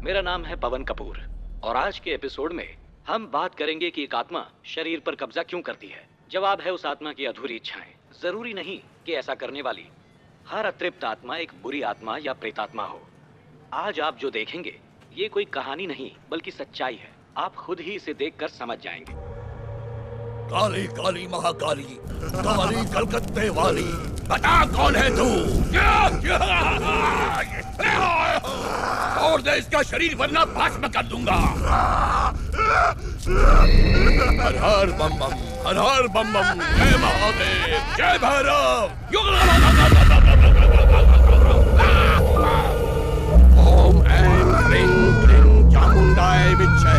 मेरा नाम है पवन कपूर और आज के एपिसोड में हम बात करेंगे कि एक आत्मा शरीर पर कब्जा क्यों करती है। जवाब है उस आत्मा की अधूरी इच्छाएं। जरूरी नहीं कि ऐसा करने वाली हर अतृप्त आत्मा एक बुरी आत्मा या प्रेतात्मा हो। आज आप जो देखेंगे ये कोई कहानी नहीं बल्कि सच्चाई है। आप खुद ही इसे देखकर समझ जाएंगे। काली काली महाकाली, काली कलकत्ते वाली, बता कौन है तू? और दे इसका शरीर वरना भस्म कर दूंगा। हर हर बम बम, हर हर बम बम, जय महादेव, जय भैरव। ओम ऐं ह्रीं क्लीं चामुंडाय विच्चे।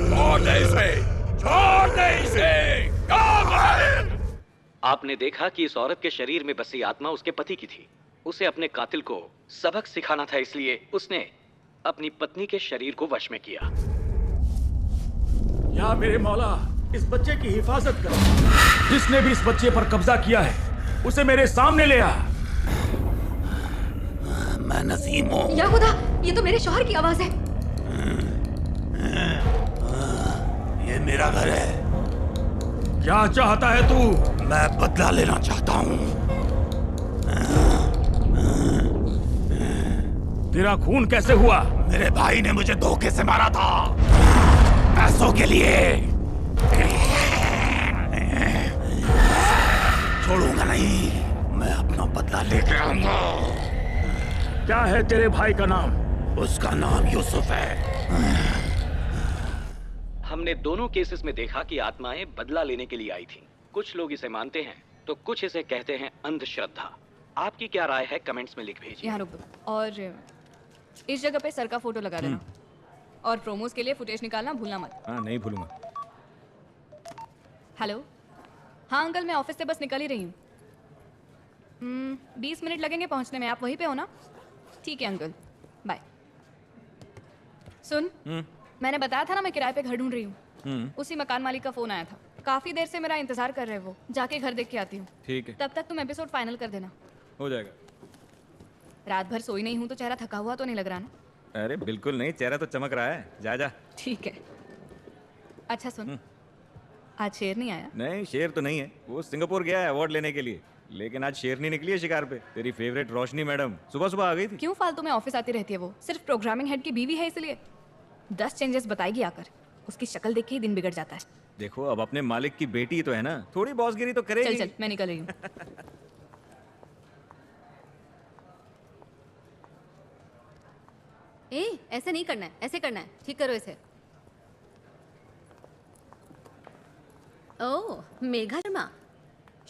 छोड़ दे इसे। आपने देखा कि इस औरत के शरीर में बसी आत्मा उसके पति की थी। उसे अपने कातिल को सबक सिखाना था, इसलिए उसने अपनी पत्नी के शरीर को वश में किया। या मेरे मौला, इस बच्चे की हिफाजत कर। जिसने भी इस बच्चे पर कब्जा किया है उसे मेरे सामने ले आ। मैं नसीम हूँ। या खुदा, ये तो मेरे शौहर की आवाज है। ये मेरा घर है। क्या चाहता है तू? मैं बदला लेना चाहता हूँ। तेरा खून कैसे हुआ? मेरे भाई ने मुझे धोखे से मारा था, पैसों के लिए। छोड़ूंगा नहीं, मैं अपना बदला लेके आऊंगा। क्या है तेरे भाई का नाम? उसका नाम यूसुफ है। हमने दोनों केसेस में देखा कि आत्माएं बदला लेने के लिए आई थीं। कुछ लोग इसे मानते हैं तो कुछ इसे कहते हैं अंधश्रद्धा। आपकी क्या राय है कमेंट्स में लिख भेजिए। यहाँ रुक दो और इस जगह पे सर का फोटो लगा देना और प्रोमोस के लिए फुटेज निकालना भूलना मत। हाँ, नहीं भूलूंगा। हेलो, हाँ अंकल, मैं ऑफिस से बस निकल ही रही हूँ। 20 मिनट लगेंगे पहुँचने में। आप वहीं पे हो ना? ठीक है अंकल, बाय। सुन, मैंने बताया था ना मैं किराए पे घर ढूंढ रही हूँ। उसी मकान मालिक का फोन आया था। काफी देर से मेरा इंतजार कर रहे हैं वो। जाके घर देख के आती हूँ। ठीक है, तब तक तुम एपिसोड फाइनल कर देना। हो जाएगा। रात भर सोई नहीं हूँ तो चेहरा थका हुआ तो नहीं लग रहा ना? अरे बिल्कुल नहीं, चेहरा तो चमक रहा है। जा जा। ठीक है। अच्छा सुन, आज शेर नहीं आया? नहीं, शेर तो नहीं है। वो सिंगापुर गया है अवार्ड लेने के लिए, लेकिन आज शेरनी निकली है शिकार पे। तेरी फेवरेट रोशनी मैडम सुबह सुबह आ गई थी। क्यों फालतू में ऑफिस आती रहती है वो? सिर्फ प्रोग्रामिंग हेड की बीवी है इसलिए। 10 चेंजेस बताएगी आकर। उसकी शक्ल देख के ही दिन बिगड़ जाता है। देखो, अब अपने मालिक की बेटी ही तो है ना, थोड़ी बॉसगिरी तो करेगी। चल चल, मैं निकल रही हूँ। ऐसे नहीं करना है, ऐसे करना है। ठीक करो इसे। ओह, मेघा शर्मा,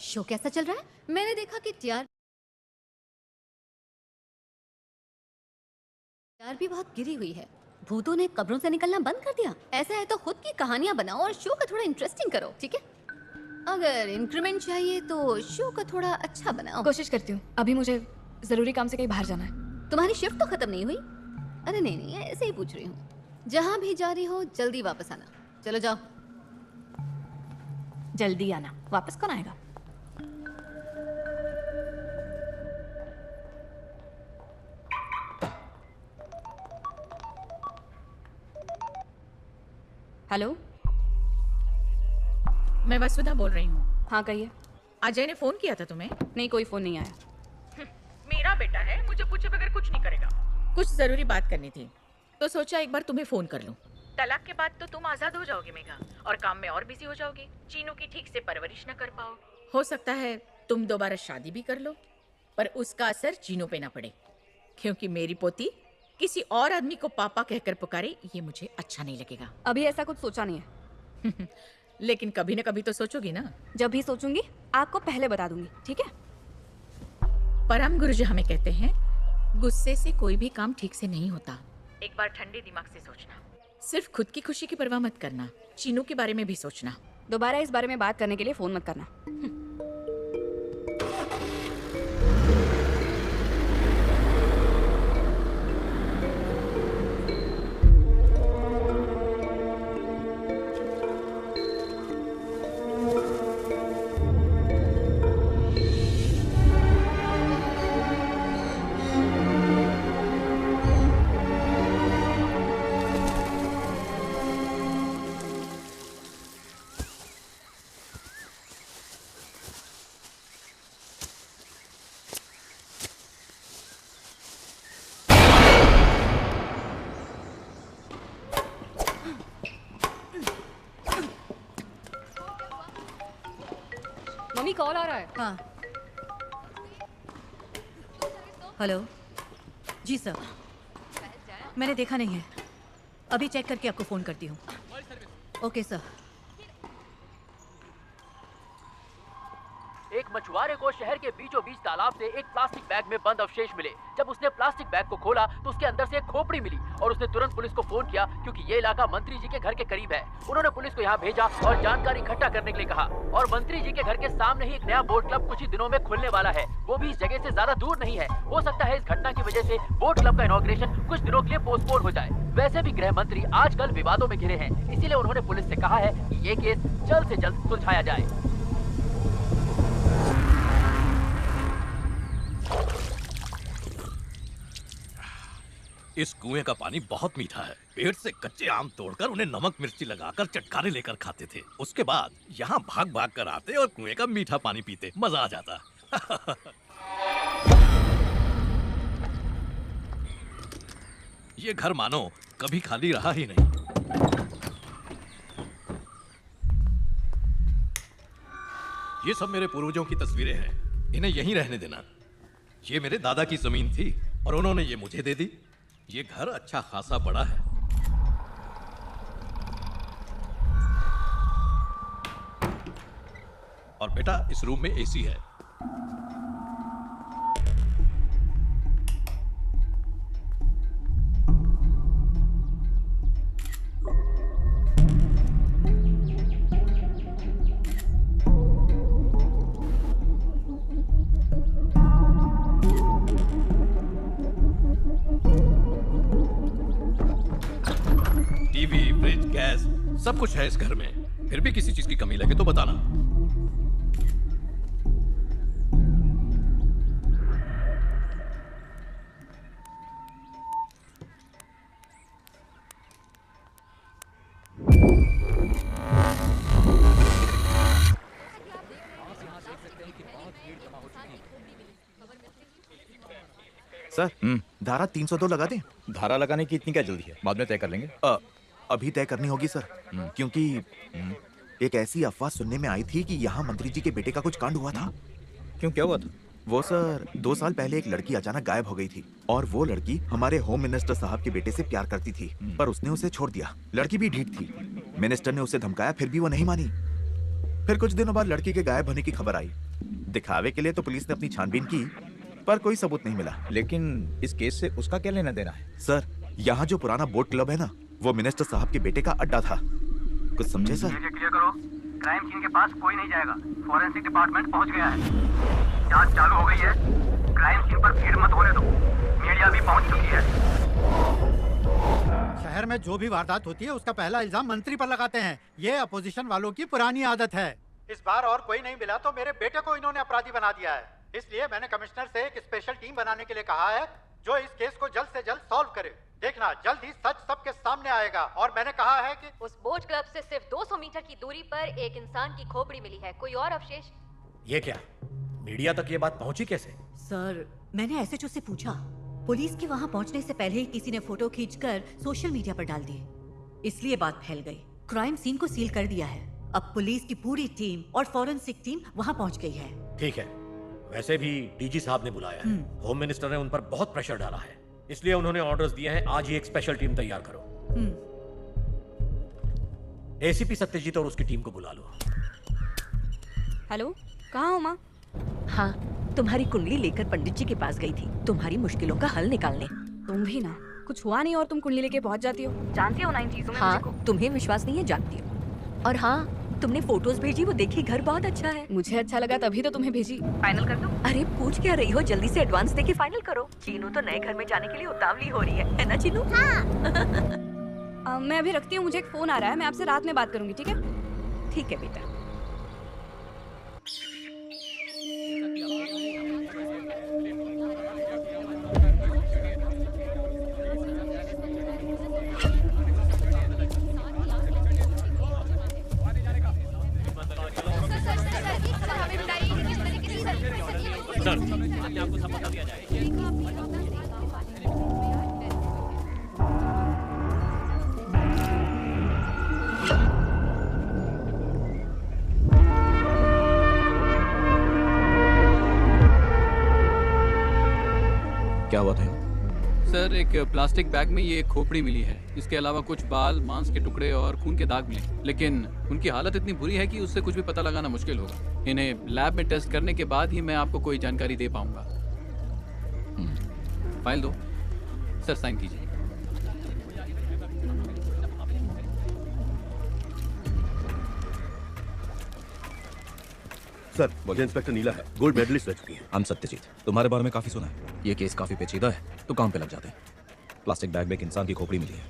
शो कैसा चल रहा है? मैंने देखा कि टीआर भी बहुत गिरी हुई है। भूतों ने कब्रों से निकलना बंद कर दिया। ऐसा है तो खुद की कहानियां बनाओ और शो का थोड़ा इंटरेस्टिंग करो, ठीक है? अगर इंक्रीमेंट चाहिए तो शो का थोड़ा अच्छा बनाओ। कोशिश करती हूँ। अभी मुझे जरूरी काम से कहीं बाहर जाना है। तुम्हारी शिफ्ट तो खत्म नहीं हुई? अरे नहीं नहीं, ऐसे ही पूछ रही हूँ। जहाँ भी जा रही हो जल्दी वापस आना। चलो जाओ। जल्दी आना। वापस कौन आएगा? हेलो, मैं वसुधा बोल रही हूँ। हाँ कहिए। अजय ने फोन किया था तुम्हें? नहीं, कोई फोन नहीं आया। मेरा बेटा है, मुझे पूछे बगैर कुछ नहीं करेगा। कुछ जरूरी बात करनी थी तो सोचा एक बार तुम्हें फोन कर लूं। तलाक के बाद तो तुम आजाद हो जाओगे मेघा, और काम में और बिजी हो जाओगी। चीनू की ठीक से परवरिश न कर पाओगे। हो सकता है तुम दोबारा शादी भी कर लो, पर उसका असर चीनू पे ना पड़े, क्योंकि मेरी पोती किसी और आदमी को पापा कहकर पुकारे, ये मुझे अच्छा नहीं लगेगा। अभी ऐसा कुछ सोचा नहीं है। लेकिन कभी न कभी तो सोचोगी ना। जब भी सोचूंगी आपको पहले बता दूंगी, ठीक है? परम गुरुजी हमें कहते हैं, गुस्से से कोई भी काम ठीक से नहीं होता। एक बार ठंडे दिमाग से सोचना। सिर्फ खुद की खुशी की परवाह मत करना, चीनू के बारे में भी सोचना। दोबारा इस बारे में बात करने के लिए फोन मत करना। कॉल आ रहा है। हाँ। हेलो जी सर, मैंने देखा नहीं है, अभी चेक करके आपको फोन करती हूँ। Okay sir. एक मछुआरे को शहर के बीचों बीच तालाब से एक प्लास्टिक बैग में बंद अवशेष मिले। जब उसने प्लास्टिक बैग को खोला तो उसके अंदर से एक खोपड़ी मिली और उसने तुरंत पुलिस को फोन किया क्योंकि ये इलाका मंत्री जी के घर के करीब है। उन्होंने पुलिस को यहाँ भेजा और जानकारी इकट्ठा करने के लिए कहा। और मंत्री जी के घर के सामने ही एक नया बोट क्लब कुछ ही दिनों में खुलने वाला है, वो भी इस जगह से ज्यादा दूर नहीं है। हो सकता है इस घटना की वजह से बोट क्लब का इनॉग्रेशन कुछ दिनों के लिए पोस्टपोन हो जाए। वैसे भी गृह मंत्री आजकल विवादों में घिरे हैं, इसीलिए उन्होंने पुलिस से कहा है कि ये केस जल्द से जल्द सुलझाया जाए। इस कुएं का पानी बहुत मीठा है। पेड़ से कच्चे आम तोड़कर उन्हें नमक मिर्ची लगाकर चटकारे लेकर खाते थे। उसके बाद यहाँ भाग भाग कर आते और कुएं का मीठा पानी पीते, मजा आ जाता। ये घर मानो कभी खाली रहा ही नहीं। ये सब मेरे पूर्वजों की तस्वीरें हैं, इन्हें यहीं रहने देना। ये मेरे दादा की जमीन थी और उन्होंने ये मुझे दे दी। ये घर अच्छा खासा बड़ा है। और बेटा इस रूम में एसी है। टीवी, फ्रिज, गैस सब कुछ है इस घर में। फिर भी किसी चीज की कमी लगे तो बताना। सर धारा 302 लगा दें? धारा लगाने की इतनी क्या जल्दी है, बाद में तय कर लेंगे। अभी तय करनी होगी सर, क्योंकि एक ऐसी अफवाह सुनने में आई थी कि यहाँ मंत्री जी के बेटे का कुछ कांड हुआ था। क्यों, क्या हुआ था? वो सर 2 साल पहले एक लड़की अचानक गायब हो गई थी और वो लड़की हमारे होम मिनिस्टर साहब के बेटे से प्यार करती थी, पर उसने उसे छोड़ दिया। लड़की भी ढीठ थी। मिनिस्टर ने उसे धमकाया, फिर भी वो नहीं मानी। फिर कुछ दिनों बाद लड़की के गायब होने की खबर आई। दिखावे के लिए तो पुलिस ने अपनी छानबीन की, पर कोई सबूत नहीं मिला। लेकिन इस केस से उसका क्या लेना देना है? सर यहाँ जो पुराना बोट क्लब है ना, वो मिनिस्टर साहब के बेटे का अड्डा था। कुछ समझे सर? क्लियर करो, क्राइम सीन के पास कोई नहीं जाएगा। फॉरेंसिक डिपार्टमेंट पहुंच गया है, जांच चालू हो गई है। क्राइम सीन पर भीड़ मत होने दो, मीडिया भी पहुंच चुकी है। शहर में जो भी वारदात होती है उसका पहला इल्जाम मंत्री पर लगाते हैं। ये अपोजिशन वालों की पुरानी आदत है। इस बार और कोई नहीं मिला तो मेरे बेटे को इन्होंने अपराधी बना दिया है। इसलिए मैंने कमिश्नर से एक स्पेशल टीम बनाने के लिए कहा है जो इस केस को जल्द से जल्द सॉल्व करे। देखना जल्द ही सच सबके सामने आएगा। और मैंने कहा है कि उस बोट क्लब से सिर्फ 200 मीटर की दूरी पर एक इंसान की खोपड़ी मिली है। कोई और अवशेष? ये क्या, मीडिया तक ये बात पहुंची कैसे? सर मैंने एसएचओ से पूछा, पुलिस के वहाँ पहुँचने से पहले ही किसी ने फोटो खींचकर सोशल मीडिया पर डाल दिए, इसलिए बात फैल गई। क्राइम सीन को सील कर दिया है। अब पुलिस की पूरी टीम और फॉरेंसिक टीम वहाँ पहुँच गई है। ठीक है, वैसे भी डीजी साहब ने बुलाया है। होम मिनिस्टर ने उन पर बहुत प्रेशर डाला है, इसलिए उन्होंने ऑर्डर्स दिए हैं आज ही एक स्पेशल टीम तैयार करो। एसीपी सत्यजीत और उसकी टीम को बुला लो। हेलो, कहाँ हो माँ? हाँ, तुम्हारी कुंडली लेकर पंडित जी के पास गई थी, तुम्हारी मुश्किलों का हल निकालने। तुम भी ना, कुछ हुआ नहीं और तुम कुंडली लेके पहुँच जाती हो। जानती हो ना इन चीजों में। हाँ, तुम्हें विश्वास नहीं है, जानती हो। और हाँ, तुमने फोटोज भेजी, वो देखी, घर बहुत अच्छा है। मुझे अच्छा लगा तभी तो तुम्हें भेजी। फाइनल कर दो। अरे पूछ क्या रही हो, जल्दी से एडवांस देके फाइनल करो। चीनू तो नए घर में जाने के लिए उतावली हो रही है ना चीनू? हाँ। मैं अभी रखती हूँ, मुझे एक फोन आ रहा है, मैं आपसे रात में बात करूंगी, ठीक है? ठीक है बेटा। आपको समझा दिया जाए। क्या हुआ था? सर, एक प्लास्टिक बैग में ये एक खोपड़ी मिली है। इसके अलावा कुछ बाल, मांस के टुकड़े और खून के दाग मिले, लेकिन उनकी हालत इतनी बुरी है कि उससे कुछ भी पता लगाना मुश्किल होगा। इन्हें लैब में टेस्ट करने के बाद ही मैं आपको कोई जानकारी दे पाऊंगा। फाइल दो सर, साइन कीजिए। सर, मुझे इंस्पेक्टर नीला है, गोल्ड मेडलिस्ट रह चुकी है। हम सत्यजीत, तुम्हारे बारे में काफी सुना है। ये केस काफी पेचीदा है, तो काम पे लग जाते हैं। प्लास्टिक बैग में एक इंसान की खोपड़ी मिली है।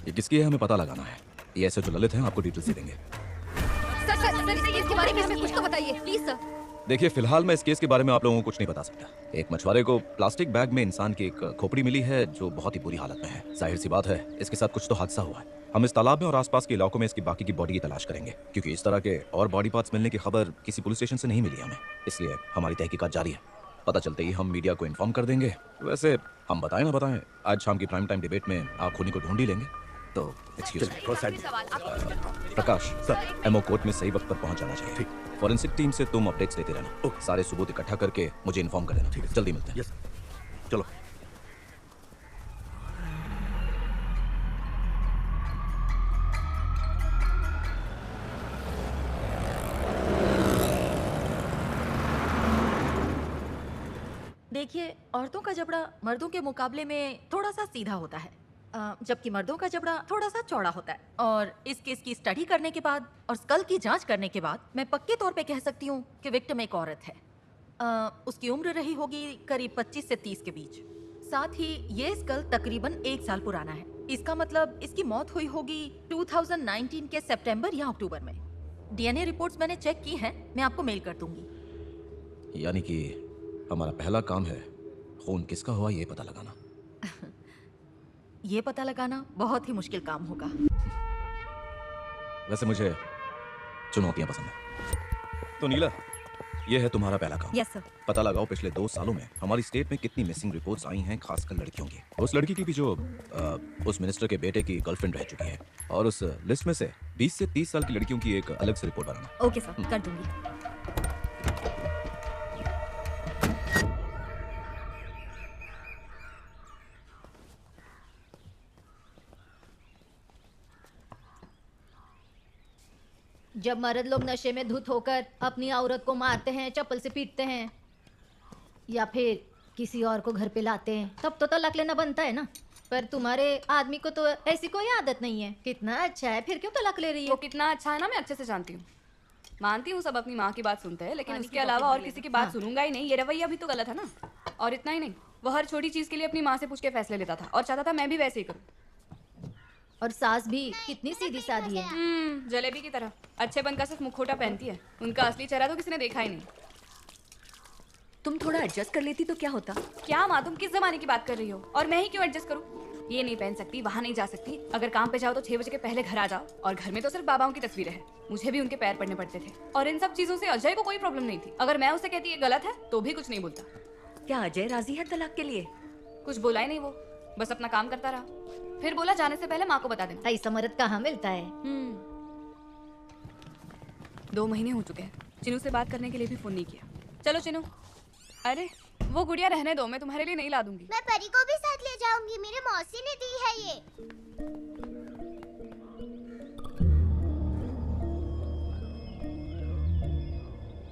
ये किसकी है हमें पता लगाना है। ये ऐसे जो ललित हैं आपको डिटेल्स दे देंगे। सर, इसके बारे में हमें कुछ तो बताइए प्लीज सर। देखिए, फिलहाल मैं इस केस के बारे में आप लोगों को कुछ नहीं बता सकता। एक मछुआरे को प्लास्टिक बैग में इंसान की एक खोपड़ी मिली है जो बहुत ही बुरी हालत में है। जाहिर सी बात है, इसके साथ कुछ तो हादसा हुआ है। हम इस तालाब में और आसपास के इलाकों में इसकी बाकी की बॉडी की तलाश करेंगे, क्योंकि इस तरह के और बॉडी पार्ट्स मिलने की खबर किसी पुलिस स्टेशन से नहीं मिली हमें। इसलिए हमारी तहकीकात जारी है। पता चलते ही हम मीडिया को इन्फॉर्म कर देंगे। वैसे हम बताएं ना बताएं, आज शाम की प्राइम टाइम डिबेट में आप खूनी को ढूंढ ही लेंगे। तो एक्सक्यूज प्रकाश सर, एमओ कोर्ट में सही वक्त पर पहुंच जाना चाहिए। ठीक। फॉरेंसिक टीम से तुम अपडेट्स लेते रहना। सारे सबूत इकट्ठा करके मुझे इन्फॉर्म कर देना। ठीक है, जल्दी मिलते हैं। यस, चलो। देखिए, औरतों का जबड़ा मर्दों के मुकाबले में थोड़ा सा सीधा होता है, जबकि मर्दों का जबड़ा थोड़ा सा चौड़ा होता है। और इस केस की स्टडी करने के बाद और स्कल की जांच करने के बाद मैं पक्के तौर पे कह सकती हूँ कि विक्टिम एक औरत है। उसकी उम्र रही होगी करीब 25 से 30 के बीच। साथ ही ये स्कल तकरीबन 1 साल पुराना है। इसका मतलब इसकी मौत हुई होगी 2019 के सितंबर या अक्टूबर में। डीएनए रिपोर्ट्स मैंने चेक की हैं, मैं आपको मेल कर दूंगी। यानी कि हमारा पहला काम है खून किसका हुआ ये पता लगाना। ये पता लगाना बहुत ही मुश्किल काम होगा। वैसे मुझे चुनौतियां पसंद है। तो नीला, ये है तुम्हारा पहला काम। Yes sir. पता लगाओ पिछले 2 सालों में हमारी स्टेट में कितनी मिसिंग रिपोर्ट्स आई हैं, खासकर लड़कियों की। उस लड़की की भी जो उस मिनिस्टर के बेटे की गर्लफ्रेंड रह चुकी है। और उस लिस्ट में से 20 से 30 साल की लड़कियों की एक अलग से रिपोर्ट बनाना। ओके सर, कर दूंगी। जब मर्द लोग नशे में धुत होकर अपनी औरत को मारते हैं, चप्पल से पीटते हैं या फिर किसी और को घर पे लाते हैं, तब तो तलाक लेना बनता है ना। पर तुम्हारे आदमी को तो ऐसी कोई आदत नहीं है। कितना अच्छा है, फिर क्यों तलाक ले रही है? वो कितना अच्छा है ना, मैं अच्छे से जानती हूँ। मानती हूँ सब अपनी माँ की बात सुनते हैं, लेकिन उसके अलावा और किसी की बात सुनूंगा ही नहीं। ये रवैया भी तो गलत है ना। और इतना ही नहीं, वो हर छोटी चीज के लिए अपनी माँ से पूछ के फैसले लेता था और चाहता था मैं भी वैसे ही करूँ। और सास भी कितनी सीधी सादी है। जलेबी की तरह। अच्छे बनकर सिर्फ मुखौटा पहनती है, उनका असली चेहरा तो किसी ने देखा ही नहीं। तुम थोड़ा एडजस्ट कर लेती तो क्या होता? क्या माँ, तुम किस जमाने की बात कर रही हो? और मैं ही क्यों एडजस्ट करूँ? ये नहीं पहन सकती, वहाँ नहीं जा सकती, अगर काम पे जाओ तो 6 बजे के पहले घर आ जाओ। और घर में तो सिर्फ बाबाओं की तस्वीरें हैं, मुझे भी उनके पैर पड़ने पड़ते थे। और इन सब चीजों से अजय को कोई प्रॉब्लम नहीं थी। अगर मैं उसे कहती ये गलत है तो भी कुछ नहीं बोलता। क्या अजय राजी है तलाक के लिए? कुछ बोला ही नहीं, वो बस अपना काम करता रहा। फिर बोला जाने से पहले माँ को बता देना। ऐसा मर्द कहाँ मिलता है? 2 महीने हो चुके हैं, चिनू से बात करने के लिए भी फोन नहीं किया। चलो चिनू। अरे वो गुड़िया रहने दो, मैं तुम्हारे लिए नहीं ला दूंगी। मैं परी को भी साथ ले जाऊंगी, मेरे मौसी ने दी है ये।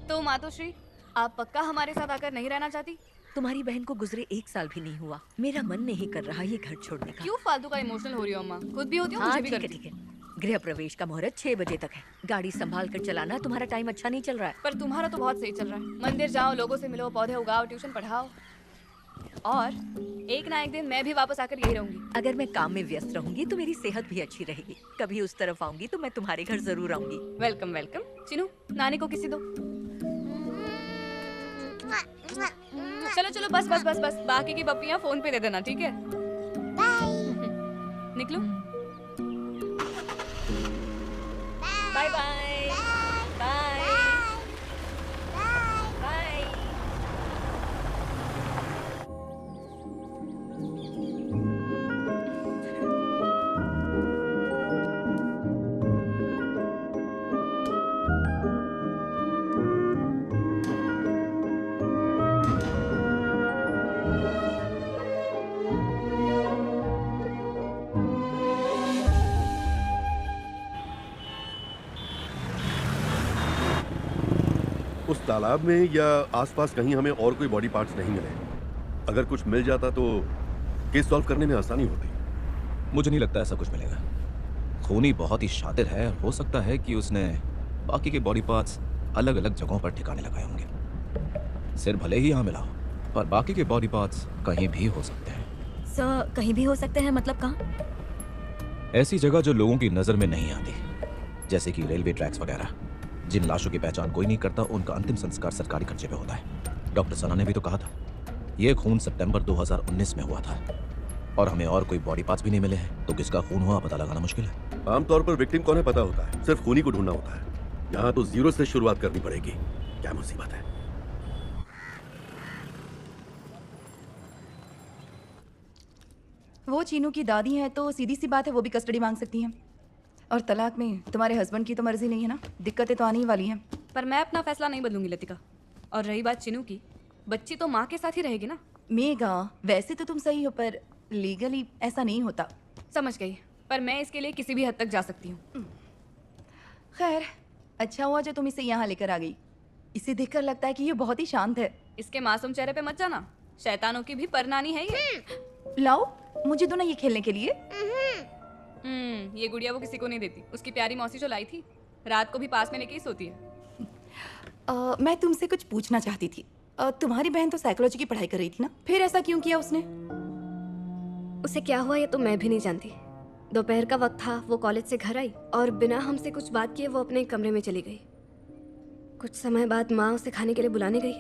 तो मातोश्री, आप पक्का हमारे साथ आकर नहीं रहना चाहती? तुम्हारी बहन को गुजरे 1 साल भी नहीं हुआ, मेरा मन नहीं कर रहा ये घर छोड़ने का। क्यों फालतू का इमोशनल हो रही हो अम्मा? खुद भी होती हो, मुझे भी करती। ठीक है। गृह प्रवेश का मुहूर्त 6 बजे तक है। गाड़ी संभाल कर चलाना, तुम्हारा टाइम अच्छा नहीं चल रहा है। पर तुम्हारा तो बहुत सही चल रहा है। मंदिर जाओ, लोगों से मिलो, पौधे उगाओ, ट्यूशन पढ़ाओ। और एक ना एक दिन मैं भी वापस आकर यही रहूंगी। अगर मैं काम में व्यस्त रहूंगी तो मेरी सेहत भी अच्छी रहेगी। कभी उस तरफ आऊंगी तो मैं तुम्हारे घर जरूर आऊंगी। Welcome welcome. चिनू, नानी को किसी दो। चलो चलो, बस बस बस बस, बाकी की पप्पियां फोन पे दे देना, ठीक है? निकलो। Bye bye bye bye. तालाब में या आसपास कहीं हमें और कोई बॉडी पार्ट्स नहीं मिले? अगर कुछ मिल जाता तो केस सॉल्व करने में आसानी होती। मुझे नहीं लगता ऐसा कुछ मिलेगा। खूनी बहुत ही शातिर है और हो सकता है कि उसने बाकी के बॉडी पार्ट्स अलग अलग जगहों पर ठिकाने लगाए होंगे। सिर भले ही यहाँ मिला हो, पर बाकी के बॉडी पार्ट्स कहीं भी हो सकते हैं। सर, कहीं भी हो सकते हैं मतलब कहाँ? ऐसी जगह जो लोगों की नजर में नहीं आती, जैसे कि रेलवे ट्रैक्स वगैरह। जिन लाशों की पहचान कोई नहीं करता, उनका अंतिम संस्कार सरकारी खर्चे पे होता है। डॉक्टर सना ने भी तो कहा था, यह खून सितंबर 2019 में हुआ था और हमें और कोई बॉडी पार्ट्स भी नहीं मिले हैं, तो किसका खून हुआ पता लगाना मुश्किल है। आमतौर पर विक्टिम कौन है पता होता है, सिर्फ खूनी को ढूंढना होता है। यहाँ तो जीरो से शुरुआत करनी पड़ेगी। क्या मुसीबत है। वो चीनू की दादी हैं तो सीधी सी बात है, वो भी कस्टडी मांग सकती हैं। और तलाक में तुम्हारे हस्बैंड की तो मर्जी नहीं है ना, दिक्कतें तो आनी ही वाली हैं। पर मैं अपना फैसला नहीं बदलूंगी लतिका। और रही बात चिनू की, बच्ची तो माँ के साथ ही रहेगी ना। मेघा, वैसे तो तुम सही हो पर लीगली ऐसा नहीं होता। समझ गई, पर मैं इसके लिए किसी भी हद तक जा सकती हूँ। खैर, अच्छा हुआ जो तुम इसे यहाँ लेकर आ गई। इसे देखकर लगता है कि ये बहुत ही शांत है। इसके मासूम चेहरे पे मत जाना, शैतानों की भी परनानी है ये। लाओ मुझे दो ना ये खेलने के लिए। ये गुड़िया वो किसी को नहीं देती। उसकी प्यारी मौसी जो लाई थी, रात को भी पास में लेके ही सोती है। मैं तुमसे कुछ पूछना चाहती थी। तुम्हारी बहन तो साइकोलॉजी की पढ़ाई कर रही थी ना, फिर ऐसा क्यों किया उसने? उसे क्या हुआ ये तो मैं भी नहीं जानती। दोपहर का वक्त था, वो कॉलेज से घर आई और बिना हमसे कुछ बात किए वो अपने कमरे में चली गई। कुछ समय बाद माँ उसे खाने के लिए बुलाने गई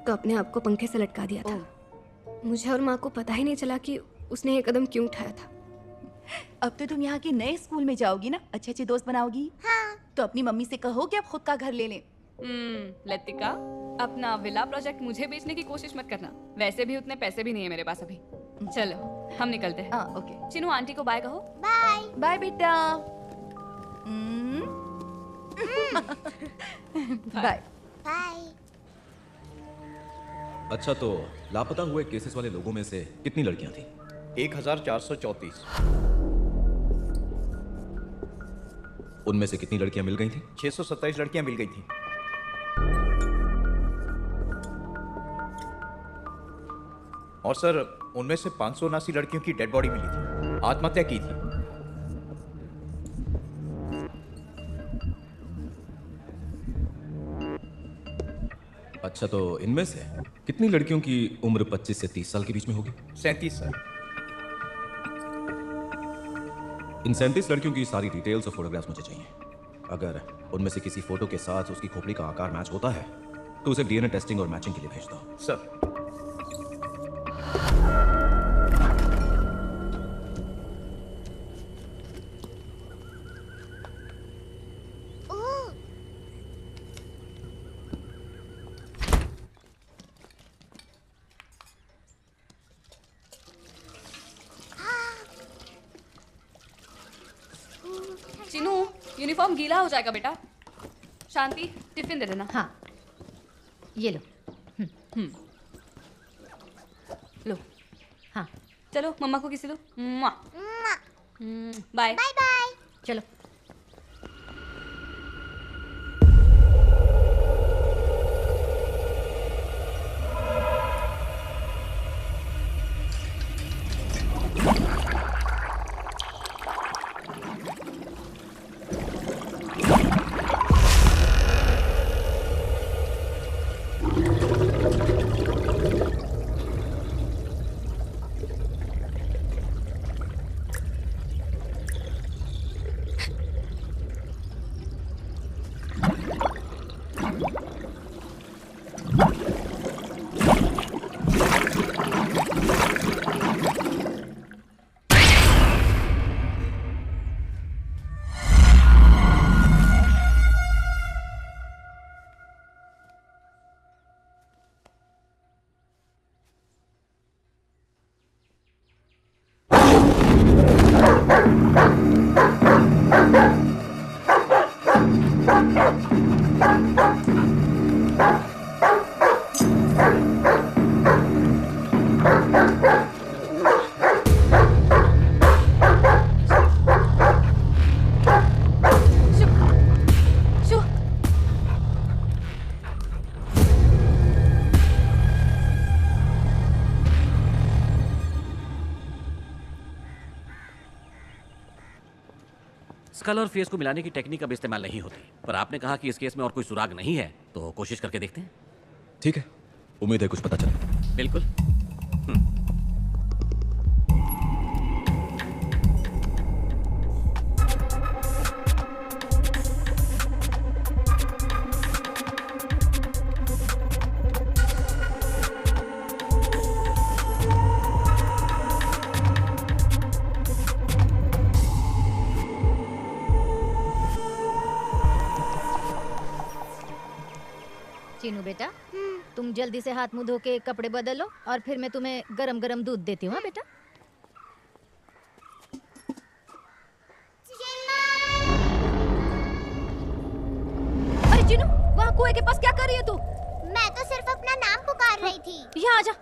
तो अपने आप को पंखे से लटका दिया था। मुझे और माँ को पता ही नहीं चला कि उसने ये कदम क्यों उठाया था। अब तो तुम यहाँ के नए स्कूल में जाओगी ना, अच्छे अच्छे दोस्त बनाओगी। हाँ। तो अपनी मम्मी से कहो कि अब खुद का घर ले लें। लतिका, अपना विला प्रोजेक्ट मुझे बेचने की कोशिश मत करना। वैसे भी उतने पैसे भी नहीं है मेरे पास अभी। चलो हम निकलते हैं। ओके। चिनू आंटी को बाय कहो। बाय। बाय बेटा। बाय। बाय। अच्छा, तो लापता हुए केसेस वाले लोगों में से कितनी लड़कियां थी? 1434। उनमें से कितनी लड़कियां मिल गई थी? 627 लड़कियां मिल गई थी। और सर, उनमें से 579 लड़कियों की डेड बॉडी मिली थी, आत्महत्या की थी। अच्छा, तो इनमें से कितनी लड़कियों की उम्र 25 से 30 साल के बीच में होगी? 37 साल। इन 37 लड़कियों की सारी डिटेल्स और फोटोग्राफ्स मुझे चाहिए। अगर उनमें से किसी फोटो के साथ उसकी खोपड़ी का आकार मैच होता है तो उसे डीएनए टेस्टिंग और मैचिंग के लिए भेज दो। सर। चिनू, यूनिफॉर्म गीला हो जाएगा बेटा। शांति, टिफिन दे देना। हाँ, ये लो। लो। हाँ, चलो मम्मा को किसी दो। Bye bye bye. चलो। स्कल और फेस को मिलाने की टेक्निक अब इस्तेमाल नहीं होती, पर आपने कहा कि इस केस में और कोई सुराग नहीं है, तो कोशिश करके देखते हैं। ठीक है, उम्मीद है कुछ पता चले। बिल्कुल। चीनू बेटा, तुम जल्दी से हाथ मुंह धो के कपड़े बदलो और फिर मैं तुम्हें गरम गरम दूध देती हूँ। हाँ बेटा। अरे चीनू, वहाँ कुएं के पास क्या कर रही है तू? मैं तो सिर्फ अपना नाम पुकार रही थी। यहाँ आजा।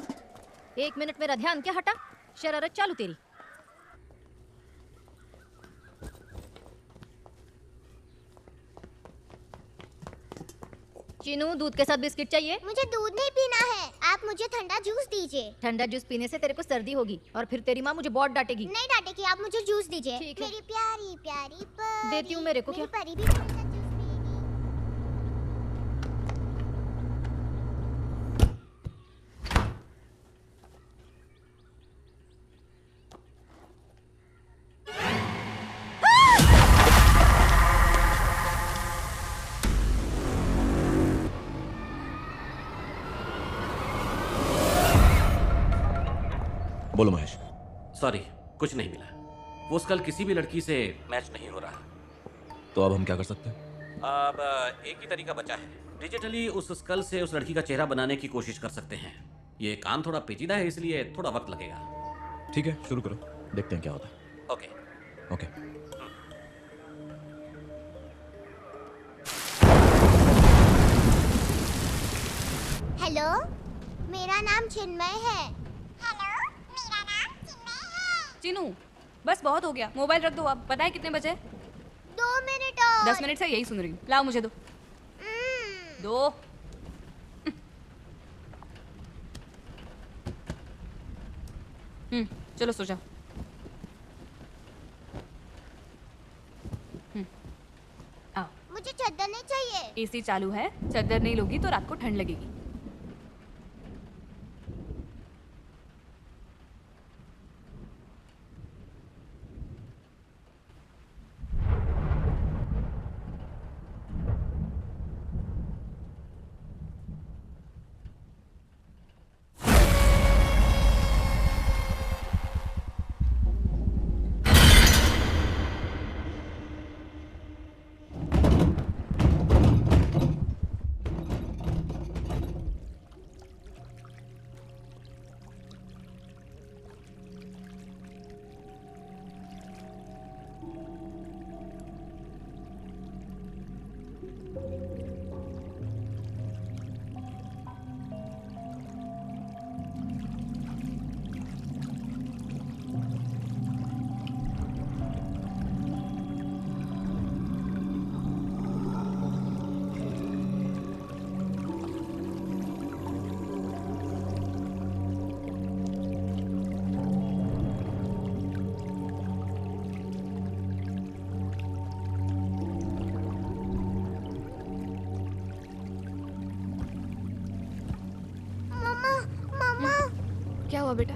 1 मिनट मेरा ध्यान क्या हटा? शरारत चालू तेरी। चीनू, दूध के साथ बिस्किट चाहिए? मुझे दूध नहीं पीना है, आप मुझे ठंडा जूस दीजिए। ठंडा जूस पीने से तेरे को सर्दी होगी और फिर तेरी माँ मुझे बहुत डांटेगी। नहीं डांटेगी, आप मुझे जूस दीजिए। ठीक है। मेरी प्यारी प्यारी परी। देती हूँ मेरे को क्या? मेरी परी भी थोड़ा सा जूस बोलो महेश। सॉरी, कुछ नहीं मिला। वो स्कल किसी भी लड़की से मैच नहीं हो रहा। तो अब हम क्या कर सकते हैं? अब एक ही तरीका बचा है। डिजिटली उस स्कल से उस लड़की का चेहरा बनाने की कोशिश कर सकते हैं। ये काम थोड़ा पेचीदा है, इसलिए थोड़ा वक्त लगेगा। ठीक है, शुरू करो, देखते हैं क्या होता है। Okay okay. हेलो, मेरा नाम चिन्मय है। हेलो, मेरा नाम चिन्मय है। चीनू, बस बहुत हो गया, मोबाइल रख दो। अब पता है कितने बजे? 2 मिनट और। 10 मिनट से यही सुन रही हूँ। लाओ मुझे दो। दो। चलो सो जाओ। आओ। मुझे चद्दर नहीं चाहिए। एसी चालू है, चद्दर नहीं लोगी तो रात को ठंड लगेगी। क्या हुआ बेटा?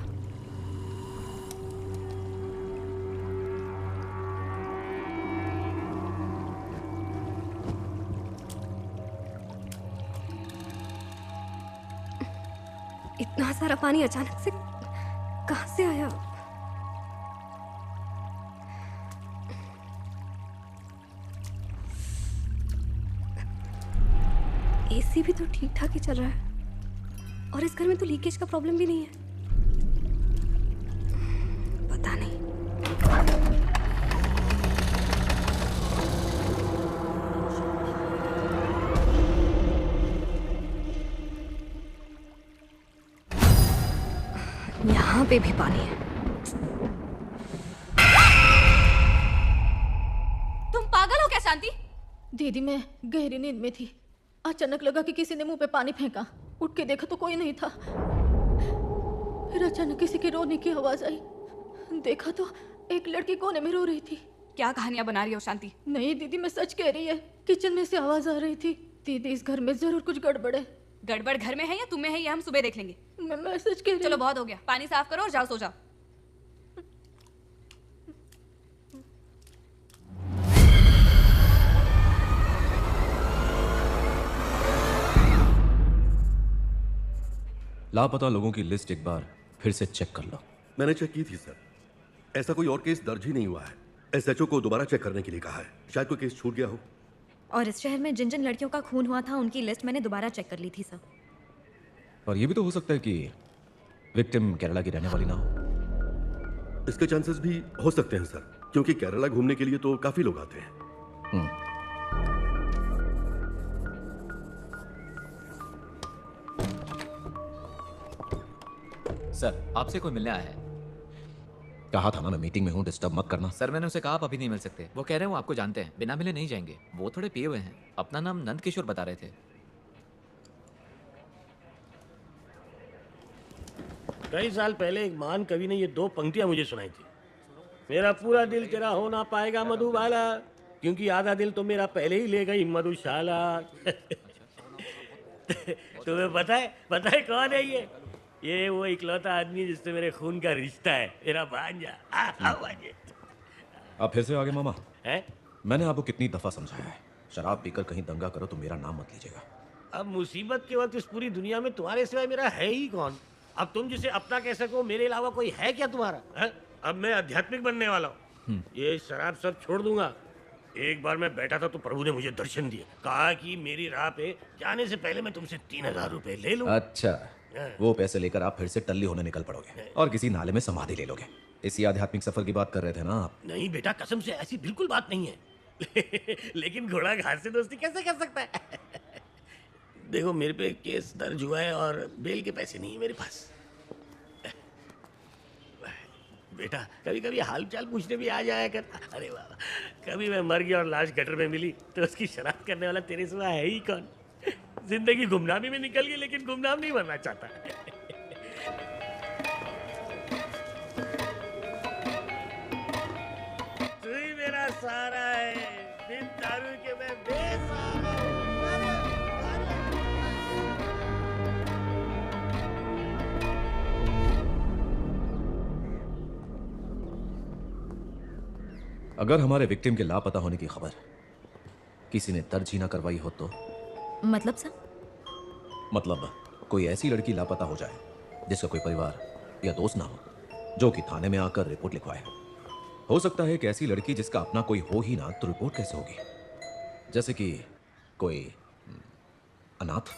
इतना सारा पानी अचानक से कहां से आया? एसी भी तो ठीक ठाक ही चल रहा है और इस घर में तो लीकेज का प्रॉब्लम भी नहीं है। पता नहीं। यहाँ पे भी पानी है। तुम पागल हो क्या शांति? दीदी, मैं गहरी नींद में थी। अचानक लगा कि किसी ने मुंह पे पानी फेंका। उठ के देखा तो कोई नहीं था। फिर अचानक किसी के रोने की आवाज आई। देखा तो एक लड़की कोने में रो रही थी। क्या कहानियां बना रही हो शांति? नहीं दीदी, मैं सच कह रही है। किचन में से आवाज आ रही थी। दीदी, इस घर में जरूर कुछ गड़बड़ है। गड़बड़ घर में है या तुम में है, ये हम सुबह देख लेंगे। मैं सच कह रही हूँ। चलो बहुत हो गया, पानी साफ करो और जाओ सो जाओ। लापता लोगों की लिस्ट एक बार फिर से चेक कर लो। मैंने चेक की थी सर, ऐसा कोई और केस दर्ज ही नहीं हुआ है। एसएचओ को दोबारा चेक करने के लिए कहा है, शायद कोई केस छूट गया हो। और इस शहर में जिन जिन लड़कियों का खून हुआ था उनकी लिस्ट मैंने दोबारा चेक कर ली थी सर। और ये भी तो हो सकता है कि विक्टिम केरला की रहने वाली ना हो। इसके चांसेस भी हो सकते हैं सर, क्योंकि केरला घूमने के लिए तो काफी लोग आते हैं। सर, आपसे कोई मिलने आया है। कहा था ना मैं मीटिंग में हूँ, डिस्टर्ब मत करना। सर, मैंने उसे कहा आप अभी नहीं मिल सकते। वो कह रहे हैं वो आपको जानते हैं, बिना मिले नहीं जाएंगे। वो थोड़े पिए हुए हैं। अपना नाम नंद किशोर बता रहे थे। कई साल पहले एक महान कवि ने ये 2 पंक्तियां मुझे सुनाई थी। मेरा पूरा दिल तेरा हो ना पाएगा मधुबाला, क्योंकि आधा दिल तो मेरा पहले ही ले गई मधुशाला। तुम्हें पता है कौन है ये वो इकलौता आदमी जिससे मेरे खून का रिश्ता है, मेरा भांजा। आप फिर से आगे मामा हैं? मैंने आपको कितनी दफा समझाया है, शराब पीकर कहीं दंगा करो तो मेरा नाम मत लीजिएगा। अब मुसीबत के वक्त इस पूरी दुनिया में तुम्हारे सिवाय मेरा है ही कौन? अब तुम जिसे अपना कह सको, मेरे अलावा कोई है क्या तुम्हारा? है? अब मैं आध्यात्मिक बनने वाला हूँ। ये शराब सब छोड़ दूंगा। एक बार मैं बैठा था तो प्रभु ने मुझे दर्शन दिए, कहा कि मेरी राह पे जाने से पहले मैं तुमसे 3000 रुपए ले लूं। अच्छा, वो पैसे लेकर आप फिर से टल्ली होने निकल पड़ोगे और किसी नाले में समाधि ले लोगे। इसी आध्यात्मिक सफर की बात कर रहे थे ना आप? नहीं बेटा, कसम से ऐसी बिल्कुल बात नहीं है। लेकिन घोड़ा घास से दोस्ती कैसे कर सकता है? देखो, मेरे पे केस दर्ज हुआ है और बेल के पैसे नहीं है मेरे पास। बेटा, कभी कभी हाल चाल पूछने भी आ जाया कर। अरे वाह, कभी मैं मर गया और लाश गटर में मिली तो उसकी शराब करने वाला तेरे सिवा है ही कौन? जिंदगी गुमनामी में निकल गई, लेकिन गुमनाम नहीं बनना चाहता। तू ही मेरा सहारा है, बिन दारू के मैं बेसहारा हूं। अगर हमारे विक्टिम के लापता होने की खबर किसी ने दर्ज ही ना करवाई हो तो? मतलब सर? मतलब कोई ऐसी लड़की लापता हो जाए जिसका कोई परिवार या दोस्त ना हो, जो कि थाने में आकर रिपोर्ट लिखवाए। हो सकता है कि ऐसी लड़की जिसका अपना कोई हो ही ना, तो रिपोर्ट कैसे होगी? जैसे कि कोई अनाथ।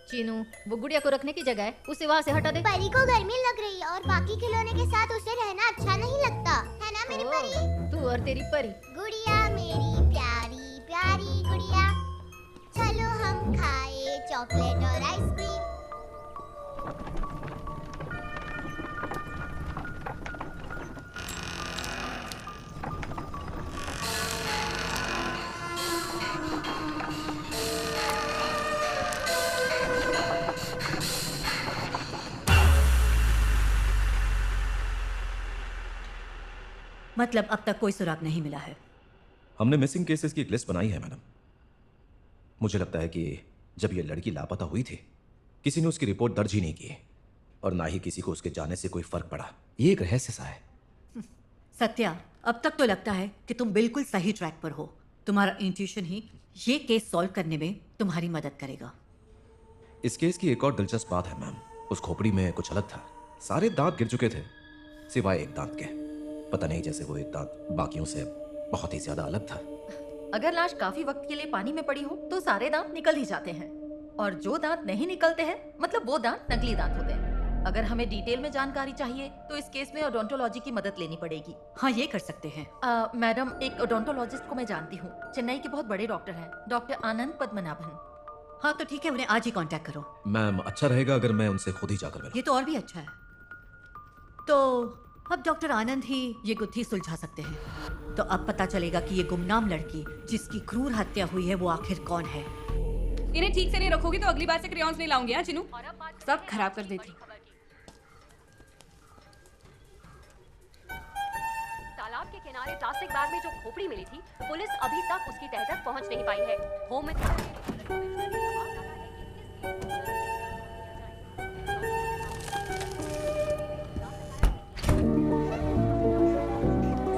चीनू, वो गुड़िया को रखने की जगह है, उसे वहाँ से हटा दे। परी को गर्मी लग रही है और बाकी खिलौने के साथ उसे रहना अच्छा नहीं लगता, है ना मेरी परी? तू और तेरी परी। गुड़िया मेरी प्यारी प्यारी गुड़िया, चलो हम खाए चॉकलेट और आइसक्रीम। मतलब अब तक कोई सुराग नहीं मिला है? हमने मिसिंग केसेस की एक लिस्ट बनाई है मैडम। मुझे लगता है कि जब ये लड़की लापता हुई थी, किसी ने उसकी रिपोर्ट दर्ज ही नहीं की और ना ही किसी को उसके जाने से कोई फर्क पड़ा। ये एक रहस्य सा है। सत्या, अब तक तो लगता है कि तुम बिल्कुल सही ट्रैक पर हो। तुम्हारा इंट्यूशन ही ये केस सॉल्व करने में तुम्हारी मदद करेगा। इस केस की एक और दिलचस्प बात है मैम, उस खोपड़ी में कुछ अलग था। सारे दांत गिर चुके थे सिवाय एक दांत के। पता नहीं, जैसे वो एक दांत बाकियों से बहुत ही ज्यादा अलग था। अगर लाश काफी वक्त के लिए पानी में पड़ी हो तो सारे दांत निकल ही जाते हैं, और जो दांत नहीं निकलते हैं मतलब वो दांत नकली दांत होते हैं। अगर हमें डिटेल में जानकारी चाहिए तो इस केस में ओडोंटोलॉजी की मदद लेनी पड़ेगी। हाँ, ये कर सकते हैं। मैडम, एक ओडोंटोलॉजिस्ट को मैं जानती हूँ, चेन्नई के बहुत बड़े डॉक्टर हैं, डॉक्टर आनंद पद्मनाभन। हाँ तो ठीक है, उन्हें आज ही कांटेक्ट करो। मैम, अच्छा रहेगा अगर मैं उनसे खुद ही जाकर मिलूं। ये तो और भी अच्छा है। तो अब डॉक्टर आनंद ही ये गुत्थी सुलझा सकते हैं। तो अब पता चलेगा कि ये गुमनाम लड़की जिसकी क्रूर हत्या हुई है वो आखिर कौन है। इन्हें ठीक से नहीं रखोगी तो अगली बार से क्रेयॉन्स नहीं लाऊंगी। हाँ चिनू, सब खराब कर देती। तालाब के किनारे प्लास्टिक बैग में जो खोपड़ी मिली थी, पुलिस अभी तक उसकी तह तक पहुंच नहीं पाई है। होम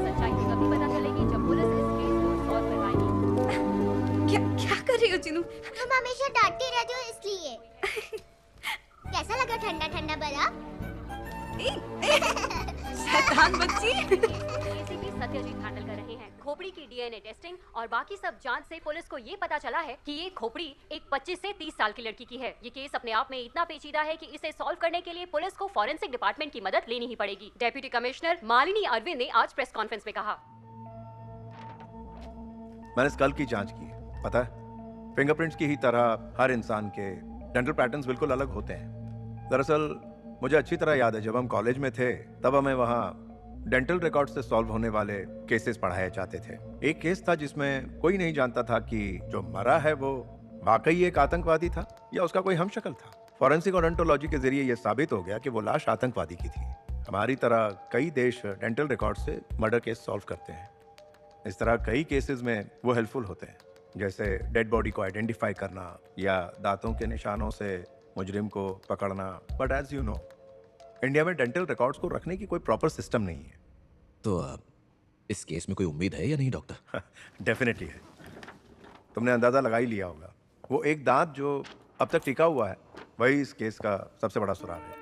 सच्चाई कभी पता चलेगी जब पुलिस इस केस को सॉल्व करवाएगी। क्या कर रही हो चिनू? तुम हमेशा डांटती रहती हो इसलिए। कैसा लगा ठंडा ठंडा बर्फ? शैतान बच्ची। एसीपी सत्यजीत हैंडल कर रहे हैं खोपड़ी की डीएनए टेस्टिंग और बाकी सब जांच से पुलिस को ये पता चला है कि ये खोपड़ी एक 25 से 30 साल की लड़की की है। ये केस अपने आप में इतना पेचीदा है कि इसे सॉल्व करने के लिए पुलिस को फॉरेंसिक डिपार्टमेंट की मदद लेनी ही पड़ेगी। डेप्यूटी कमिश्नर मालिनी अरविंद ने आज प्रेस कॉन्फ्रेंस में कहा। मैंने स्कल की जांच की, पता है फिंगरप्रिंट्स की ही तरह हर इंसान के डेंटल पैटर्न्स बिल्कुल अलग होते हैं। दरअसल मुझे अच्छी तरह याद है जब हम कॉलेज में थे तब हमें वहाँ डेंटल रिकॉर्ड से सॉल्व होने वाले केसेस पढ़ाए जाते थे। एक केस था जिसमें कोई नहीं जानता था कि जो मरा है वो वाकई एक आतंकवादी था या उसका कोई हमशक्ल था। फॉरेंसिक ओडोंटोलॉजी के जरिए यह साबित हो गया कि वो लाश आतंकवादी की थी। हमारी तरह कई देश डेंटल रिकॉर्ड से मर्डर केस सॉल्व करते हैं। इस तरह कई केसेस में वो हेल्पफुल होते हैं, जैसे डेड बॉडी को आइडेंटिफाई करना या दांतों के निशानों से मुजरिम को पकड़ना। But as you know, India में डेंटल रिकॉर्ड्स को रखने की कोई प्रॉपर सिस्टम नहीं है। तो इस केस में कोई उम्मीद है या नहीं डॉक्टर? डेफिनेटली है। तुमने अंदाजा लगा ही लिया होगा। वो एक दांत जो अब तक टिका हुआ है वही इस केस का सबसे बड़ा सुराग है।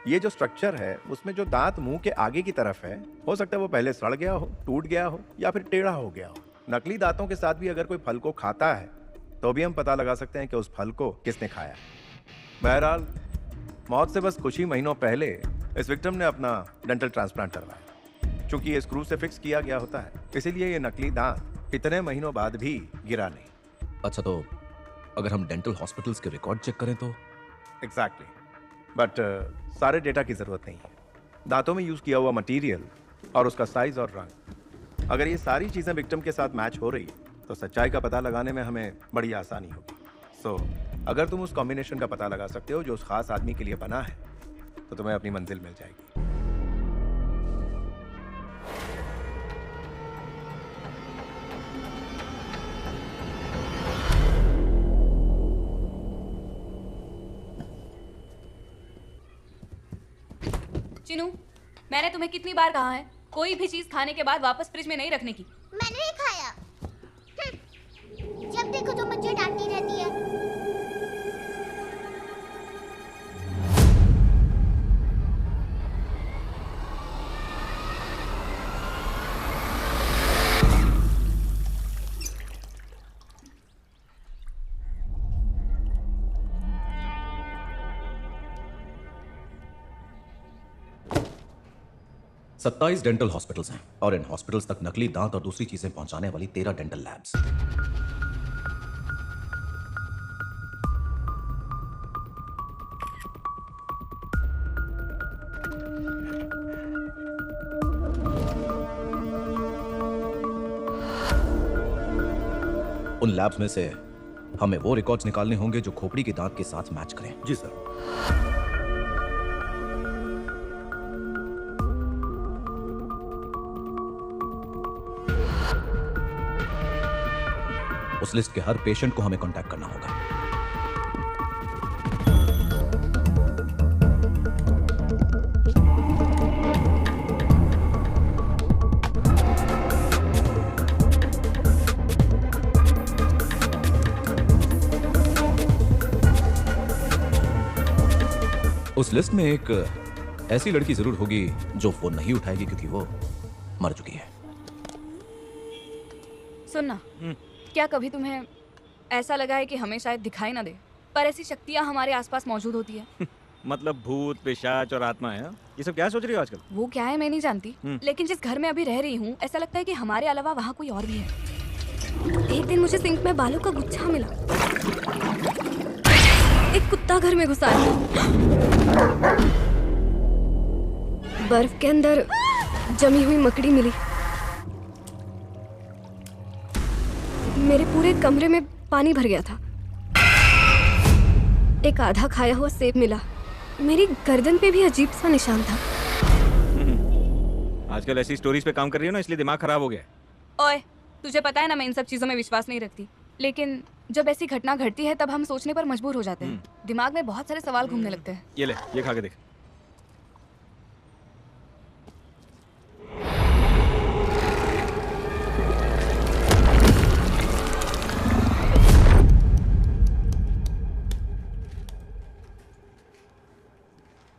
ये जो स्ट्रक्चर है उसमें जो दांत मुंह के आगे की तरफ है, हो सकता है वो पहले सड़ गया हो, टूट गया हो या फिर टेढ़ा हो गया हो। नकली दांतों के साथ भी अगर कोई फल को खाता है तो भी हम पता लगा सकते हैं कि उस फल को किसने खाया। बहरहाल मौत से बस कुछ ही महीनों पहले इस विक्टिम ने अपना डेंटल ट्रांसप्लांट करवाया। चूंकि ये स्क्रू से फिक्स किया गया होता है, इसीलिए ये नकली दांत इतने महीनों बाद भी गिरा नहीं। अच्छा, तो अगर हम डेंटल हॉस्पिटल्स के रिकॉर्ड चेक करें तो? एग्जैक्टली, बट सारे डेटा की जरूरत नहीं है। दांतों में यूज किया हुआ मटेरियल और उसका साइज और रंग, अगर ये सारी चीजें विक्टिम के साथ मैच हो रही है तो सच्चाई का पता लगाने में हमें बड़ी आसानी होगी। सो अगर तुम उस कॉम्बिनेशन का पता लगा सकते हो जो उस खास आदमी के लिए बना है तो तुम्हें अपनी मंजिल मिल जाएगी। चिनू, मैंने तुम्हें कितनी बार कहा है कोई भी चीज खाने के बाद वापस फ्रिज में नहीं रखने की। मैंने नहीं खाया। जब देखो तो मुझे डांटती रहती है। सत्ताईस डेंटल हॉस्पिटल्स हैं और इन हॉस्पिटल्स तक नकली दांत और दूसरी चीजें पहुंचाने वाली 13 डेंटल लैब्स। उन लैब्स में से हमें वो रिकॉर्ड्स निकालने होंगे जो खोपड़ी के दांत के साथ मैच करें। जी सर। उस लिस्ट के हर पेशेंट को हमें कांटेक्ट करना होगा। उस लिस्ट में एक ऐसी लड़की जरूर होगी जो फोन नहीं उठाएगी क्योंकि वो मर चुकी है। सुनना, क्या कभी तुम्हें ऐसा लगा है कि हमें शायद दिखाई ना दे पर ऐसी शक्तियां हमारे आसपास मौजूद होती है? मतलब भूत, पिशाच और आत्माएं? ये सब क्या सोच रही हो आजकल? वो क्या है मैं नहीं जानती, लेकिन जिस घर में अभी रह रही हूँ ऐसा लगता है कि हमारे अलावा वहाँ कोई और भी है। एक दिन मुझे सिंक में बालों का गुच्छा मिला। एक कुत्ता घर में घुसा है। बर्फ के अंदर जमी हुई मकड़ी मिली। मेरे पूरे कमरे में पानी भर गया था। एक आधा खाया हुआ सेब मिला। मेरी गर्दन पे भी अजीब सा निशान था। आजकल ऐसी स्टोरीज पे काम कर रही हो ना, इसलिए दिमाग खराब हो गया। ओए, तुझे पता है ना मैं इन सब चीजों में विश्वास नहीं रखती, लेकिन जब ऐसी घटना घटती है तब हम सोचने पर मजबूर हो जाते हैं। दिमाग में बहुत सारे सवाल घूमने लगते हैं। ये ले, ये खा के देख।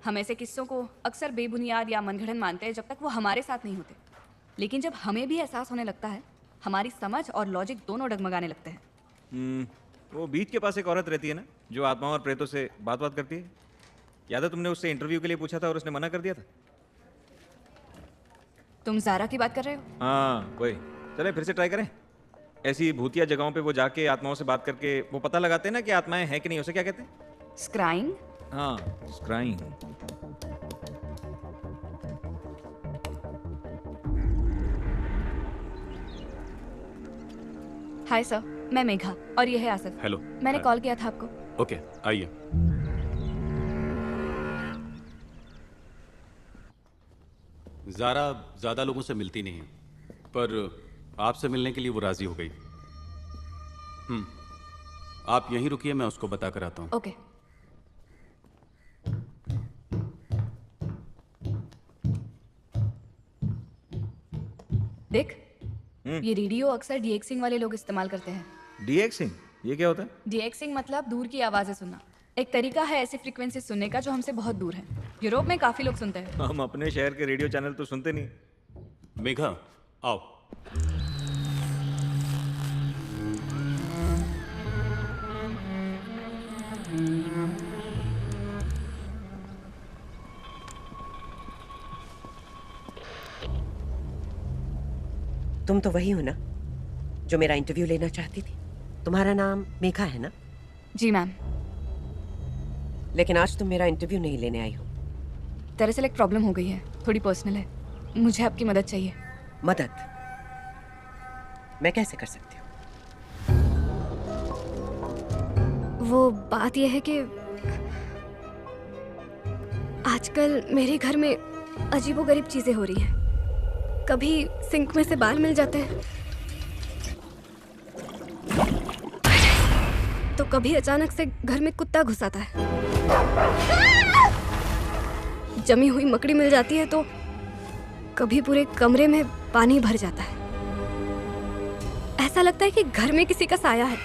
हम ऐसे किस्सों को अक्सर बेबुनियाद या मनगढ़ंत मानते हैं जब तक वो हमारे साथ नहीं होते, लेकिन जब हमें भी एहसास होने लगता है, हमारी समझ और लॉजिक दोनों डगमगाने लगते हैं। वो बीच के पास एक औरत रहती है ना, जो आत्माओं और प्रेतों से बात करती है। याद है तुमने उससे इंटरव्यू के लिए पूछा था और उसने मना कर दिया था? तुम जारा की बात कर रहे हो? हाँ वही। चले फिर से ट्राई करें। ऐसी भूतिया जगहों पे वो जाके आत्माओं से बात करके वो पता लगाते हैं ना कि आत्माएं हैं कि नहीं। उसे क्या कहते हैं? स्क्राइंग। हाँ, स्क्राइंग। हाय सर, मैं मेघा और ये है आसिफ। हेलो। मैंने कॉल किया था आपको। ओके, आइए। ज़ारा ज़्यादा लोगों से मिलती नहीं है, पर आपसे मिलने के लिए वो राजी हो गई। आप यहीं रुकिए, मैं उसको बता कर आता हूँ। ओके। देख, ये रेडियो अक्सर डीएक्सिंग वाले लोग इस्तेमाल करते हैं। डीएक्सिंग? ये क्या होता है? डीएक्सिंग मतलब दूर की आवाजें सुनना। एक तरीका है ऐसी फ्रीक्वेंसी सुनने का जो हमसे बहुत दूर है। यूरोप में काफी लोग सुनते हैं। हम अपने शहर के रेडियो चैनल तो सुनते नहीं। मेघा, आओ। तुम तो वही हो ना जो मेरा इंटरव्यू लेना चाहती थी? तुम्हारा नाम मेघा है ना? जी मैम। लेकिन आज तुम मेरा इंटरव्यू नहीं लेने आई हो। दरअसल एक प्रॉब्लम हो गई है, थोड़ी पर्सनल है। मुझे आपकी मदद चाहिए। मदद? मैं कैसे कर सकती हूँ? वो बात यह है कि आजकल मेरे घर में अजीबोगरीब चीजें हो रही हैं। कभी सिंक में से बाल मिल जाते हैं, तो कभी अचानक से घर में कुत्ता घुस आता है। जमी हुई मकड़ी मिल जाती है, तो कभी पूरे कमरे में पानी भर जाता है। ऐसा लगता है कि घर में किसी का साया है।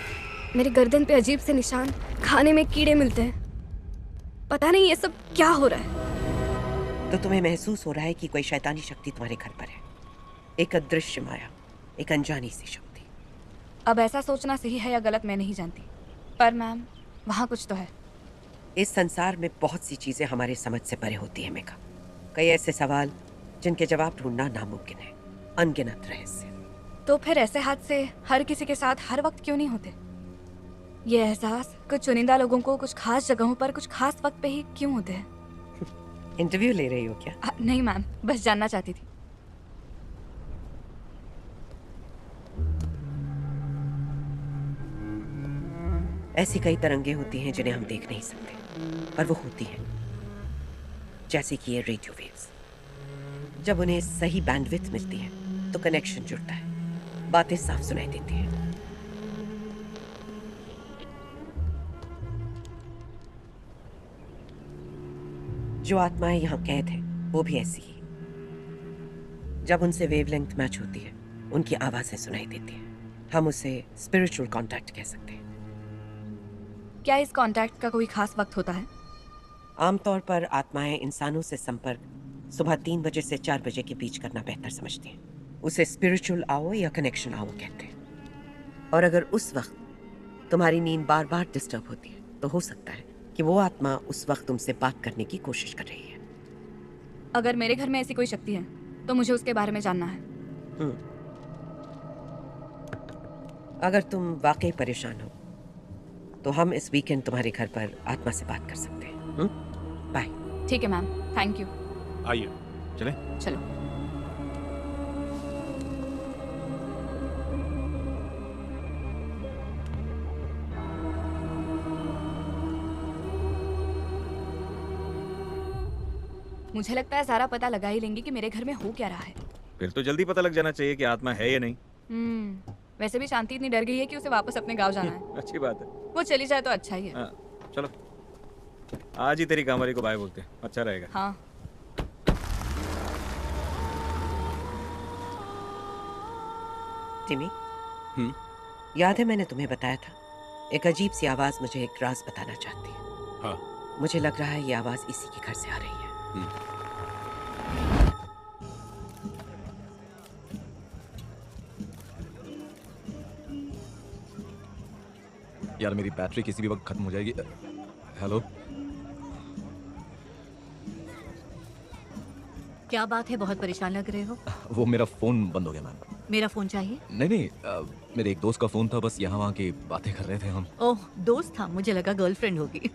मेरी गर्दन पे अजीब से निशान, खाने में कीड़े मिलते हैं। पता नहीं ये सब क्या हो रहा है। तो तुम्हें महसूस हो रहा है कि कोई शैतानी शक्ति तुम्हारे घर पर है, एक अदृश्य माया, एक अनजानी सी शक्ति। अब ऐसा सोचना सही है या गलत मैं नहीं जानती, पर मैम वहाँ कुछ तो है। इस संसार में बहुत सी चीजें हमारे समझ से परे होती है मेघा। कई ऐसे सवाल जिनके जवाब ढूंढना नामुमकिन है, अनगिनत रहस्य। तो फिर ऐसे हादसे हर किसी के साथ हर वक्त क्यों नहीं होते? ये एहसास कुछ चुनिंदा लोगों को कुछ खास जगहों पर कुछ खास वक्त पे ही क्यों होते हैं? इंटरव्यू ले रही हो क्या? नहीं मैम, बस जानना चाहती थी। ऐसी कई तरंगें होती हैं जिन्हें हम देख नहीं सकते, पर वो होती हैं। जैसे कि ये रेडियो वेव्स, जब उन्हें सही बैंडविड्थ मिलती है तो कनेक्शन जुड़ता है, बातें साफ सुनाई देती हैं। जो आत्माएं यहाँ कैद हैं, वो भी ऐसी ही। जब उनसे वेवलेंथ मैच होती है, उनकी आवाजें सुनाई देती हैं। हम उसे स्पिरिचुअल कांटेक्ट कह सकते हैं। क्या इस कांटेक्ट का कोई खास वक्त होता है? आमतौर पर आत्माएं इंसानों से संपर्क सुबह 3 बजे से 4 बजे के बीच करना बेहतर समझती हैं। उसे स्पिरिचुअल आवर या कनेक्शन आवर कहते हैं। और अगर उस वक्त तुम्हारी नींद बार बार डिस्टर्ब होती है, तो हो सकता है कि वो आत्मा उस वक्त तुमसे बात करने की कोशिश कर रही है। अगर मेरे घर में ऐसी कोई शक्ति है तो मुझे उसके बारे में जानना है। अगर तुम वाकई परेशान हो तो हम इस वीकेंड तुम्हारे घर पर आत्मा से बात कर सकते हैं। बाय। ठीक है मैम, थैंक यू। आइए चले। चलो। मुझे लगता है सारा पता लगा ही लेंगे कि मेरे घर में हो क्या रहा है। फिर तो जल्दी पता लग जाना चाहिए कि आत्मा है या नहीं। वैसे भी शांति इतनी डर गई है कि उसे वापस अपने गांव जाना है। अच्छी बात है। वो चली जाए तो अच्छा ही है। हाँ, चलो आज ही तेरी कामवाली को बाय बोलते हैं, अच्छा रहेगा। हाँ। टिमी, याद है मैंने तुम्हें बताया था एक अजीब सी आवाज मुझे एक राज बताना चाहती है। हाँ। मुझे लग रहा है ये आवाज इसी के घर से आ रही है। यार मेरी बैटरी किसी भी वक्त खत्म हो जाएगी। हेलो, क्या बात है, बहुत परेशान लग रहे हो? वो मेरा फोन बंद हो गया मैम। मेरा फोन चाहिए? नहीं, मेरे एक दोस्त का फोन था, बस यहाँ वहाँ की बातें कर रहे थे हम। ओह, दोस्त था, मुझे लगा गर्लफ्रेंड होगी।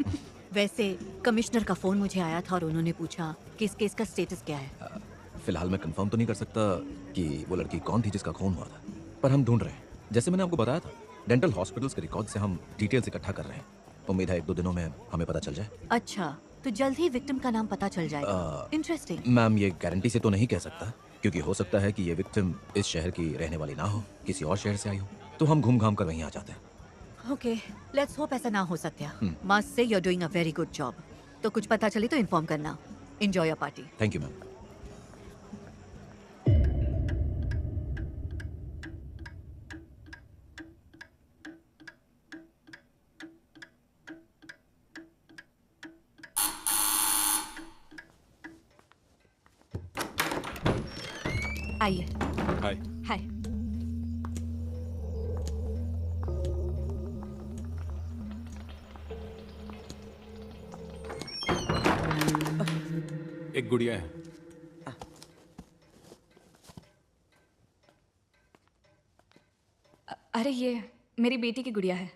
वैसे कमिश्नर का फोन मुझे आया था और उन्होंने पूछा कि इस केस का स्टेटस क्या है। फिलहाल मैं कंफर्म तो नहीं कर सकता कि वो लड़की कौन थी जिसका खून हुआ था, पर हम ढूंढ रहे हैं। जैसे मैंने आपको बताया था, डेंटल हॉस्पिटल्स के रिकॉर्ड से हम डिटेल्स इकट्ठा कर रहे हैं। उम्मीद है 1-2 दिनों में हमें पता चल जाए। अच्छा, तो जल्द ही विक्टिम का नाम पता चल जाएगा। इंटरेस्टिंग। मैम ये गारंटी से तो नहीं कह सकता, क्योंकि हो सकता है कि ये विक्टिम इस शहर की रहने वाली ना हो, किसी और शहर से आई हो, तो हम घूम घाम कर वहीं आ जाते हैं। ओके, लेट्स होप ऐसा ना हो Satya. Must say you are doing a very good job. तो कुछ पता चले तो इन्फॉर्म करना। Enjoy your party. Thank you ma'am. आइए। हाय। हाय। एक गुड़िया है। अरे ये मेरी बेटी की गुड़िया है।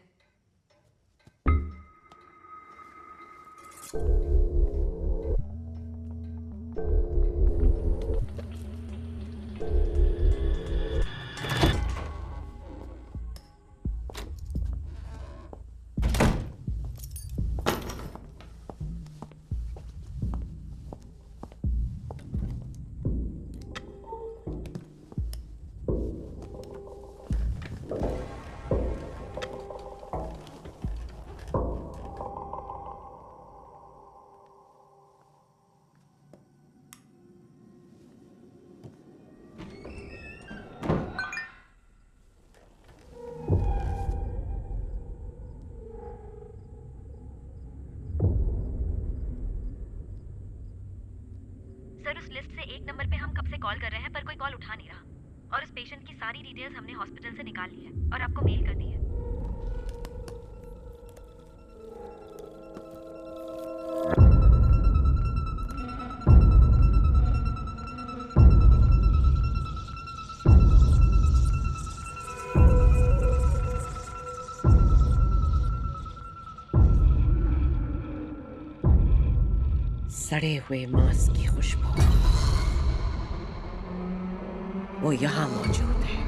सर, उस लिस्ट से 1 नंबर पे हम कब से कॉल कर रहे हैं पर कोई कॉल उठा नहीं रहा। और उस पेशेंट की सारी डिटेल्स हमने हॉस्पिटल से निकाल ली है और आपको मेल कर दी है। सड़े हुए मांस की खुशबू, वो यहाँ मौजूद है।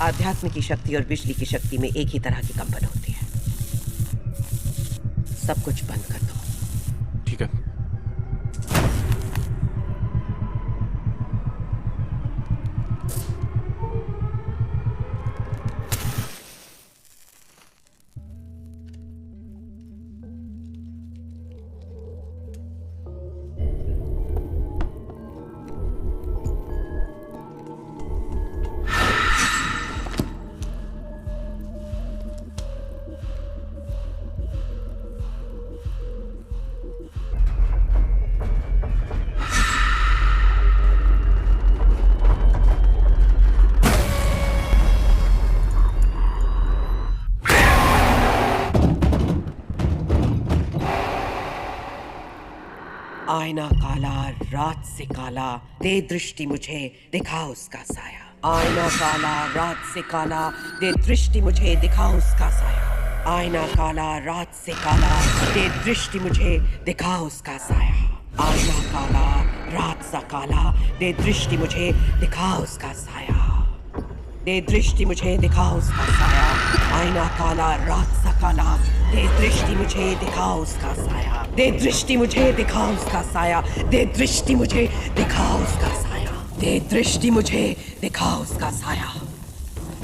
आध्यात्म की शक्ति और बिजली की शक्ति में एक ही तरह की कंपन होती है। सब कुछ बंद कर दो। ठीक है। आईना काला रात से काला, दे दृष्टि मुझे दिखा उसका साया। आईना काला रात से काला, दे दृष्टि मुझे दिखा उसका साया। आईना काला रात से काला, दे दृष्टि मुझे दिखा उसका साया। आईना काला रात सा काला, दे दृष्टि मुझे दिखा उसका साया। दे दृष्टि मुझे दिखा उसका साया। आईना काला रात सा काला, दे दृष्टि मुझे दिखा उसका साया। दे दृष्टि मुझे दिखा उसका साया। दे दृष्टि मुझे दिखा उसका साया। दे दृष्टि मुझे दिखा उसका साया।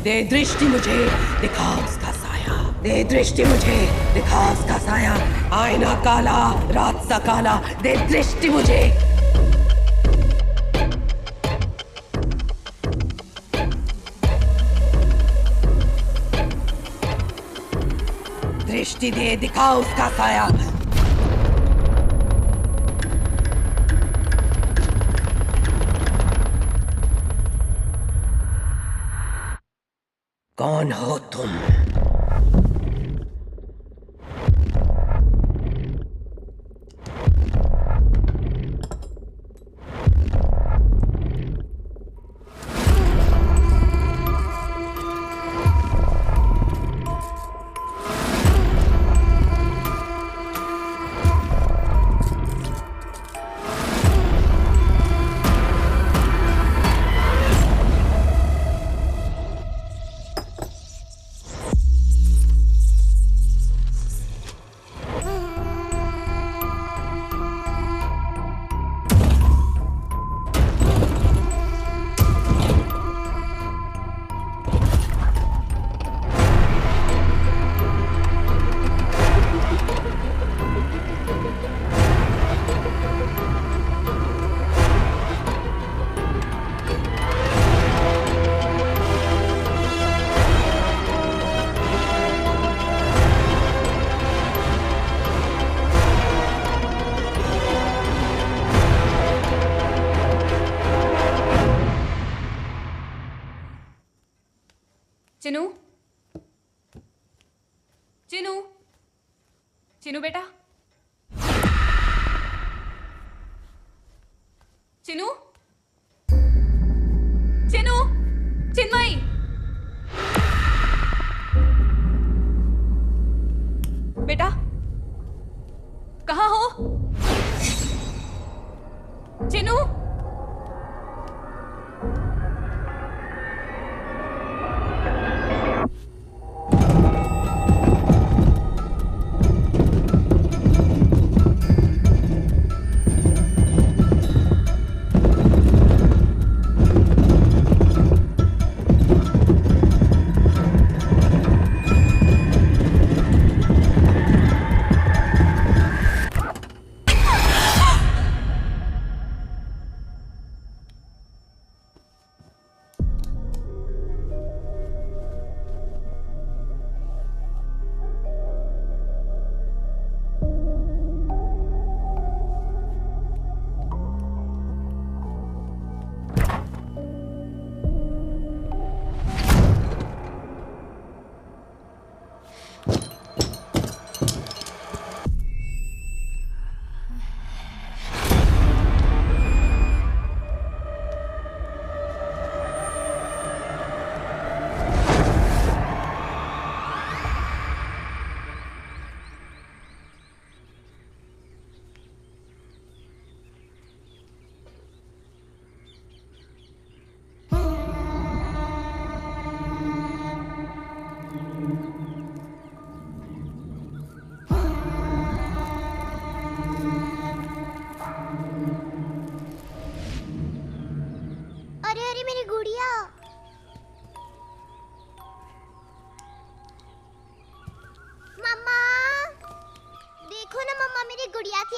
दे दृष्टि मुझे दिखा उसका साया। दे दृष्टि मुझे दिखा उसका साया। आईना काला रात सा काला, दे दृष्टि मुझे। दृष्टि दे दिखा उसका साया। कौन हो तुम? चिनू, चिनू, चिनू बेटा, चिनू, चिनू, चिन्मयी, बेटा कहाँ हो? चिनू,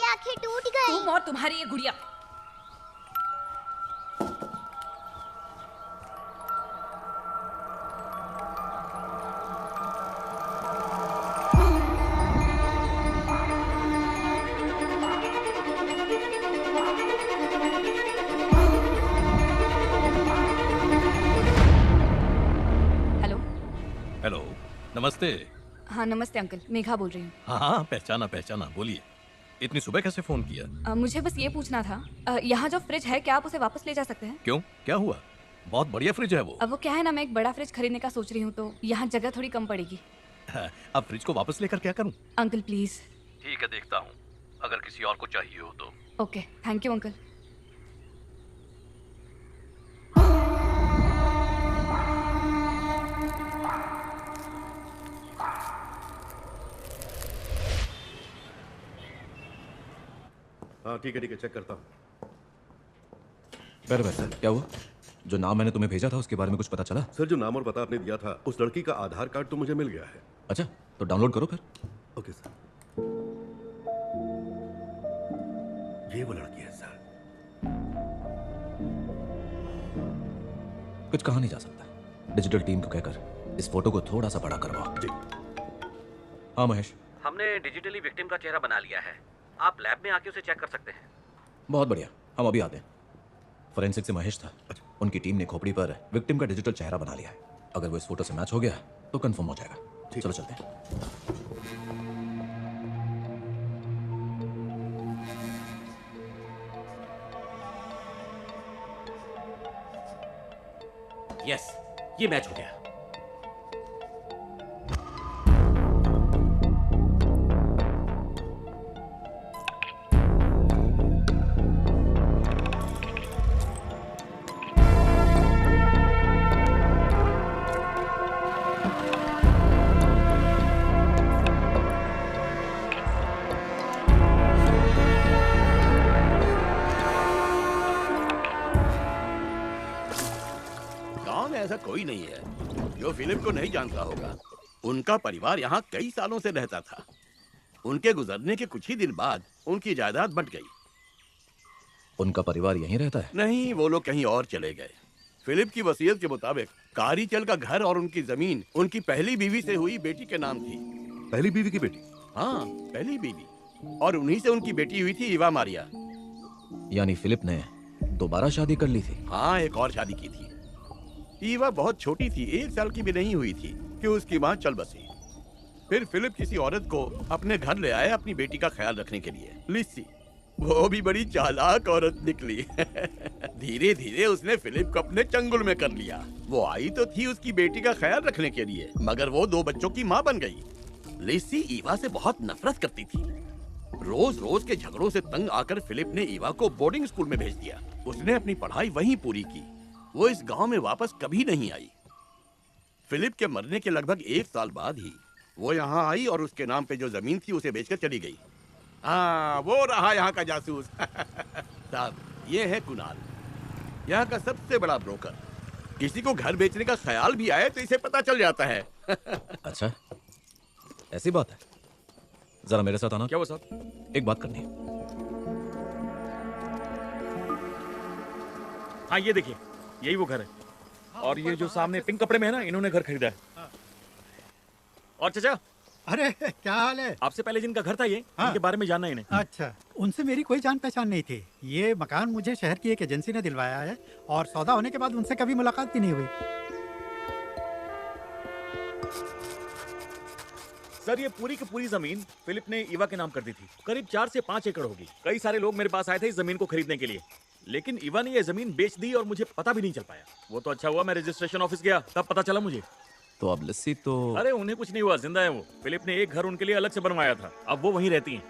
आंखें टूट गई। तुम और तुम्हारी ये गुड़िया। हेलो। हेलो, नमस्ते। हाँ नमस्ते अंकल, मेघा बोल रही हूँ। हाँ हाँ, पहचाना पहचाना, बोलिए। इतनी सुबह कैसे फोन किया? मुझे बस ये पूछना था, यहाँ जो फ्रिज है क्या आप उसे वापस ले जा सकते हैं? क्यों, क्या हुआ? बहुत बढ़िया फ्रिज है वो। अब वो क्या है ना, मैं एक बड़ा फ्रिज खरीदने का सोच रही हूँ तो यहाँ जगह थोड़ी कम पड़ेगी। अब फ्रिज को वापस लेकर क्या करूँ? Uncle please. ठीक है, देखता हूँ, अगर किसी और को चाहिए हो तो। Okay, thank you uncle. हाँ ठीक है, चेक करता हूँ। बैठ सर, क्या हुआ? जो नाम मैंने तुम्हें भेजा था उसके बारे में कुछ पता चला? सर, जो नाम और पता आपने दिया था उस लड़की का आधार कार्ड तो मुझे मिल गया है। अच्छा, तो डाउनलोड करो फिर। Okay sir. ये वो लड़की है सर। कुछ कहा नहीं जा सकता। डिजिटल टीम को कहकर इस फोटो को थोड़ा सा बड़ा करवाओ। जी। हाँ महेश, हमने डिजिटली विक्टिम का चेहरा बना लिया है, आप लैब में आके उसे चेक कर सकते हैं। बहुत बढ़िया, हम अभी आते हैं। फोरेंसिक से महेश था, उनकी टीम ने खोपड़ी पर विक्टिम का डिजिटल चेहरा बना लिया है। अगर वो इस फोटो से मैच हो गया तो कंफर्म हो जाएगा। चलो चलते हैं। यस, ये मैच हो गया। ऐसा कोई नहीं है जो फिलिप को नहीं जानता होगा। उनका परिवार यहाँ कई सालों से रहता था। उनके गुजरने के कुछ ही दिन बाद उनकी जायदाद बंट गई। उनका परिवार यहीं रहता है? नहीं, वो लोग कहीं और चले गए। फिलिप की वसीयत के मुताबिक कारीचल का घर और उनकी जमीन उनकी पहली बीवी से हुई बेटी के नाम थी। पहली बीवी की बेटी? हाँ, पहली बीवी। और उन्हीं से उनकी बेटी हुई थी इवा मारिया। यानी फिलिप ने दोबारा शादी कर ली थी? हाँ, एक और शादी की थी। ईवा बहुत छोटी थी, 1 साल की भी नहीं हुई थी कि उसकी माँ चल बसी। फिर फिलिप किसी औरत को अपने घर ले आया अपनी बेटी का ख्याल रखने के लिए, लिस्सी। वो भी बड़ी चालाक औरत निकली। धीरे धीरे उसने फिलिप को अपने चंगुल में कर लिया। वो आई तो थी उसकी बेटी का ख्याल रखने के लिए, मगर वो 2 बच्चों की माँ बन गई। लिस्सी ईवा से बहुत नफरत करती थी। रोज रोज के झगड़ों से तंग आकर फिलिप ने ईवा को बोर्डिंग स्कूल में भेज दिया। उसने अपनी पढ़ाई वहीं पूरी की। वो इस गांव में वापस कभी नहीं आई। फिलिप के मरने के लगभग 1 साल बाद ही वो यहाँ आई और उसके नाम पे जो जमीन थी उसे बेचकर चली गई। हाँ, वो रहा यहाँ का जासूस। साहब, ये है कुणाल, यहाँ का सबसे बड़ा ब्रोकर। किसी को घर बेचने का ख्याल भी आए तो इसे पता चल जाता है। अच्छा, ऐसी बात है। जरा मेरे साथ आना। क्या वो साहब? एक बात करनी है। हाँ, ये देखिए, यही वो घर है। और ये जो सामने पिंक कपड़े में है ना, इन्होंने घर खरीदा है। और चाचा, अरे क्या हाल है? आपसे पहले जिनका घर था ये, इनके बारे में जानना है इन्हें। अच्छा, उनसे मेरी कोई जान पहचान नहीं थी। ये मकान मुझे शहर की एक एजेंसी ने दिलवाया है और सौदा होने के बाद उनसे कभी मुलाकात भी नहीं हुई। सर, ये पूरी की पूरी जमीन फिलिप ने ईवा के नाम कर दी थी। करीब 4 से 5 एकड़ होगी। कई सारे लोग मेरे पास आए थे इस जमीन को खरीदने के लिए, लेकिन ईवा ने ये जमीन बेच दी और मुझे पता भी नहीं चल पाया। वो तो अच्छा हुआ मैं रजिस्ट्रेशन ऑफिस गया, तब पता चला मुझे। तो अब लिस्सी तो... अरे उन्हें कुछ नहीं हुआ, जिंदा है वो। फिलिप ने एक घर उनके लिए अलग से बनवाया था, अब वो वहीं रहती हैं।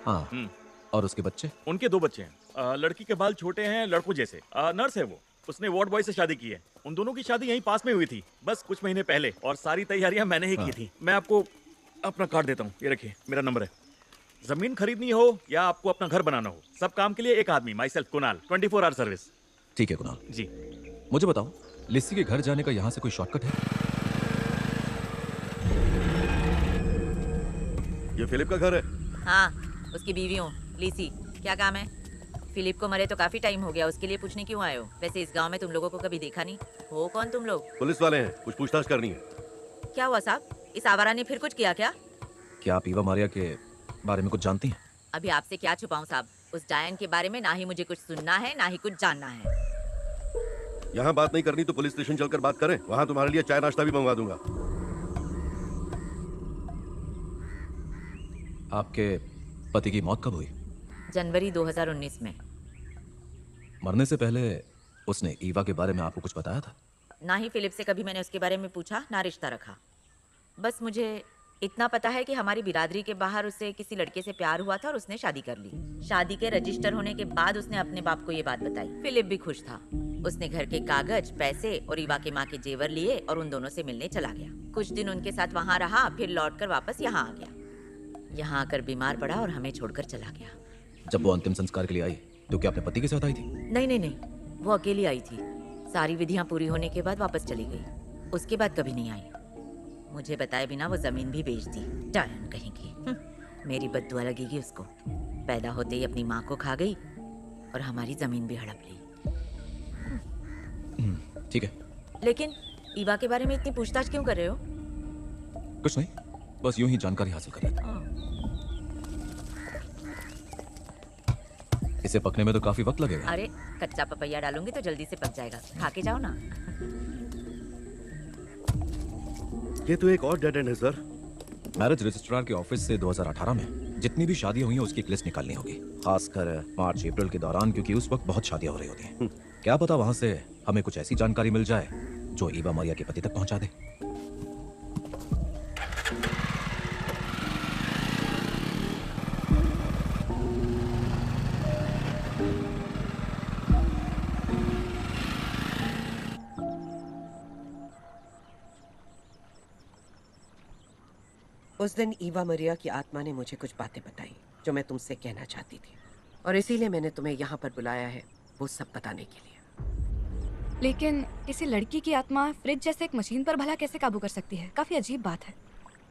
हाँ, और उसके बच्चे? उनके 2 बच्चे हैं। लड़की के बाल छोटे हैं, लड़कों जैसे। नर्स है वो। उसने वार्ड बॉय से शादी की है। उन दोनों की शादी यहीं पास में हुई थी, बस कुछ महीने पहले, और सारी तैयारियां मैंने ही की थी। मैं आपको अपना कार्ड देता हूँ, ये रखिए, मेरा नंबर है। जमीन खरीदनी हो या आपको अपना घर बनाना हो, सब काम के लिए एक आदमी, myself Kunal, 24 hour service. ठीक है कुणाल जी। मुझे बताओ, लिस्सी के घर जाने का यहाँ से कोई शॉर्टकट है? ये फिलिप का घर है? हाँ, उसकी बीवी हूँ, लिसी। क्या काम है? फिलिप को मरे तो काफी टाइम हो गया, उसके लिए पूछने क्यों आए हो? वैसे इस गांव में तुम लोगों को कभी देखा नहीं। हो कौन तुम लोग? पुलिस वाले हैं, कुछ पूछताछ करनी है। क्या हुआ साहब? इस आवारा ने फिर कुछ किया क्या? क्या आप ईवा मारिया के बारे में कुछ जानती हैं? अभी आपसे क्या छुपाऊं साहब, उस डायन के बारे में ना ही मुझे कुछ सुनना है ना ही कुछ जानना है। यहाँ बात नहीं करनी तो पुलिस स्टेशन चलकर बात करें, वहाँ तुम्हारे लिए चाय नाश्ता भी मंगवा दूंगा। आपके पति की मौत कब हुई? जनवरी 2019 में। मरने से पहले उसने ईवा के बारे में आपको कुछ बताया था? ना ही फिलिप से कभी मैंने उसके बारे में पूछा, ना रिश्ता रखा। बस मुझे इतना पता है कि हमारी बिरादरी के बाहर उसे किसी लड़के से प्यार हुआ था और उसने शादी कर ली। शादी के रजिस्टर होने के बाद उसने अपने बाप को ये बात बताई। फिलिप भी खुश था। उसने घर के कागज, पैसे और ईवा के माँ के जेवर लिए और उन दोनों से मिलने चला गया। कुछ दिन उनके साथ वहाँ रहा, फिर लौटकर वापस यहाँ आ गया। यहाँ आकर बीमार पड़ा और हमें छोड़कर चला गया। जब वो अंतिम संस्कार के लिए आई तो क्या अपने पति के साथ आई थी? नहीं, वो अकेली आई थी। सारी विधियां पूरी होने के बाद वापस चली गई। उसके बाद कभी नहीं आई। मुझे बताए बिना वो जमीन भी बेच दी। डायन कहेंगी। मेरी बद्दुआ लगेगी उसको। पैदा होते ही अपनी माँ को खा गई और हमारी जमीन भी हड़प ली। ठीक है, लेकिन ईवा के बारे में इतनी पूछताछ क्यों कर रहे हो? कुछ नहीं, बस यूं ही जानकारी हासिल कर रहे थे। इसे पकने में तो काफी वक्त लगेगा। अरे कच्चा पपैया डालूंगी तो जल्दी से पक जाएगा। खा के जाओ ना। ये तो एक और डेड एंड है सर। मैरिज रजिस्ट्रार के ऑफिस से 2018 में जितनी भी शादियां हुई हैं उसकी एक लिस्ट निकालनी होगी, खासकर मार्च अप्रैल के दौरान, क्योंकि उस वक्त बहुत शादियां हो रही होती हैं। क्या पता वहां से हमें कुछ ऐसी जानकारी मिल जाए जो ईवा मरिया के पति तक पहुंचा दे। उस दिन ईवा मरिया की आत्मा ने मुझे कुछ बातें बताई जो मैं तुमसे कहना चाहती थी, और इसीलिए मैंने तुम्हें यहाँ पर बुलाया है, वो सब बताने के लिए। लेकिन किसी लड़की की आत्मा फ्रिज जैसे एक मशीन पर भला कैसे काबू कर सकती है? काफी अजीब बात है।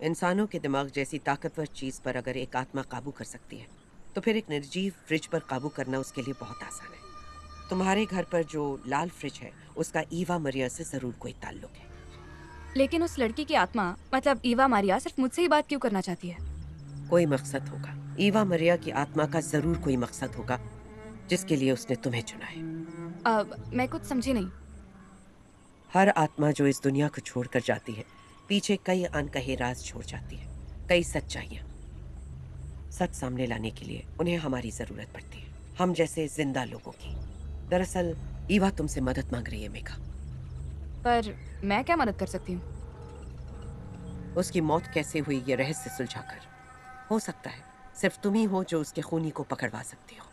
इंसानों के दिमाग जैसी ताकतवर चीज पर अगर एक आत्मा काबू कर सकती है तो फिर एक निर्जीव फ्रिज पर काबू करना उसके लिए बहुत आसान है। तुम्हारे घर पर जो लाल फ्रिज है उसका ईवा मरिया से जरूर कोई ताल्लुक है। लेकिन उस लड़की की आत्मा, मतलब ईवा मरिया, सिर्फ मुझसे ही बात क्यों करना चाहती है? कोई मकसद होगा। ईवा मरिया की आत्मा का जरूर कोई मकसद होगा जिसके लिए उसने तुम्हें चुना है। मैं कुछ समझी नहीं। हर आत्मा जो इस दुनिया को छोड़कर जाती है पीछे कई अनकहे राज छोड़ जाती है, कई सच्चाइयाँ। सच सामने लाने के लिए उन्हें हमारी जरूरत पड़ती है, हम जैसे जिंदा लोगों की। दरअसल ईवा तुमसे मदद मांग रही है मेघा। पर मैं क्या मदद कर सकती हूँ? उसकी मौत कैसे हुई ये रहस्य सुलझाकर। हो सकता है सिर्फ तुम ही हो जो उसके खूनी को पकड़वा सकती हो।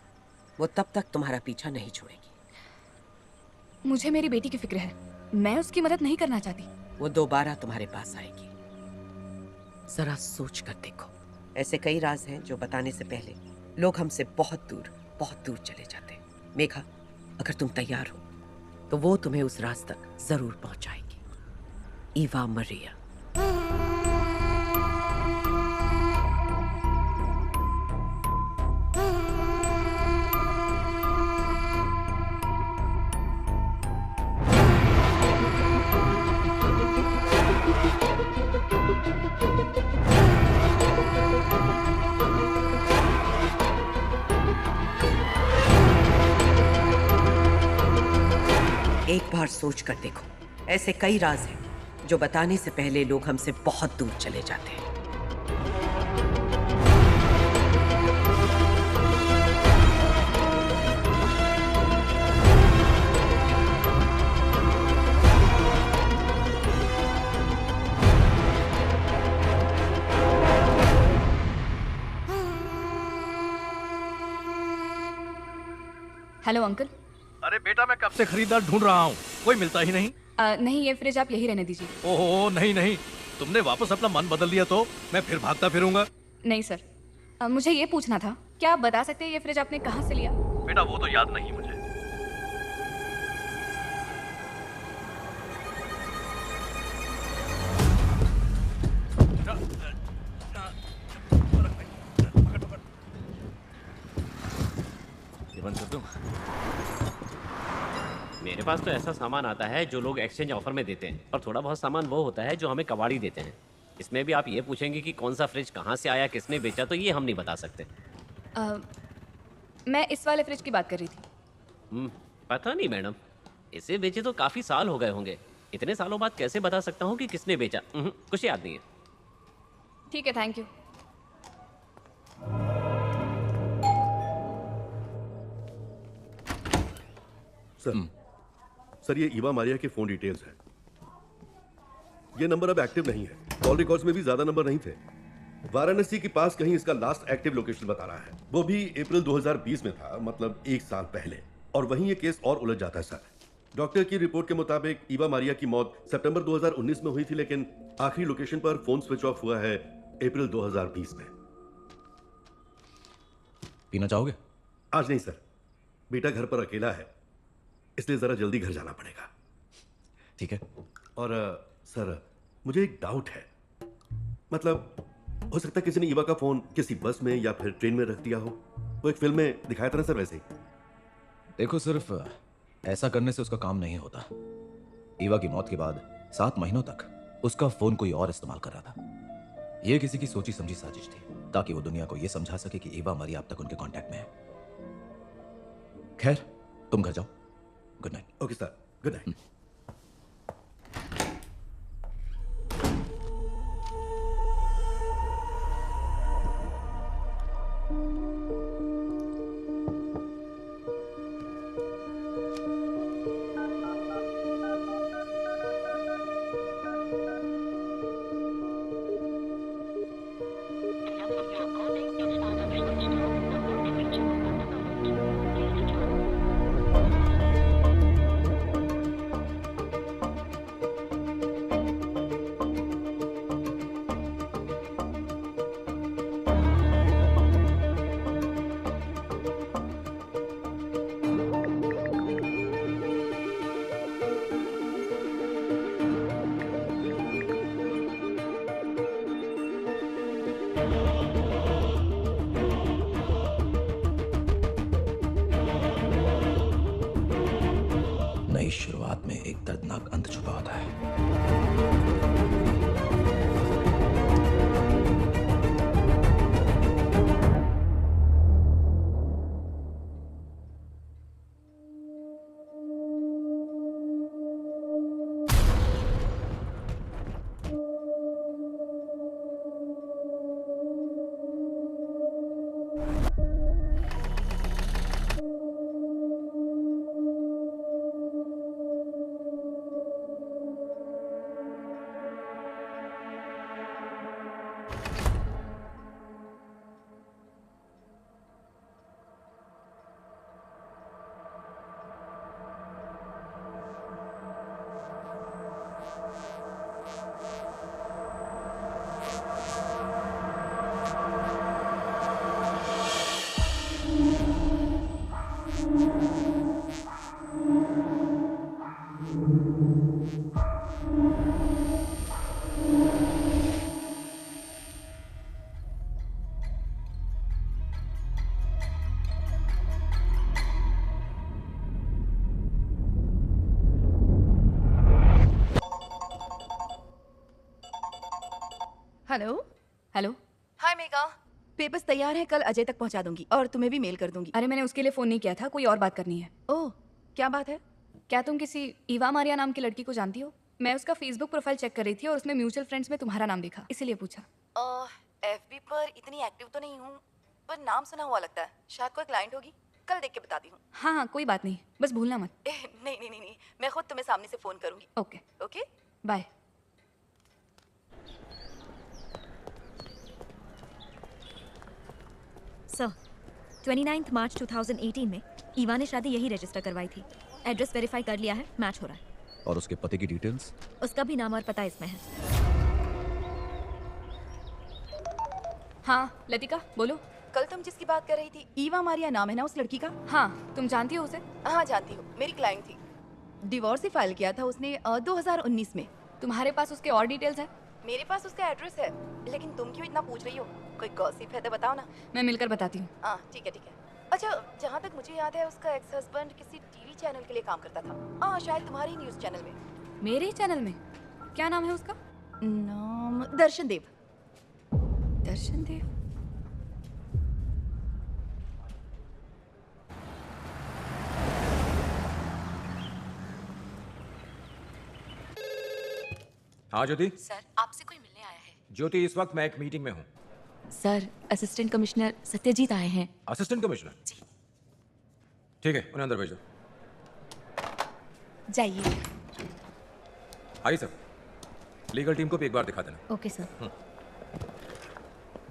वो तब तक तुम्हारा पीछा नहीं छोड़ेगी। मुझे मेरी बेटी की फिक्र है, मैं उसकी मदद नहीं करना चाहती। वो दोबारा तुम्हारे पास आएगी। जरा सोच कर देखो, ऐसे कई राज हैं जो बताने से पहले लोग हमसे बहुत दूर चले जाते हैं। मेघा, अगर तुम तैयार हो तो वो तुम्हें उस राज तक जरूर पहुंचाएगी। ईवा मरिया। एक बार सोच कर देखो, ऐसे कई राज हैं जो बताने से पहले लोग हमसे बहुत दूर चले जाते हैं। Hello uncle. अरे बेटा, मैं कब से खरीदार ढूंढ रहा हूँ, कोई मिलता ही नहीं। नहीं, ये फ्रिज आप यही रहने दीजिए। ओहो, नहीं, तुमने वापस अपना मन बदल लिया तो मैं फिर भागता फिरूंगा। नहीं सर, मुझे ये पूछना था, क्या आप बता सकते हैं ये फ्रिज आपने कहाँ से लिया? बेटा वो तो याद नहीं मुझे। बंद कर दूं? मेरे पास तो ऐसा सामान आता है जो लोग एक्सचेंज ऑफर में देते हैं, और थोड़ा बहुत सामान वो होता है जो हमें कबाड़ी देते हैं। इसमें भी आप ये पूछेंगे कि कौन सा फ्रिज कहाँ से आया, किसने बेचा, तो ये हम नहीं बता सकते। मैं इस वाले फ्रिज की बात कर रही थी। पता नहीं मैडम, इसे बेचे तो काफ़ी साल हो गए होंगे। इतने सालों बाद कैसे बता सकता हूँ कि किसने बेचा? कुछ याद नहीं है। ठीक है, थैंक यू। सर ये ईवा मारिया के फोन डिटेल्स हैं। ये नंबर अब एक्टिव नहीं है। कॉल रिकॉर्ड्स में भी ज्यादा नंबर नहीं थे। वाराणसी के पास कहीं इसका लास्ट एक्टिव लोकेशन बता रहा है, वो भी अप्रैल 2020 में था, मतलब 1 साल पहले। और वहीं ये केस और उलझ जाता है सर। डॉक्टर की रिपोर्ट के मुताबिक ईवा मारिया की मौत सितंबर 2019 में हुई थी, लेकिन आखिरी लोकेशन पर फोन स्विच ऑफ हुआ है अप्रैल 2020 में। पीना चाहोगे? आज नहीं सर, बेटा घर पर अकेला है, इसलिए जरा जल्दी घर जाना पड़ेगा। ठीक है। और सर मुझे एक डाउट है, मतलब हो सकता है किसी ने ईवा का फोन किसी बस में या फिर ट्रेन में रख दिया हो। वो एक फिल्म में दिखाया था ना सर, वैसे ही। देखो, सिर्फ ऐसा करने से उसका काम नहीं होता। ईवा की मौत के बाद 7 महीनों तक उसका फोन कोई और इस्तेमाल कर रहा था। यह किसी की सोची समझी साजिश थी, ताकि वो दुनिया को यह समझा सके कि ईवा मारिया अब तक उनके कांटेक्ट में है। खैर, तुम घर जाओ। Good night. Okay sir, good night. नई शुरुआत में एक दर्दनाक अंत छुपा होता है। Hello hello. Hi Megha, papers तैयार हैं, कल अजय तक पहुंचा दूंगी और तुम्हें भी मेल कर दूंगी। अरे मैंने उसके लिए फोन नहीं किया था, कोई और बात करनी है। ओह, क्या बात है? क्या तुम किसी ईवा मारिया नाम की लड़की को जानती हो? मैं उसका फेसबुक प्रोफाइल चेक कर रही थी और उसमें म्यूचुअल फ्रेंड्स में तुम्हारा नाम दिखा, इसीलिए पूछा। एफबी पर इतनी एक्टिव तो नहीं हूँ, पर नाम सुना हुआ लगता है। शायद कोई क्लाइंट होगी, कल देख के बताती हूँ। हाँ हाँ, कोई बात नहीं, बस भूलना मत। नहीं नहीं नहीं नहीं, मैं खुद तुम्हें सामने से फोन करूंगी। Okay okay, bye. Sir, 29 March 2018 में ईवा ने शादी यही रजिस्टर करवाई थी। एड्रेस वेरीफाई कर लिया है, मैच हो रहा है। और उसके पति की डिटेल्स? उसका भी नाम और पता इसमें है। हाँ लतिका, बोलो। कल तुम जिसकी बात कर रही थी, ईवा मारिया नाम है ना उस लड़की का? हाँ, तुम जानती हो उसे? हाँ जानती हूँ, मेरी क्लाइंट थी। डिवोर्स ही फाइल किया था उसने 2019 में। तुम्हारे पास उसके और डिटेल्स है? मेरे पास उसका एड्रेस है, लेकिन तुम क्यों इतना पूछ रही हो? कोई गॉसिप है तो बताओ ना। मैं मिलकर बताती हूँ। हाँ ठीक है ठीक है। अच्छा, जहाँ तक मुझे याद है उसका एक्स हस्बैंड किसी टीवी चैनल के लिए काम करता था। हाँ, शायद तुम्हारे ही न्यूज चैनल में। मेरे ही चैनल में? क्या नाम है उसका? नाम दर्शन देव। दर्शन देव? हाँ ज्योति। सर, आपसे कोई मिलने आया है। ज्योति, इस वक्त मैं एक मीटिंग में हूँ। सर, असिस्टेंट कमिश्नर सत्यजीत आए हैं। Assistant commissioner? जी। ठीक है, उन्हें अंदर भेजो। जाइए। आइए सर, लीगल टीम को भी एक बार दिखा देना। Okay sir.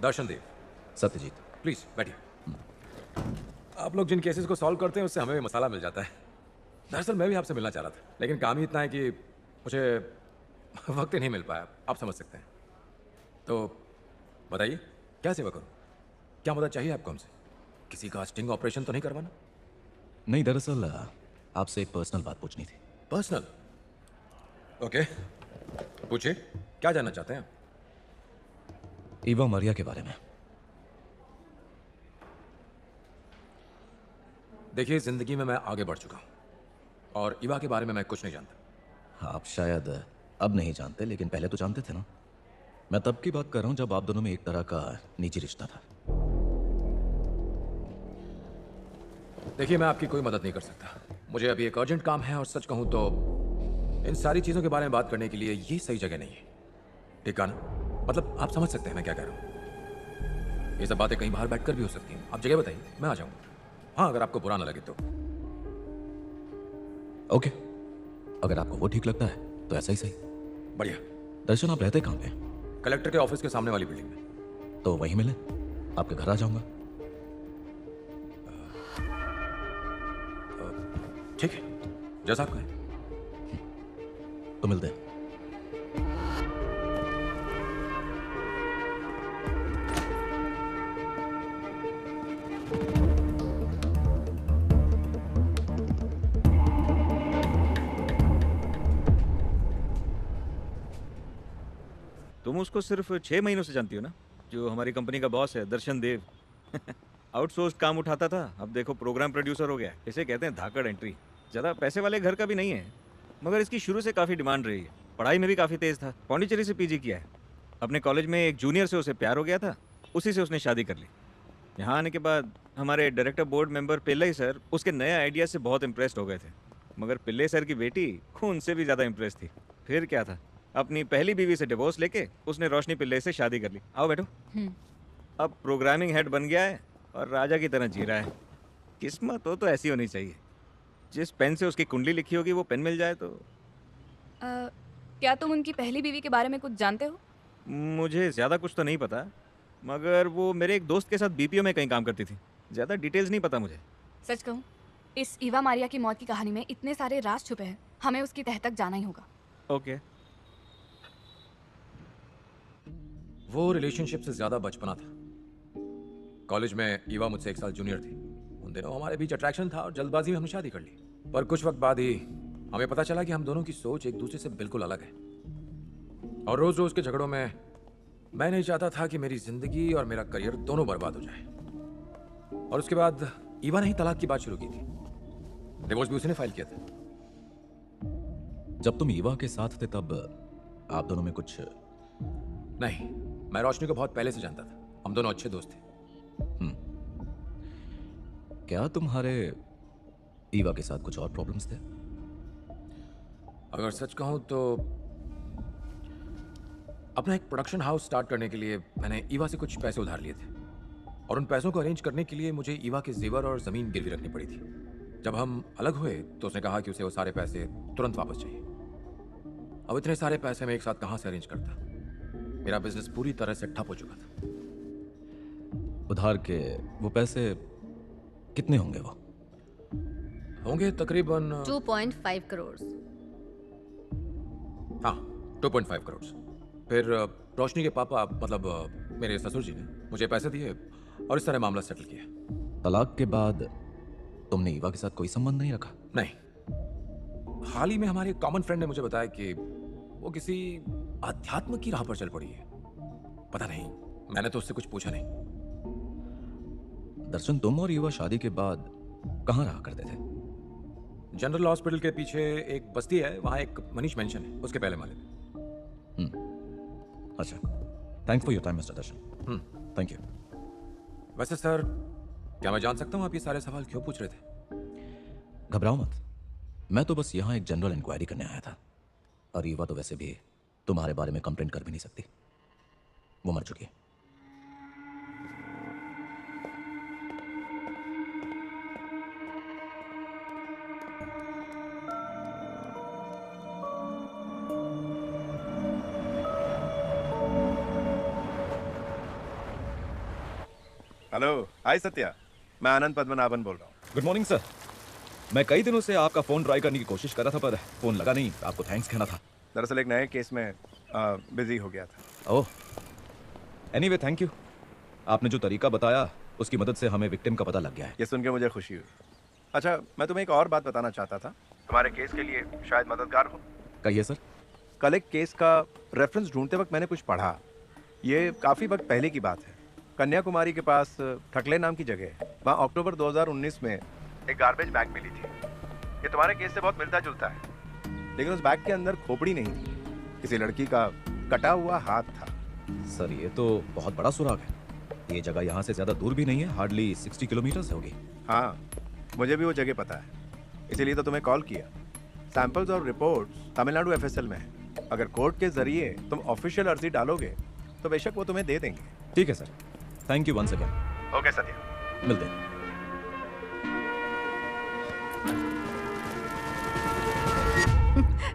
Darshan Dev. Satyajit. Please बैठिए। आप लोग जिन केसेस को सॉल्व करते हैं उससे हमें भी मसाला मिल जाता है। दरअसल मैं भी आपसे मिलना चाह रहा था, लेकिन काम ही इतना है कि मुझे वक्त ही नहीं मिल पाया। आप समझ सकते हैं। तो बताइए क्या सेवा करूं? क्या मदद चाहिए आपको हमसे? किसी का स्टिंग ऑपरेशन तो नहीं करवाना? नहीं, दरअसल आपसे एक पर्सनल बात पूछनी थी। पर्सनल? ओके, पूछिए, क्या जानना चाहते हैं? ईवा मारिया के बारे में। देखिए, जिंदगी में मैं आगे बढ़ चुका हूं और ईवा के बारे में मैं कुछ नहीं जानता। आप शायद अब नहीं जानते, लेकिन पहले तो जानते थे ना। मैं तब की बात कर रहा हूं जब आप दोनों में एक तरह का निजी रिश्ता था। देखिए, मैं आपकी कोई मदद नहीं कर सकता। मुझे अभी एक अर्जेंट काम है और सच कहूं तो इन सारी चीजों के बारे में बात करने के लिए ये सही जगह नहीं है। ठीक है ना? मतलब आप समझ सकते हैं मैं क्या कह रहा हूं। ये सब बातें कहीं बाहर बैठकर भी हो सकती हैं। आप जगह बताइए, मैं आ जाऊंगा। हाँ, अगर आपको बुरा ना लगे तो। ओके, अगर आपको वो ठीक लगता है तो ऐसा ही सही। बढ़िया। दर्शन, आप रहते कहाँ पे? कलेक्टर के ऑफिस के सामने वाली बिल्डिंग में। तो वहीं मिले, आपके घर आ जाऊंगा। ठीक है, जैसा आप कहें। तो मिलते हैं। तुम उसको सिर्फ 6 महीनों से जानती हो ना? जो हमारी कंपनी का बॉस है, दर्शन देव। आउटसोर्स काम उठाता था, अब देखो प्रोग्राम प्रोड्यूसर हो गया। इसे कहते हैं धाकड़ एंट्री। ज़्यादा पैसे वाले घर का भी नहीं है, मगर इसकी शुरू से काफ़ी डिमांड रही है। पढ़ाई में भी काफ़ी तेज था, पौंडीचेरी से पीजी किया है। अपने कॉलेज में एक जूनियर से उसे प्यार हो गया था, उसी से उसने शादी कर ली। यहाँ आने के बाद हमारे director board member Pillai sir उसके नए आइडिया से बहुत इम्प्रेस्ड हो गए थे। मगर पिल्लई सर की बेटी उनसे भी ज़्यादा इम्प्रेस थी। फिर क्या था, अपनी पहली बीवी से डिवोर्स लेके उसने रोशनी पिल्लई से शादी कर ली। आओ बैठो। अब प्रोग्रामिंग हेड बन गया है और राजा की तरह जी रहा है। किस्मत हो तो ऐसी होनी चाहिए। जिस पेन से उसकी कुंडली लिखी होगी वो पेन मिल जाए तो। क्या तुम उनकी पहली बीवी के बारे में कुछ जानते हो? मुझे ज़्यादा कुछ तो नहीं पता, मगर वो मेरे एक दोस्त के साथ बीपीओ में कहीं काम करती थी। ज़्यादा डिटेल्स नहीं पता मुझे। सच कहूँ, इस ईवा मारिया की मौत की कहानी में इतने सारे राज छुपे हैं, हमें उसकी तह तक जाना ही होगा। ओके। वो रिलेशनशिप से ज्यादा बचपना था। कॉलेज में ईवा मुझसे 1 साल जूनियर थी। उन दिनों हमारे बीच अट्रैक्शन था और जल्दबाजी में हमने शादी कर ली। पर कुछ वक्त बाद ही हमें पता चला कि हम दोनों की सोच एक दूसरे से बिल्कुल अलग है। और रोज रोज के झगड़ों में मैं नहीं चाहता था कि मेरी जिंदगी और मेरा करियर दोनों बर्बाद हो जाए। और उसके बाद ईवा ने ही तलाक की बात शुरू की थी। डिवोर्स भी उसने फाइल किया था। जब तुम ईवा के साथ थे तब आप दोनों में कुछ? नहीं, मैं रोशनी को बहुत पहले से जानता था। हम दोनों अच्छे दोस्त थे। क्या तुम्हारे ईवा के साथ कुछ और प्रॉब्लम्स थे? अगर सच कहूं तो अपना एक प्रोडक्शन हाउस स्टार्ट करने के लिए मैंने ईवा से कुछ पैसे उधार लिए थे और उन पैसों को अरेंज करने के लिए मुझे ईवा के जेवर और जमीन गिरवी रखनी पड़ी थी। जब हम अलग हुए तो उसने कहा कि उसे वो सारे पैसे तुरंत वापस चाहिए। अब इतने सारे पैसे मैं एक साथ कहां से अरेंज करता? मेरा बिजनेस पूरी तरह से ठप हो चुका था। उधार के वो पैसे कितने होंगे? वो होंगे तकरीबन 2.5 करोड़। हाँ, 2.5 करोड़। फिर रोशनी के पापा मतलब मेरे ससुर जी ने मुझे पैसे दिए और इस तरह मामला सेटल किया। तलाक के बाद तुमने ईवा के साथ कोई संबंध नहीं रखा? नहीं। हाल ही में हमारे एक कॉमन फ्रेंड ने मुझे बताया कि वो किसी आध्यात्म की राह पर चल पड़ी है। पता नहीं, मैंने तो उससे कुछ पूछा नहीं। दर्शन, तुम और ईवा शादी के बाद कहाँ रहा करते थे? जनरल हॉस्पिटल के पीछे एक बस्ती है, वहां एक मनीष मेंशन है, उसके पहले माले पे। अच्छा, thanks for your time mister Darshan. Thank you. वैसे सर, क्या मैं जान सकता हूं आप ये सारे सवाल क्यों पूछ रहे थे? घबराओ मत, मैं तो बस यहाँ एक जनरल इंक्वायरी करने आया था। और ईवा तो वैसे भी तुम्हारे बारे में कंप्लेंट कर भी नहीं सकती, वो मर चुकी है। हेलो, हाय सत्या, मैं आनंद पद्मनाभन बोल रहा हूँ। Good morning sir. मैं कई दिनों से आपका फोन ट्राई करने की कोशिश कर रहा था पर फोन लगा नहीं। आपको थैंक्स कहना था। दरअसल एक नए केस में बिजी हो गया था। ओह, एनीवे थैंक यू। आपने जो तरीका बताया उसकी मदद से हमें विक्टिम का पता लग गया है। ये सुन के मुझे खुशी हुई। अच्छा, मैं तुम्हें एक और बात बताना चाहता था, तुम्हारे केस के लिए शायद मददगार हो। कहिए सर। कल एक केस का रेफरेंस ढूंढते वक्त मैंने कुछ पढ़ा। ये काफ़ी वक्त पहले की बात है। कन्याकुमारी के पास ठकले नाम की जगह है। वहाँ अक्टूबर 2019 में एक गार्बेज बैग मिली थी। ये तुम्हारे केस से बहुत मिलता जुलता है, लेकिन उस बैग के अंदर खोपड़ी नहीं थी, किसी लड़की का कटा हुआ हाथ था। सर ये तो बहुत बड़ा सुराग है। ये जगह यहाँ से ज़्यादा दूर भी नहीं है, हार्डली 60 किलोमीटर से होगी। हाँ, मुझे भी वो जगह पता है, इसीलिए तो तुम्हें कॉल किया। सैंपल्स और रिपोर्ट्स तमिलनाडु एफएसएल में है। अगर कोर्ट के जरिए तुम ऑफिशियल अर्जी डालोगे तो बेशक वो तुम्हें दे देंगे। ठीक है sir, thank you once again. Okay Satya, मिलते हैं।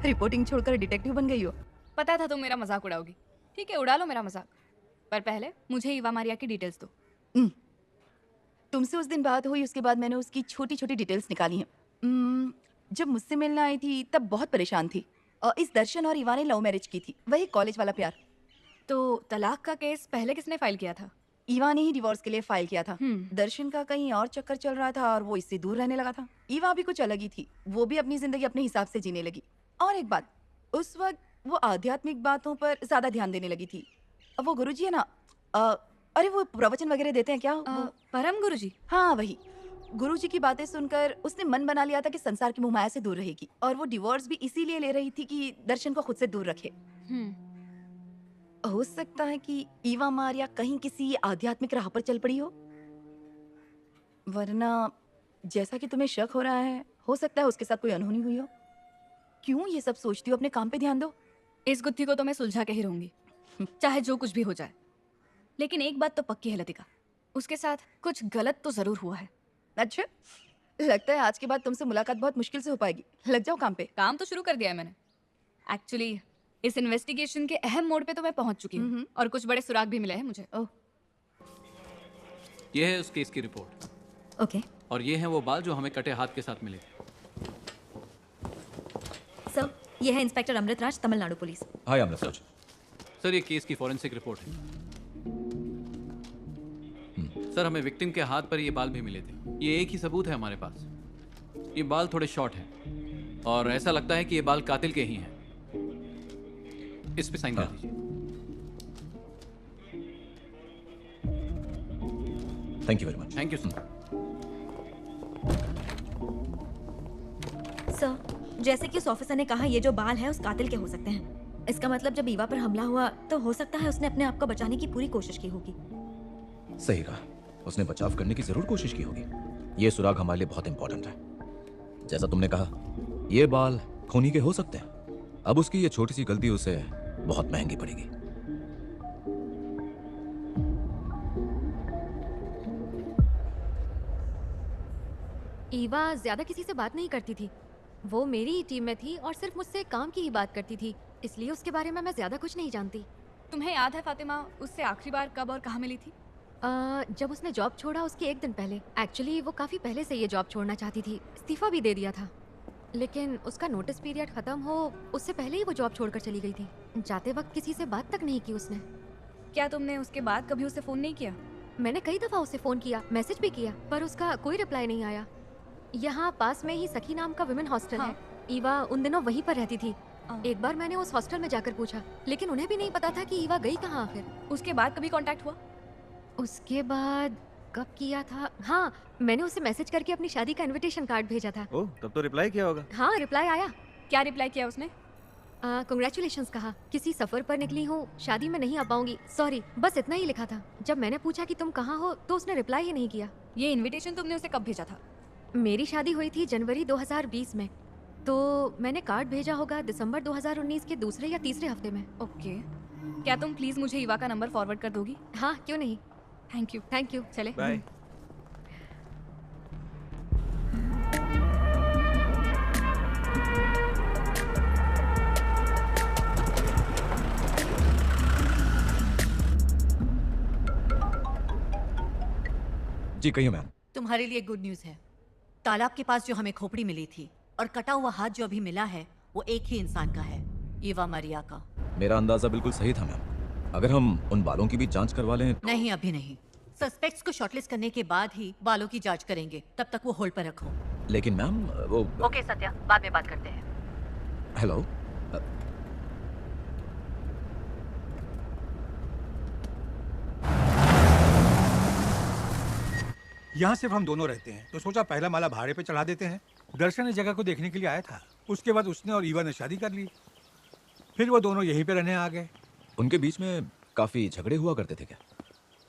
रिपोर्टिंग छोड़कर डिटेक्टिव बन गई हो। पता था तुम मेरा मजाक उड़ाओगी। ठीक है, उड़ा लो मेरा मजाक, पर पहले मुझे ईवा मारिया की डिटेल्स दो। तुमसे उस दिन बात हुई, उसके बाद मैंने उसकी छोटी छोटी डिटेल्स निकाली हैं। जब मुझसे मिलने आई थी तब बहुत परेशान थी। इस दर्शन और ईवा ने लव मैरिज की थी, वही कॉलेज वाला प्यार। तो तलाक का केस पहले किसने फाइल किया था? ईवा ने ही डिवोर्स के लिए फाइल किया था। दर्शन का कहीं और चक्कर चल रहा था और वो इससे दूर रहने लगा था। ईवा भी कुछ अलग ही थी, वो भी अपनी जिंदगी अपने हिसाब से जीने लगी। और एक बात, उस वक्त वो आध्यात्मिक बातों पर ज्यादा ध्यान देने लगी थी। अब वो गुरुजी है ना, अरे वो प्रवचन वगैरह देते हैं क्या? परम गुरुजी? हाँ वही। गुरुजी की बातें सुनकर उसने मन बना लिया था कि संसार की मोहमाया से दूर रहेगी, और वो डिवोर्स भी इसीलिए ले रही थी कि दर्शन को खुद से दूर रखे। हो सकता है कि ईवा मारिया कहीं किसी आध्यात्मिक राह पर चल पड़ी हो, वरना जैसा कि तुम्हें शक हो रहा है, हो सकता है उसके साथ कोई अनहोनी हुई हो। क्यों ये सब सोचती हो? अपने काम पे ध्यान दो। इस गुत्थी को तो मैं सुलझा के ही रहूंगी, चाहे जो कुछ भी हो जाए। लेकिन एक बात तो पक्की है लतिका, उसके साथ कुछ गलत तो जरूर हुआ है। अच्छा, लगता है आज के बाद तुमसे मुलाकात बहुत मुश्किल से हो पाएगी। लग जाओ काम पे। काम तो शुरू कर दिया है मैंने। एक्चुअली इस इन्वेस्टिगेशन के अहम मोड़ पे तो मैं पहुंच चुकी हूँ, और कुछ बड़े सुराग भी मिले हैं मुझे। ये है उस केस की रिपोर्ट। ओके। और ये हैं वो बाल जो हमें कटे हाथ के साथ मिले थे। सर, ये है इंस्पेक्टर अमृतराज, तमिलनाडु पुलिस। हाय अमृतराज। सर ये केस की फॉरेंसिक रिपोर्ट है। सर हमें विक्टिम के हाथ पर ये बाल भी मिले थे। ये एक ही सबूत है हमारे पास। ये बाल थोड़े शॉर्ट हैं और ऐसा लगता है कि ये बाल कातिल के ही हैं। इस पे साइन कर दीजिए। Thank you very much. Thank you sir. Sir, जैसे कि उस ऑफिसर ने कहा, ये जो बाल है उस कातिल के हो सकते हैं। इसका मतलब जब ईवा पर हमला हुआ तो हो सकता है उसने अपने आप को बचाने की पूरी कोशिश की होगी। सही कहा, उसने बचाव करने की जरूर कोशिश की होगी। ये सुराग हमारे लिए बहुत इंपॉर्टेंट है। जैसा तुमने कहा, ये बाल खूनी के हो सकते हैं। अब उसकी ये छोटी सी गलती उसे बहुत महंगी पड़ेगी। ईवा ज्यादा किसी से बात नहीं करती थी। वो मेरी ही टीम में थी और सिर्फ मुझसे काम की ही बात करती थी, इसलिए उसके बारे में मैं ज्यादा कुछ नहीं जानती। तुम्हें याद है फातिमा, उससे आखिरी बार कब और कहाँ मिली थी? जब उसने जॉब छोड़ा उसके एक दिन पहले। एक्चुअली वो काफ़ी पहले से ये जॉब छोड़ना चाहती थी, इस्तीफा भी दे दिया था, लेकिन उसका नोटिस पीरियड ख़त्म हो उससे पहले ही वो जॉब छोड़कर चली गई थी। जाते वक्त किसी से बात तक नहीं की उसने। क्या तुमने उसके बाद कभी उसे फ़ोन नहीं किया? मैंने कई दफ़ा उसे फ़ोन किया, मैसेज भी किया, पर उसका कोई रिप्लाई नहीं आया। यहाँ पास में ही सखी नाम का विमेन हॉस्टल है। ईवा उन दिनों वहीं पर रहती थी। एक बार मैंने उस हॉस्टल में जाकर पूछा, लेकिन उन्हें भी नहीं पता था कि ईवा गई कहाँ आखिर। उसके बाद कभी कांटेक्ट हुआ? उसके बाद कब किया था? हाँ, मैंने उसे मैसेज करके अपनी शादी का इनविटेशन कार्ड भेजा था। ओह, तब तो रिप्लाई किया होगा। हाँ, रिप्लाई आया। क्या रिप्लाई किया उसने? कांग्रेचुलेशंस कहा, किसी सफर पर निकली हूँ, शादी में नहीं आ पाऊंगी, सॉरी, बस इतना ही लिखा था। जब मैंने पूछा कि तुम कहाँ हो तो उसने रिप्लाई ही नहीं किया। ये इनविटेशन तुमने उसे कब भेजा था? मेरी शादी हुई थी जनवरी 2020 में, तो मैंने कार्ड भेजा होगा दिसंबर 2019 के दूसरे या तीसरे हफ्ते में। ओके, क्या तुम प्लीज मुझे ईवा का नंबर फॉरवर्ड कर दोगी? हाँ, क्यों नहीं। Thank you. Thank you. चले बाय। जी कहिए मैम। तुम्हारे लिए गुड न्यूज़ है। तालाब के पास जो हमें खोपड़ी मिली थी और कटा हुआ हाथ जो अभी मिला है वो एक ही इंसान का है, ईवा मरिया का। मेरा अंदाजा बिल्कुल सही था मैम। अगर हम उन बालों की भी जांच करवा लें तो... नहीं, अभी नहीं। सस्पेक्ट्स को शॉर्टलिस्ट करने के बाद ही बालों की जांच करेंगे, तब तक वो होल्ड पर रखो। लेकिन मैम वो... ओके सत्या, बाद में बात करते हैं। हेलो। यहाँ सिर्फ हम दोनों रहते हैं, तो सोचा पहला माला भाड़े पे चढ़ा देते हैं। दर्शन इस जगह को देखने के लिए आया था। उसके बाद उसने और ईवा ने शादी कर ली। फिर वो दोनों यहीं पे रहने आ गए। उनके बीच में काफी झगड़े हुआ करते थे क्या?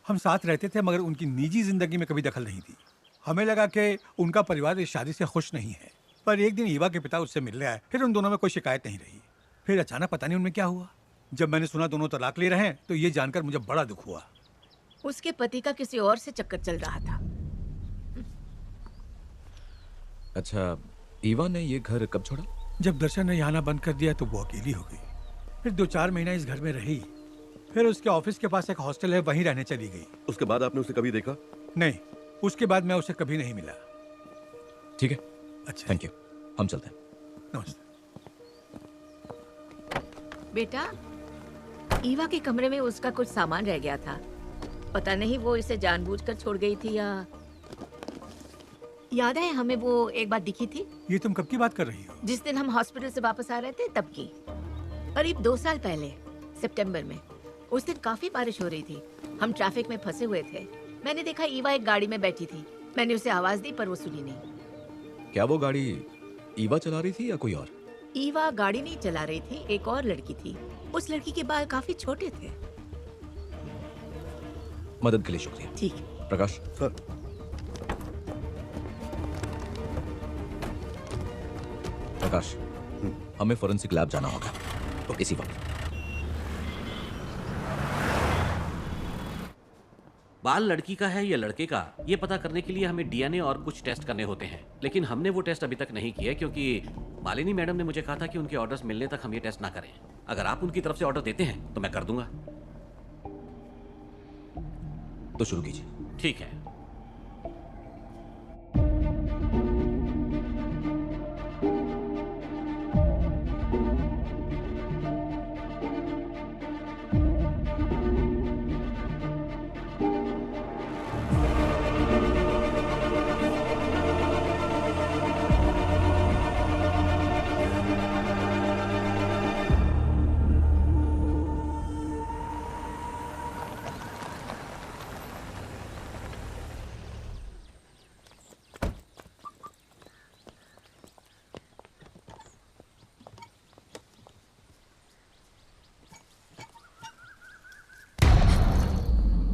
हम साथ रहते थे, मगर उनकी निजी जिंदगी में कभी दखल नहीं थी। हमें लगा कि उनका परिवार इस शादी से खुश नहीं है। पर एक दिन ईवा के पिता उससे मिलने आए, फिर उन दोनों में कोई शिकायत नहीं रही। फिर अचानक पता नहीं उनमें क्या हुआ। जब मैंने सुना दोनों तलाक ले रहे हैं, तो ये जानकर मुझे बड़ा दुख हुआ। उसके पति का किसी और से चक्कर चल रहा था। अच्छा, ईवा ने ये घर कब छोड़ा? जब दर्शन ने यहाँ बंद कर दिया तो वो अकेली हो गई। फिर 2-4 महीना इस घर में रही। फिर उसके ऑफिस के पास एक हॉस्टल है, वहीं रहने चली गई। उसके बाद आपने उसे कभी देखा? नहीं, उसके बाद मैं उसे कभी नहीं मिला। ठीक है, अच्छा, थैंक यू। हम चलते हैं। नमस्ते। बेटा, ईवा के कमरे में उसका कुछ सामान रह गया था। पता नहीं वो इसे जानबूझकर छोड़ गई थी या... याद है हमें वो एक बार दिखी थी? ये तुम कब की बात कर रही हो? जिस दिन हम हॉस्पिटल से वापस आ रहे थे तब की। करीब 2 साल पहले, सितंबर में। उस दिन काफी बारिश हो रही थी। हम ट्रैफिक में फंसे हुए थे। मैंने देखा ईवा एक गाड़ी में बैठी थी। मैंने उसे आवाज दी पर वो सुनी नहीं। क्या वो गाड़ी ईवा चला रही थी या कोई और? ईवा गाड़ी नहीं चला रही थी, एक और लड़की थी। उस लड़की के बाल काफी छोटे थे। मदद के लिए शुक्रिया। ठीक है। प्रकाश सर। प्रकाश, हमें फोरेंसिक लैब जाना होगा इसी वक्त। बाल लड़की का है या लड़के का, ये पता करने के लिए हमें डीएनए और कुछ टेस्ट करने होते हैं। लेकिन हमने वो टेस्ट अभी तक नहीं किए क्योंकि मालिनी मैडम ने मुझे कहा था कि उनके ऑर्डर्स मिलने तक हम ये टेस्ट ना करें। अगर आप उनकी तरफ से ऑर्डर देते हैं तो मैं कर दूंगा। तो शुरू कीजिए। ठीक है।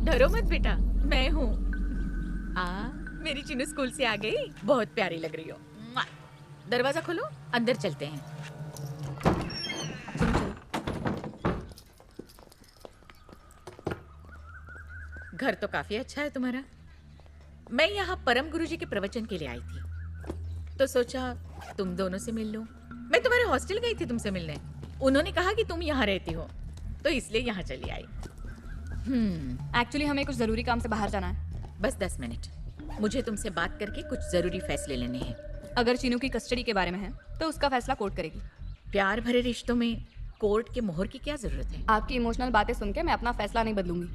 डरो मत बेटा, मैं हूँ। मेरी चिन्नू स्कूल से आ गई। बहुत प्यारी लग रही हो। दरवाजा खोलो, अंदर चलते हैं। घर तो काफी अच्छा है तुम्हारा। मैं यहाँ परम गुरुजी के प्रवचन के लिए आई थी, तो सोचा तुम दोनों से मिल लूं। मैं तुम्हारे हॉस्टल गई थी तुमसे मिलने। उन्होंने कहा कि तुम यहाँ रहती हो, तो इसलिए यहाँ चली आई। एक्चुअली हमें कुछ जरूरी काम से बाहर जाना है। बस 10 मिनट। मुझे तुमसे बात करके कुछ जरूरी फैसले लेने हैं। अगर चीनू की कस्टडी के बारे में है तो उसका फैसला कोर्ट करेगी। प्यार भरे रिश्तों में कोर्ट के मोहर की क्या जरूरत है? आपकी इमोशनल बातें सुन के मैं अपना फैसला नहीं बदलूंगी।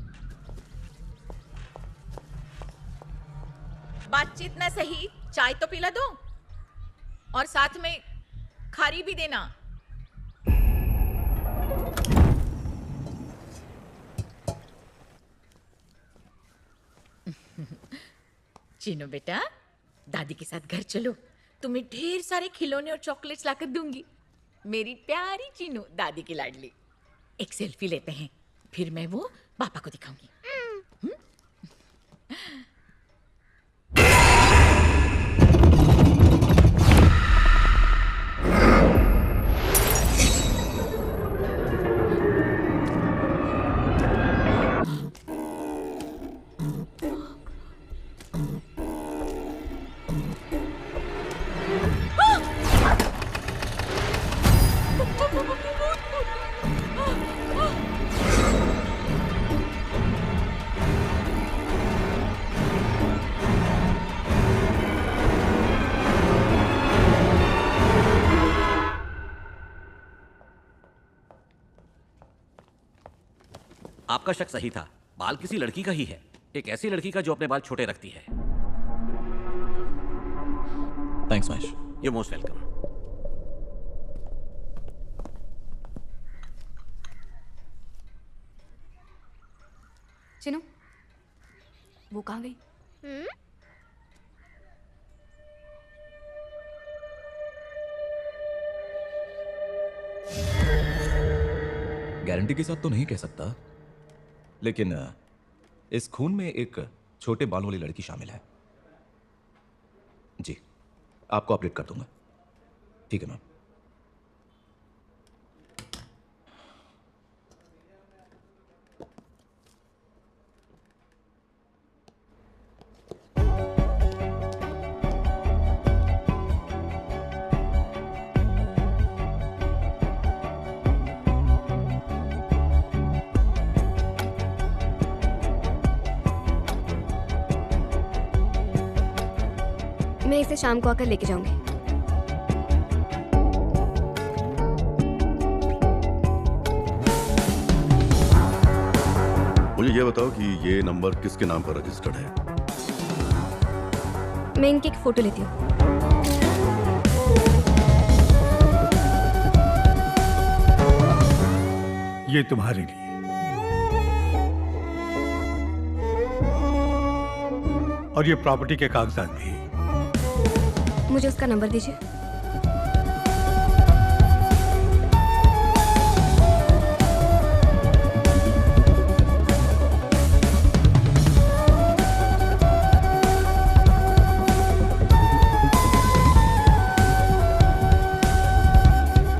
बातचीत ना सही, चाय तो पिला दो और साथ में खारी भी देना। चीनू बेटा, दादी के साथ घर चलो। तुम्हें ढेर सारे खिलौने और चॉकलेट्स लाकर दूंगी। मेरी प्यारी चीनू, दादी की लाडली। एक सेल्फी लेते हैं, फिर मैं वो पापा को दिखाऊंगी। आपका शक सही था, बाल किसी लड़की का ही है, एक ऐसी लड़की का जो अपने बाल छोटे रखती है। Thanks Mahesh. You most welcome. Chinu, वो कहाँ गई? गारंटी के साथ तो नहीं कह सकता, लेकिन इस खून में एक छोटे बाल वाली लड़की शामिल है। जी, आपको अपडेट कर दूंगा। ठीक है मैम। मैं इसे शाम को आकर लेके जाऊंगी। मुझे ये बताओ कि ये नंबर किसके नाम पर रजिस्टर्ड है? मैं इनकी एक फोटो लेती हूँ। ये तुम्हारे लिए। और ये प्रॉपर्टी के कागजात भी। मुझे उसका नंबर दीजिए।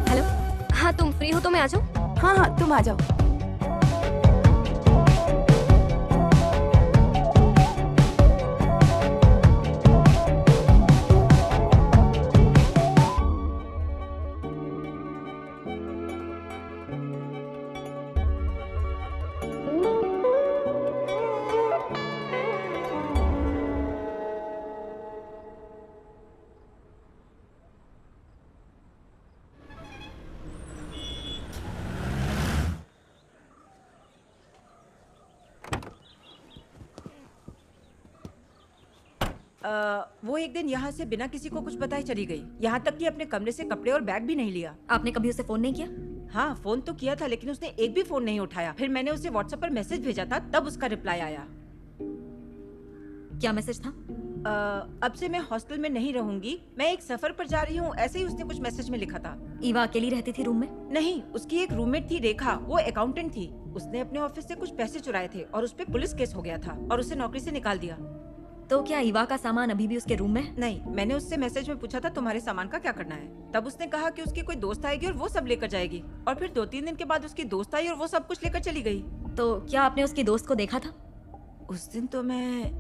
हेलो, हाँ तुम फ्री हो तो मैं आ जाऊँ? हाँ हाँ, तुम आ जाओ। वो एक दिन यहाँ से बिना किसी को कुछ बताए चली गई। यहाँ तक कि अपने कमरे से कपड़े और बैग भी नहीं लिया। आपने कभी उसे फोन नहीं किया? हाँ, फोन तो किया था, लेकिन उसने एक भी फोन नहीं उठाया। फिर मैंने उसे व्हाट्सएप पर मैसेज भेजा था, तब उसका रिप्लाई आया। क्या मैसेज था? अब से मैं हॉस्टल में नहीं रहूंगी, मैं एक सफर पर जा रही हूँ, ऐसे ही उसने कुछ मैसेज में लिखा था। ईवा अकेली रहती थी रूम में? नहीं, उसकी एक रूममेट थी रेखा, वो अकाउंटेंट थी। उसने अपने ऑफिस से कुछ पैसे चुराए थे और उस पर पुलिस केस हो गया था और उसे नौकरी से निकाल दिया। तो क्या ईवा का सामान अभी भी उसके रूम में? नहीं, मैंने उससे मैसेज में पूछा था तुम्हारे सामान का क्या करना है। तब उसने कहा कि उसकी कोई दोस्त आएगी और वो सब लेकर जाएगी। और फिर 2-3 दिन के बाद उसकी दोस्त आई और वो सब कुछ लेकर चली गई। तो क्या आपने उसकी दोस्त को देखा था? उस दिन तो मैं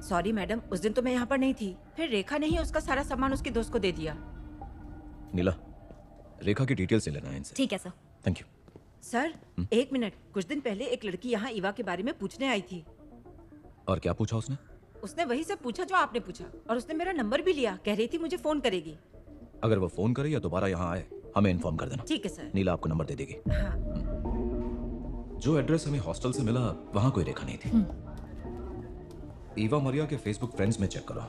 सॉरी मैडम, उस दिन तो मैं यहाँ पर नहीं थी। फिर रेखा ने ही उसका सारा सामान उसकी दोस्त को दे दिया। नीला, रेखा की डिटेल्स ले लेना है इनसे। ठीक है सर। Thank you. सर, एक मिनट। कुछ दिन पहले एक लड़की यहाँ ईवा के बारे में पूछने आई थी। और क्या पूछा उसने? उसने वही सब पूछा जो आपने पूछा, और उसने मेरा नंबर भी लिया। कह रही थी मुझे फोन करेगी। अगर वो फोन करे या दोबारा यहाँ आए, हमें इन्फॉर्म कर देना। ठीक है सर। नीला आपको नंबर दे देगी। हाँ। जो एड्रेस हमें हॉस्टल से मिला, वहाँ कोई रेखा नहीं थी। ईवा मरिया के फेसबुक फ्रेंड्स में चेक करो,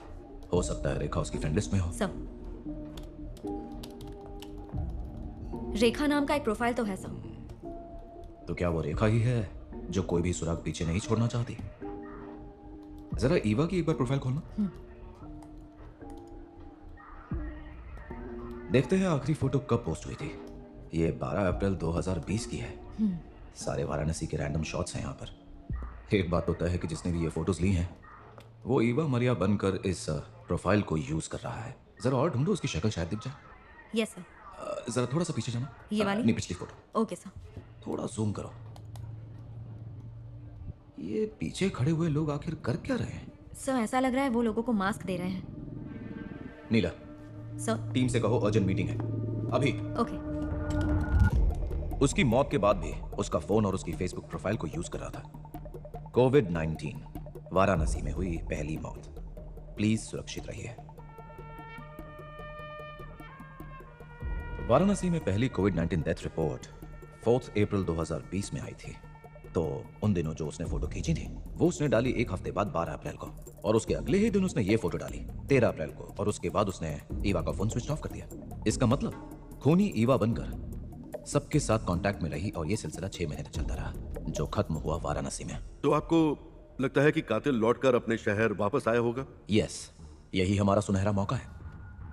हो सकता है रेखा उसकी फ्रेंड लिस्ट में हो। सब रेखा नाम का एक प्रोफाइल तो है सब। तो क्या वो रेखा ही है जो कोई भी सुराग पीछे नहीं छोड़ना चाहती? जरा ईवा की एक बार प्रोफाइल खोलना। देखते हैं आखिरी फोटो कब पोस्ट हुई थी। ये 12 अप्रैल 2020 की है। सारे वाराणसी के रैंडम शॉट्स हैं यहाँ पर। एक बात तो तय है कि जिसने भी ये फोटोज ली हैं वो ईवा मरिया बनकर इस प्रोफाइल को यूज कर रहा है। जरा और ढूंढो, उसकी शक्ल शायद दिख जाए। Yes sir. जरा थोड़ा सा पीछे जाना। ये वाली? नहीं, पिछली फोटो। Okay sir. थोड़ा जूम करो। ये पीछे खड़े हुए लोग आखिर कर क्या रहे हैं? सर, ऐसा लग रहा है वो लोगों को मास्क दे रहे हैं। नीला सर, टीम से कहो अर्जेंट मीटिंग है अभी। ओके। उसकी मौत के बाद भी उसका फोन और उसकी फेसबुक प्रोफाइल को यूज कर रहा था। कोविड-19 वाराणसी में हुई पहली मौत। प्लीज सुरक्षित रहिए। वाराणसी में पहली कोविड-19 डेथ रिपोर्ट 4 अप्रैल 2020 में आई थी, तो उन दिनों जो उसने फोटो खींची थी वो उसने डाली एक हफ्ते बाद 12 अप्रैल को, और उसके अगले ही दिन उसने ये फोटो डाली 13 अप्रैल को, और उसके बाद उसने ईवा का फोन स्विच ऑफ कर दिया। इसका मतलब खूनी ईवा बनकर सबके साथ कांटेक्ट में रही और ये सिलसिला 6 महीने तक चलता रहा, जो खत्म हुआ वाराणसी में। तो आपको लगता है कि कातिल लौटकर अपने शहर वापस आया होगा? यस, यही हमारा सुनहरा मौका है।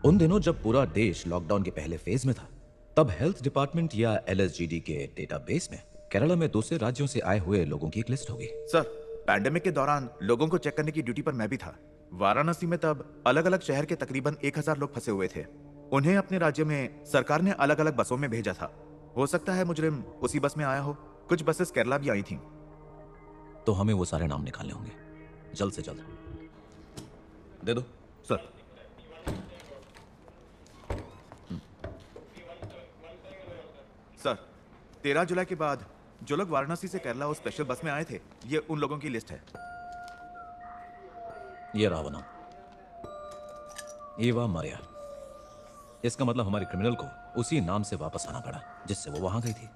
उन दिनों जब पूरा देश लॉकडाउन के पहले फेज में था, तब हेल्थ डिपार्टमेंट या LSGD के डेटाबेस में केरला में दूसरे राज्यों से आए हुए लोगों की एक लिस्ट होगी। सर, पैंडेमिक के दौरान लोगों को चेक करने की ड्यूटी पर मैं भी था। वाराणसी में तब अलग अलग शहर के तकरीबन 1000 लोग फंसे हुए थे। उन्हें अपने राज्य में सरकार ने अलग अलग बसों में भेजा था। हो सकता है मुजरिम उसी बस में आया हो। कुछ बसेस केरला भी आई थी। तो हमें वो सारे नाम निकालने होंगे जल्द से जल्द। दे दो सर। सर, 13 जुलाई के बाद जो लोग वाराणसी से केरला उस स्पेशल बस में आए थे, ये उन लोगों की लिस्ट है। ये रहा वो नाम, ईवा मारिया। इसका मतलब हमारे क्रिमिनल को उसी नाम से वापस आना पड़ा जिससे वो वहां गई थी।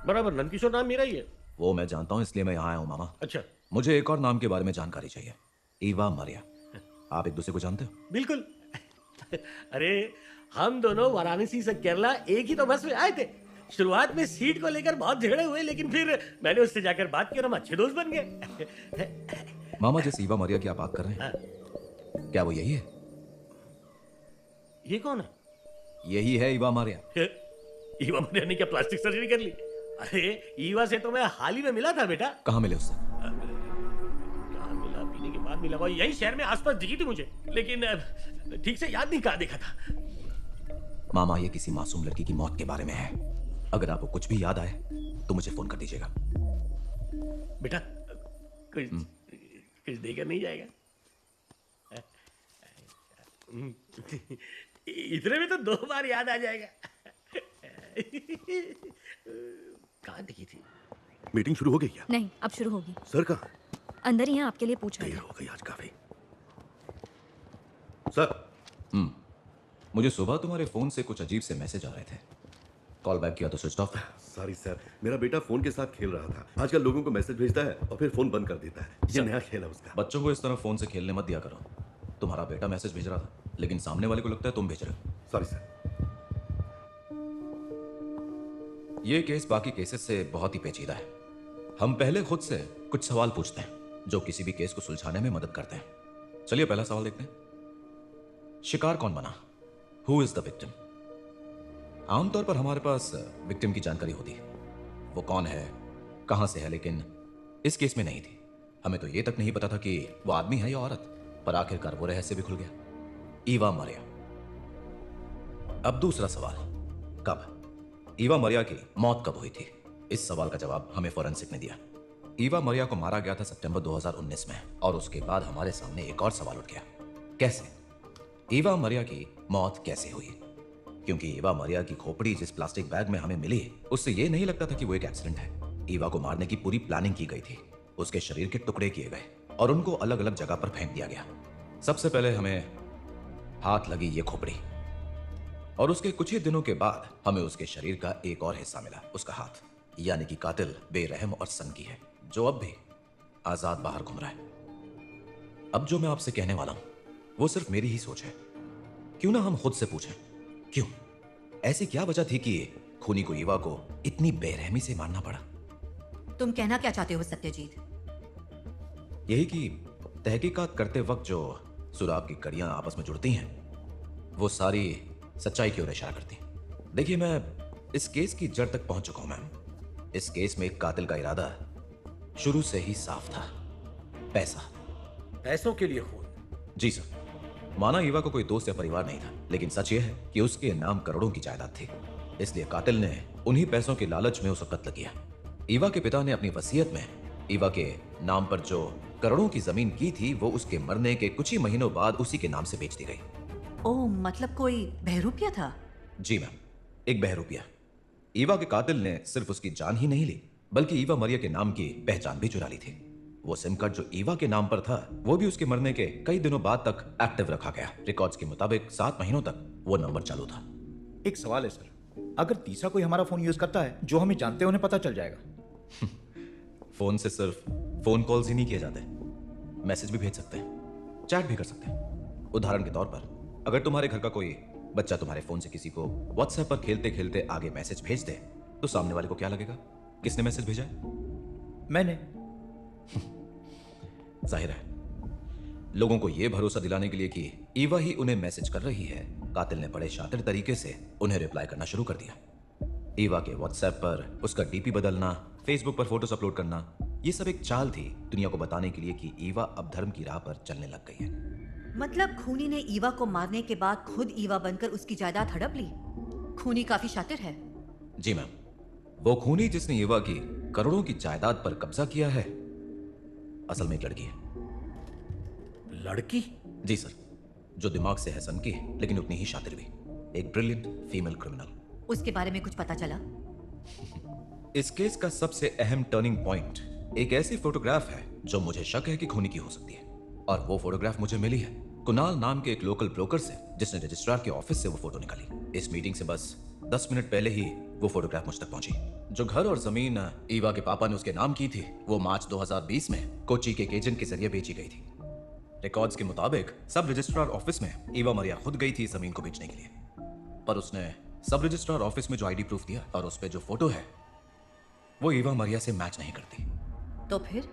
बराबर नंदकिशोर नाम मेरा ही है। वो मैं जानता हूं, इसलिए मैं यहाँ आया हूँ मामा। अच्छा, मुझे एक और नाम के बारे में जानकारी चाहिए। ईवा मारिया। आप एक दूसरे को जानते हो? बिल्कुल। अरे हम दोनों वाराणसी से केरला एक ही तो बस में आए थे। शुरुआत में सीट को लेकर बहुत झगड़े हुए, लेकिन फिर मैंने उससे जाकर बात की और हम अच्छे दोस्त बन गए। मामा, जिस ईवा मारिया की आप बात कर रहे हैं, क्या वो यही है? ये कौन है? यही है ईवा मारिया। ईवा मारिया ने क्या प्लास्टिक सर्जरी कर ली? अरे ईवा से तो मैं हाल ही में मिला था बेटा। कहाँ मिले उससे? कहाँ मिला? पीने के बाद मिला। वो यही शहर में आसपास दिखी थी मुझे, लेकिन ठीक से याद नहीं कहाँ देखा था। मामा, ये किसी मासूम लड़की की मौत के बारे में है। अगर आपको कुछ भी याद आए तो मुझे फोन कर दीजिएगा। बेटा कुछ देकर नहीं जाएगा? इतने में तो 2 बार याद आ जाएगा। कहाँ दिखी थी? मीटिंग शुरू हो गई क्या? नहीं, अब शुरू होगी। सर कहाँ? अंदर ही हैं, आपके लिए पूछ रहे देर थे। हो गई आज काफी। सर। मुझे सुबह तुम्हारे फोन से कुछ अजीब से मैसेज आ रहे थे। कॉल बैक किया तो स्विच ऑफ। सॉरी सर, मेरा बेटा फोन के साथ खेल रहा था। आजकल लोगों को मैसेज भेजता है और फिर फोन बंद कर देता है। ये नया खेल है उसका। बच्चों को इस तरह फोन से खेलने मत दिया करो। तुम्हारा बेटा मैसेज भेज रहा था, लेकिन सामने वाले को लगता है तुम भेज रहे हो। Sorry sir. ये केस बाकी केसेस से बहुत ही पेचीदा है। हम पहले खुद से कुछ सवाल पूछते हैं जो किसी भी केस को सुलझाने में मदद करते हैं। चलिए पहला सवाल देखते हैं। शिकार कौन बना? Who is the victim? आमतौर पर हमारे पास विक्टिम की जानकारी होती है, वो कौन है, कहां से है, लेकिन इस केस में नहीं थी। हमें तो ये तक नहीं पता था कि वो आदमी है या औरत, पर आखिरकार वो रहस्य भी खुल गया। ईवा मारिया। अब दूसरा सवाल, कब? ईवा मारिया की मौत कब हुई थी? इस सवाल का जवाब हमें फोरेंसिक ने दिया। ईवा मारिया को मारा गया था सितंबर 2019 में, और उसके बाद हमारे सामने एक और सवाल उठ गया, कैसे? ईवा मारिया की मौत कैसे हुई? क्योंकि ईवा मारिया की खोपड़ी जिस प्लास्टिक बैग में हमें मिली, उससे यह नहीं लगता था कि वो एक एक्सीडेंट है। ईवा को मारने की पूरी प्लानिंग की गई थी। उसके शरीर के टुकड़े किए गए और उनको अलग अलग जगह पर फेंक दिया गया। सबसे पहले हमें हाथ लगी ये खोपड़ी, और उसके कुछ ही दिनों के बाद हमें उसके शरीर का एक और हिस्सा मिला, उसका हाथ। यानी कि कातिल बेरहम और सनकी है, जो अब भी आजाद बाहर घूम रहा है। अब जो मैं आपसे कहने वाला हूं वो सिर्फ मेरी ही सोच है। क्यों ना हम खुद से पूछें, क्यों? ऐसी क्या वजह थी कि खूनी को ईवा को इतनी बेरहमी से मारना पड़ा? तुम कहना क्या चाहते हो सत्यजीत? यही कि तहकीकात करते वक्त जो सुराग की कड़ियां आपस में जुड़ती हैं, वो सारी सच्चाई की ओर इशारा करती हैं। देखिए, मैं इस केस की जड़ तक पहुंच चुका हूं मैम। इस केस में एक कातिल का इरादा शुरू से ही साफ था, पैसा। पैसों के लिए खून? जी सर। माना ईवा को कोई दोस्त या परिवार नहीं था, लेकिन सच यह है कि उसके नाम करोड़ों की जायदाद थी। इसलिए कातिल ने उन्हीं पैसों के लालच में उसे कत्ल किया। ईवा के पिता ने अपनी वसीयत में ईवा के नाम पर जो करोड़ों की जमीन की थी वो उसके मरने के कुछ ही महीनों बाद उसी के नाम से बेच दी गई। ओह, मतलब कोई बहरूपिया था? जी मैम, एक बहरूपिया। ईवा के कातिल ने सिर्फ उसकी जान ही नहीं ली, बल्कि ईवा मरिया के नाम की पहचान भी चुरा ली थी। वो सिम कार्ड जो ईवा के नाम पर था वो भी उसके मरने के कई दिनों बाद तक एक्टिव रखा गया। रिकॉर्ड्स के मुताबिक 7 महीनों तक वो नंबर चालू था। एक सवाल है सर, अगर तीसरा कोई हमारा फोन यूज करता है जो हमें जानते हैं, उन्हें पता चल जाएगा? फोन से सिर्फ फोन कॉल्स ही नहीं किए जाते, मैसेज भी भेज सकते हैं, चैट भी कर सकते हैं। उदाहरण के तौर पर अगर तुम्हारे घर का कोई बच्चा तुम्हारे फोन से किसी को व्हाट्सएप पर खेलते खेलते आगे मैसेज भेज दे तो सामने वाले को क्या लगेगा? किसने मैसेज भेजा है? मैंने। जाहिर है लोगों को यह भरोसा दिलाने के लिए कि ईवा ही उन्हें मैसेज कर रही है, कातिल ने बड़े शातिर तरीके से उन्हें रिप्लाई करना शुरू कर दिया। ईवा के व्हाट्सएप पर उसका डीपी बदलना, फेसबुक पर फोटोज अपलोड करना, ये सब एक चाल थी दुनिया को बताने के लिए कि ईवा अब धर्म की राह पर चलने लग गई है। मतलब खूनी ने ईवा को मारने के बाद खुद ईवा बनकर उसकी जायदाद हड़प ली। खूनी काफी शातिर है। जी मैम, वो खूनी जिसने ईवा की करोड़ों की जायदाद पर कब्जा किया है असल में एक लड़की है। लड़की? जी सर, जो दिमाग से है सनकी लेकिन उतनी ही शातिर भी। एक ब्रिलियंट फीमेल क्रिमिनल। उसके बारे में कुछ पता चला? इस केस का सबसे अहम टर्निंग पॉइंट एक ऐसी फोटोग्राफ है जो मुझे शक है कि खूनी की हो सकती है, और वो फोटोग्राफ मुझे मिली है कुणाल नाम के एक लोकल ब्रोकर से, जिसने रजिस्ट्रार के ऑफिस से वो फोटो निकाली। इस मीटिंग से बस 10 मिनट पहले ही वो फोटोग्राफ मुझ तक पहुंची। जो घर और जमीन ईवा के पापा ने उसके नाम की थी वो मार्च 2020 में कोची के एक एजेंट के जरिए बेची गई थी। रिकॉर्ड्स के मुताबिक सब रजिस्ट्रार ऑफिस में ईवा मरिया खुद गई थी जमीन को बेचने के लिए, पर उसने सब रजिस्ट्रार ऑफिस में जो आईडी प्रूफ दिया और उस पे जो फोटो है वो ईवा मरिया से मैच नहीं करती। तो फिर?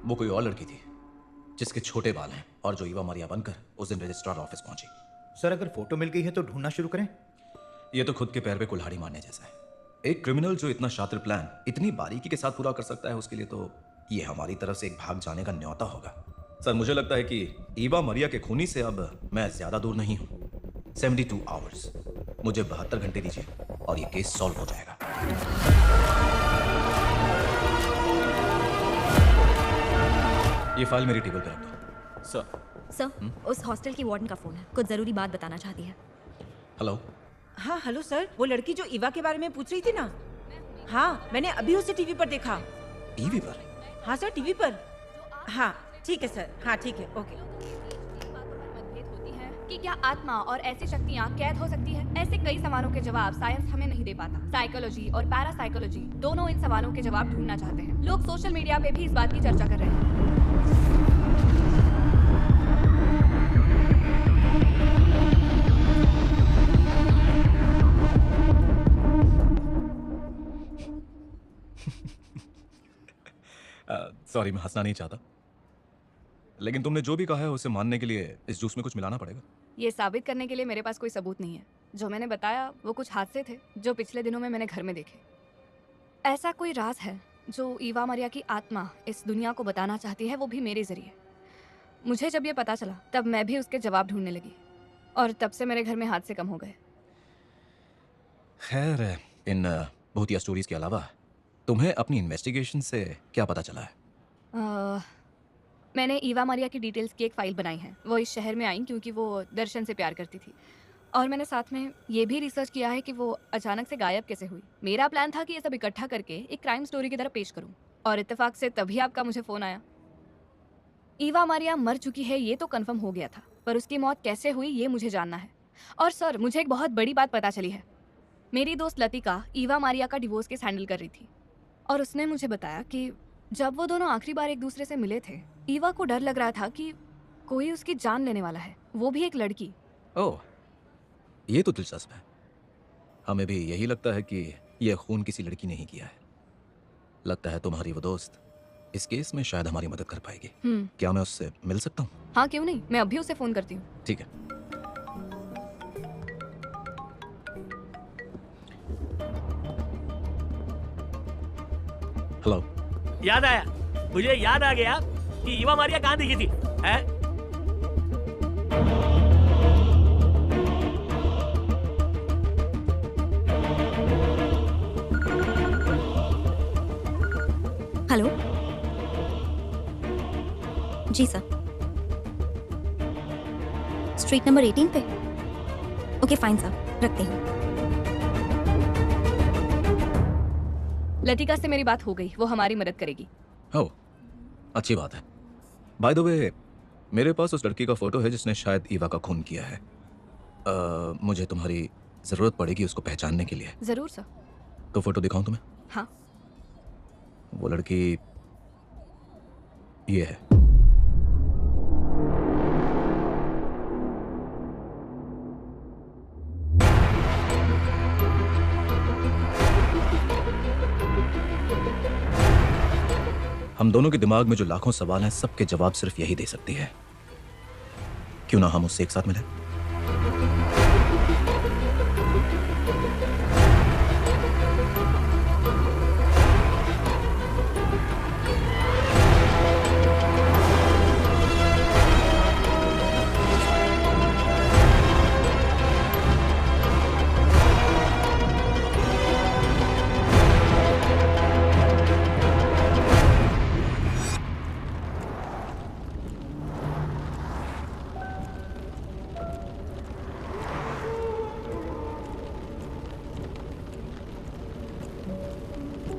वो कोई और लड़की थी जिसके छोटे बाल हैं और जो ईवा मरिया बनकर उस दिन रजिस्ट्रार ऑफिस पहुंची। सर, अगर फोटो मिल गई है तो ढूंढना शुरू करें? ये तो खुद के पैर पे कुल्हाड़ी मारने जैसा है। एक क्रिमिनल जो इतना शातिर प्लान इतनी बारीकी के साथ पूरा कर सकता है, उसके लिए तो ये हमारी तरफ से एक भाग जाने का न्योता होगा। सर, मुझे लगता है कि ईवा मरिया के खूनी से अब मैं ज्यादा दूर नहीं हूं। 72 आवर्स, मुझे 72 घंटे दीजिए और ये केस सॉल्व हो जाएगा। ये फाइल मेरी टेबल पे रख दो। सर, उस हॉस्टल की वार्डन का फोन है, कुछ जरूरी बात बताना चाहती है। हेलो। हाँ हेलो सर, वो लड़की जो ईवा के बारे में पूछ रही थी ना, हाँ मैंने अभी उसे टीवी पर देखा। टीवी पर? हाँ सर, टीवी पर। हाँ ठीक है सर, हाँ ठीक है, ओके। कि क्या आत्मा और ऐसी शक्तियाँ कैद हो सकती है? ऐसे कई सवालों के जवाब साइंस हमें नहीं दे पाता। साइकोलॉजी और पैरासाइकोलॉजी दोनों इन सवालों के जवाब ढूंढना चाहते हैं। लोग सोशल मीडिया पे भी इस बात की चर्चा कर रहे हैं। सॉरी, मैं हंसना नहीं चाहता, लेकिन तुमने जो भी कहा है उसे मानने के लिए इस जूस में कुछ मिलाना पड़ेगा। ये साबित करने के लिए मेरे पास कोई सबूत नहीं है। जो मैंने बताया वो कुछ हादसे थे जो पिछले दिनों में मैंने घर में देखे। ऐसा कोई राज है जो ईवा मरिया की आत्मा इस दुनिया को बताना चाहती है, वो भी मेरे जरिए। मुझे जब ये पता चला तब मैं भी उसके जवाब ढूंढने लगी, और तब से मेरे घर में हादसे कम हो गए। खैर, इन भूतिया स्टोरीज के अलावा तुम्हें अपनी इन्वेस्टिगेशन से क्या पता चला है? मैंने ईवा मरिया की डिटेल्स की एक फाइल बनाई है। वो इस शहर में आई क्योंकि वो दर्शन से प्यार करती थी, और मैंने साथ में ये भी रिसर्च किया है कि वो अचानक से गायब कैसे हुई। मेरा प्लान था कि ये सब इकट्ठा करके एक क्राइम स्टोरी की तरह पेश करूं, और इत्तेफाक से तभी आपका मुझे फ़ोन आया। ईवा मरिया मर चुकी है ये तो कंफर्म हो गया था, पर उसकी मौत कैसे हुई ये मुझे जानना है। और सर, मुझे एक बहुत बड़ी बात पता चली है। मेरी दोस्त लतिका ईवा मरिया का डिवोर्स केस हैंडल कर रही थी, और उसने मुझे बताया कि जब वो दोनों आखिरी बार एक दूसरे से मिले थे, ईवा को डर लग रहा था कि कोई उसकी जान लेने वाला है, वो भी एक लड़की। ओह, ये तो दिलचस्प है। हमें भी यही लगता है कि यह खून किसी लड़की ने ही किया है। लगता है तुम्हारी वो दोस्त इस केस में शायद हमारी मदद कर पाएगी। क्या मैं उससे मिल सकता हूँ? हाँ, क्यों नहीं, मैं अभी उसे फोन करती हूँ। ठीक है। हेलो। याद आया, मुझे याद आ गया कि ईवा मरिया कहाँ दिखी थी, है? हेलो। जी सर। स्ट्रीट नंबर 18 पे। ओके फाइन सर, रखती हूँ। लतिका से मेरी बात हो गई, वो हमारी मदद करेगी। ओह, अच्छी बात है। बाय द वे, मेरे पास उस लड़की का फोटो है जिसने शायद ईवा का खून किया है। मुझे तुम्हारी जरूरत पड़ेगी उसको पहचानने के लिए। जरूर सर। तो फोटो दिखाऊं तुम्हें? हाँ। वो लड़की ये है। हम दोनों के दिमाग में जो लाखों सवाल हैं, सबके जवाब सिर्फ यही दे सकती है। क्यों ना हम उससे एक साथ मिलें?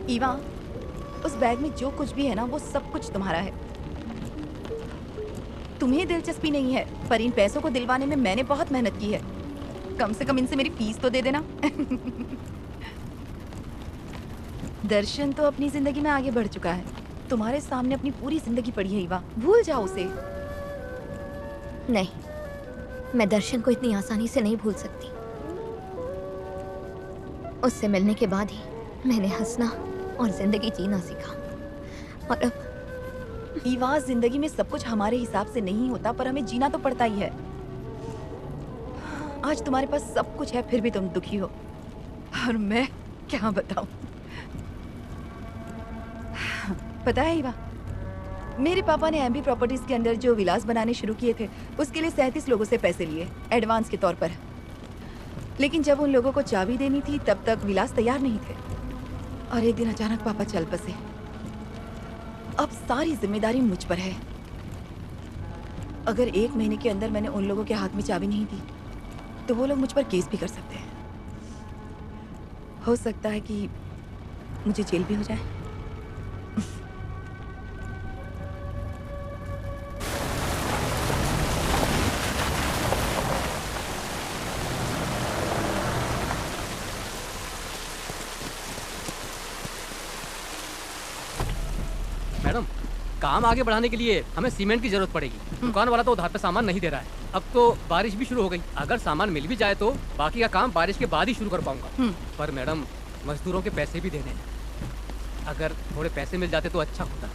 ईवा, उस बैग में जो कुछ भी है ना, वो सब कुछ तुम्हारा है। तुम्हें दिलचस्पी नहीं है, पर इन पैसों को दिलवाने में मैंने बहुत मेहनत की है। कम से कम इनसे मेरी फीस तो दे देना। दर्शन तो अपनी जिंदगी में आगे बढ़ चुका है, तुम्हारे सामने अपनी पूरी जिंदगी पड़ी है। ईवा, भूल जाओ उसे। नहीं, मैं दर्शन को इतनी आसानी से नहीं भूल सकती। उससे मिलने के बाद ही मैंने हंसना और जिंदगी जीना सीखा। और अब ईवा, जिंदगी में सब कुछ हमारे हिसाब से नहीं होता, पर हमें जीना तो पड़ता ही है। आज तुम्हारे पास सब कुछ है, फिर भी तुम दुखी हो, और मैं क्या बताऊं। पता है ईवा, मेरे पापा ने एमबी प्रॉपर्टीज के अंदर जो विलास बनाने शुरू किए थे, उसके लिए 37 लोगों से पैसे लिए एडवांस के तौर पर। लेकिन जब उन लोगों को चाबी देनी थी, तब तक विलास तैयार नहीं थे। और एक दिन अचानक पापा चल बसे। अब सारी जिम्मेदारी मुझ पर है। अगर 1 महीने के अंदर मैंने उन लोगों के हाथ में चाबी नहीं दी, तो वो लोग मुझ पर केस भी कर सकते हैं। हो सकता है कि मुझे जेल भी हो जाए। मैडम, काम आगे बढ़ाने के लिए हमें सीमेंट की जरूरत पड़ेगी। दुकान वाला तो उधार पे सामान नहीं दे रहा है। अब तो बारिश भी शुरू हो गई। अगर सामान मिल भी जाए तो बाकी का काम बारिश के बाद ही शुरू कर पाऊंगा। पर मैडम, मजदूरों के पैसे भी देने हैं। अगर थोड़े पैसे मिल जाते तो अच्छा होता।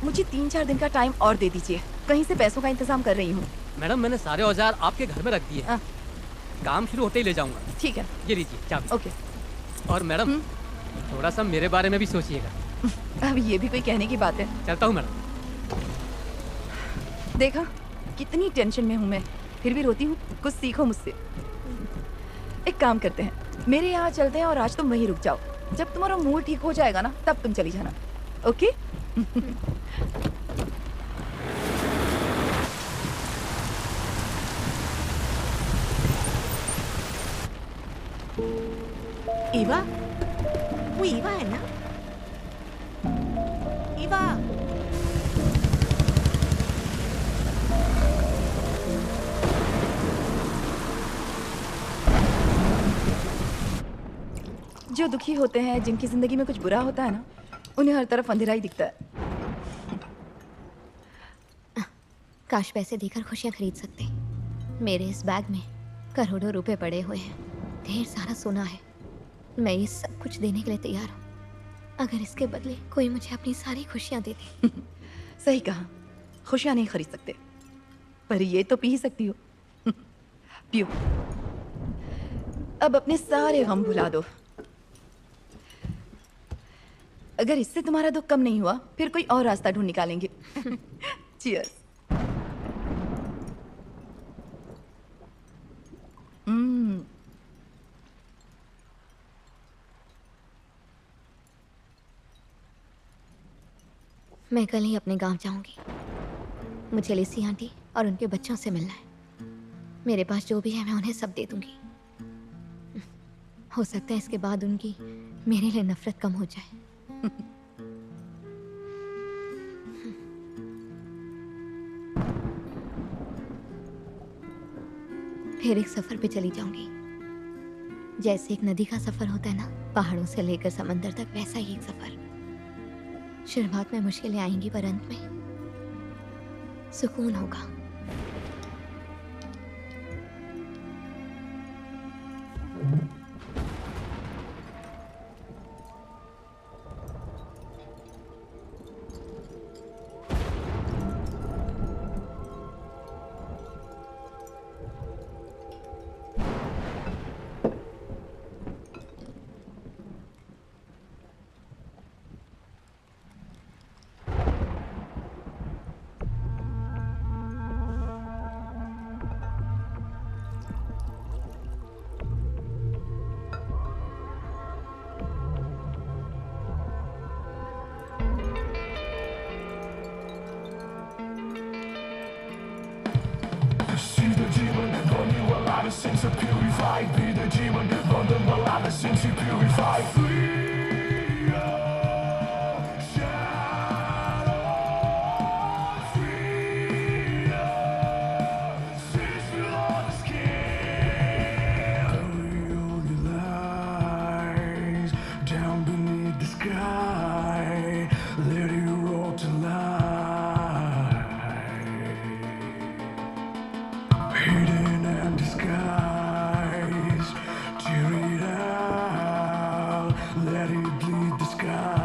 मुझे 3-4 दिन का टाइम और दे दीजिए, कहीं से पैसों का इंतजाम कर रही हूँ। मैडम, मैंने सारे औजार आपके घर में रख दिए हैं। काम शुरू होते ही ले जाऊंगा। ठीक है, ये लीजिए चाबी। ओके। और मैडम, थोड़ा सा मेरे बारे में भी सोचिएगा। अब ये भी कोई कहने की बात है। चलता हूँ मैडम। देखा कितनी टेंशन में हूँ मैं, फिर भी रोती हूँ। कुछ सीखो मुझसे। एक काम करते हैं, मेरे यहाँ चलते हैं और आज तुम वहीं रुक जाओ। जब तुम्हारा मूड ठीक हो जाएगा ना, तब तुम चली जाना। ओके? ईवा, वो ईवा है ना? ईवा, जो दुखी होते हैं, जिनकी जिंदगी में कुछ बुरा होता है ना, उन्हें हर तरफ अंधेरा ही दिखता है। काश पैसे देकर खुशियां खरीद सकते। मेरे इस बैग में करोड़ों रुपए पड़े हुए हैं, ढेर सारा सोना है। मैं ये सब कुछ देने के लिए तैयार हूँ, अगर इसके बदले कोई मुझे अपनी सारी खुशियां दे दे। सही कहा, खुशियां नहीं खरीद सकते, पर ये तो पी ही सकती हो। पियो, अब अपने सारे गम भुला दो। अगर इससे तुम्हारा दुख कम नहीं हुआ, फिर कोई और रास्ता ढूंढ निकालेंगे। चीयर्स। मैं कल ही अपने गांव जाऊंगी। मुझे लिसी आंटी और उनके बच्चों से मिलना है। मेरे पास जो भी है मैं उन्हें सब दे दूंगी। हो सकता है इसके बाद उनकी मेरे लिए नफरत कम हो जाए। फिर एक सफर पे चली जाऊंगी। जैसे एक नदी का सफर होता है ना, पहाड़ों से लेकर समंदर तक, वैसा ही एक सफर। शुरुआत में मुश्किलें आएंगी पर अंत में सुकून होगा। Since I purify, be the demon, burn them alive since you purify. Free shadow, free since below the skin. All your lies down beneath the sky, let it roll to light. Hidden and disguised, tear it out, let it bleed the sky.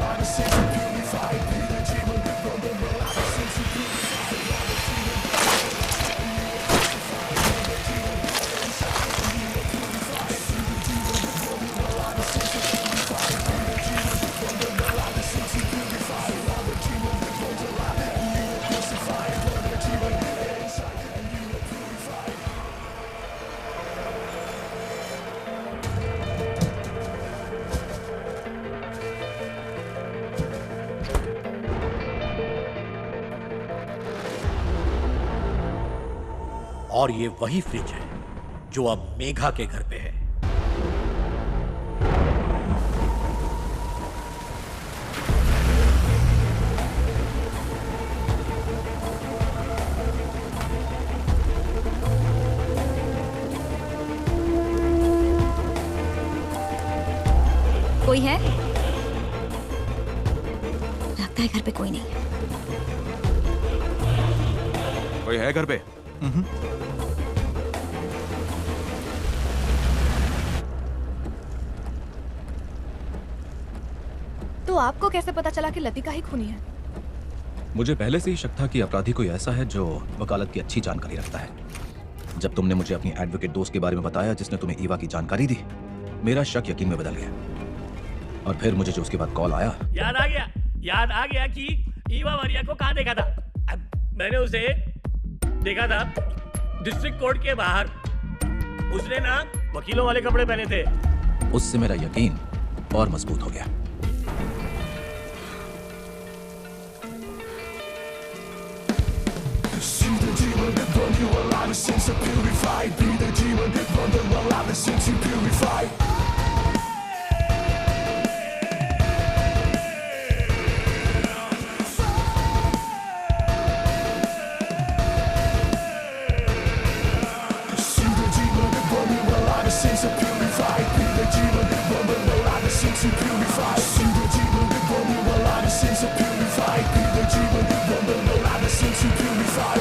All the sins are purified, be the demon, burn them alive, the sins are purified, all the और ये वही fridge है जो अब मेघा के घर पे है। कोई है? लगता है घर पे कोई नहीं है। कोई है घर पे? तो आपको कैसे पता चला कि लतिका ही खूनी है? मुझे पहले से ही शक था कि अपराधी कोई ऐसा है जो वकालत की अच्छी जानकारी रखता है। जब तुमने मुझे अपनी एडवोकेट दोस्त के बारे में बताया जिसने तुम्हें ईवा की जानकारी दी, मेरा शक यकीन में बदल गया। और फिर मुझे जो उसके बाद कॉल आया, याद आ गया कि ईवा मारिया को कहाँ देखा था। मैंने उसे देखा था डिस्ट्रिक्ट कोर्ट के बाहर। उसने ना वकीलों वाले कपड़े पहने थे। उससे मेरा यकीन और मजबूत हो गया। See the demon that burn you alive, the sins are purified. Be the demon that burn them alive, the sins you purify. See the demon that burn you alive, the sins are purified. Be the demon that burn them alive, the sins you purify. See the demon that burn you alive, the sins are purified. Be the demon that burn them alive, the sins you purify.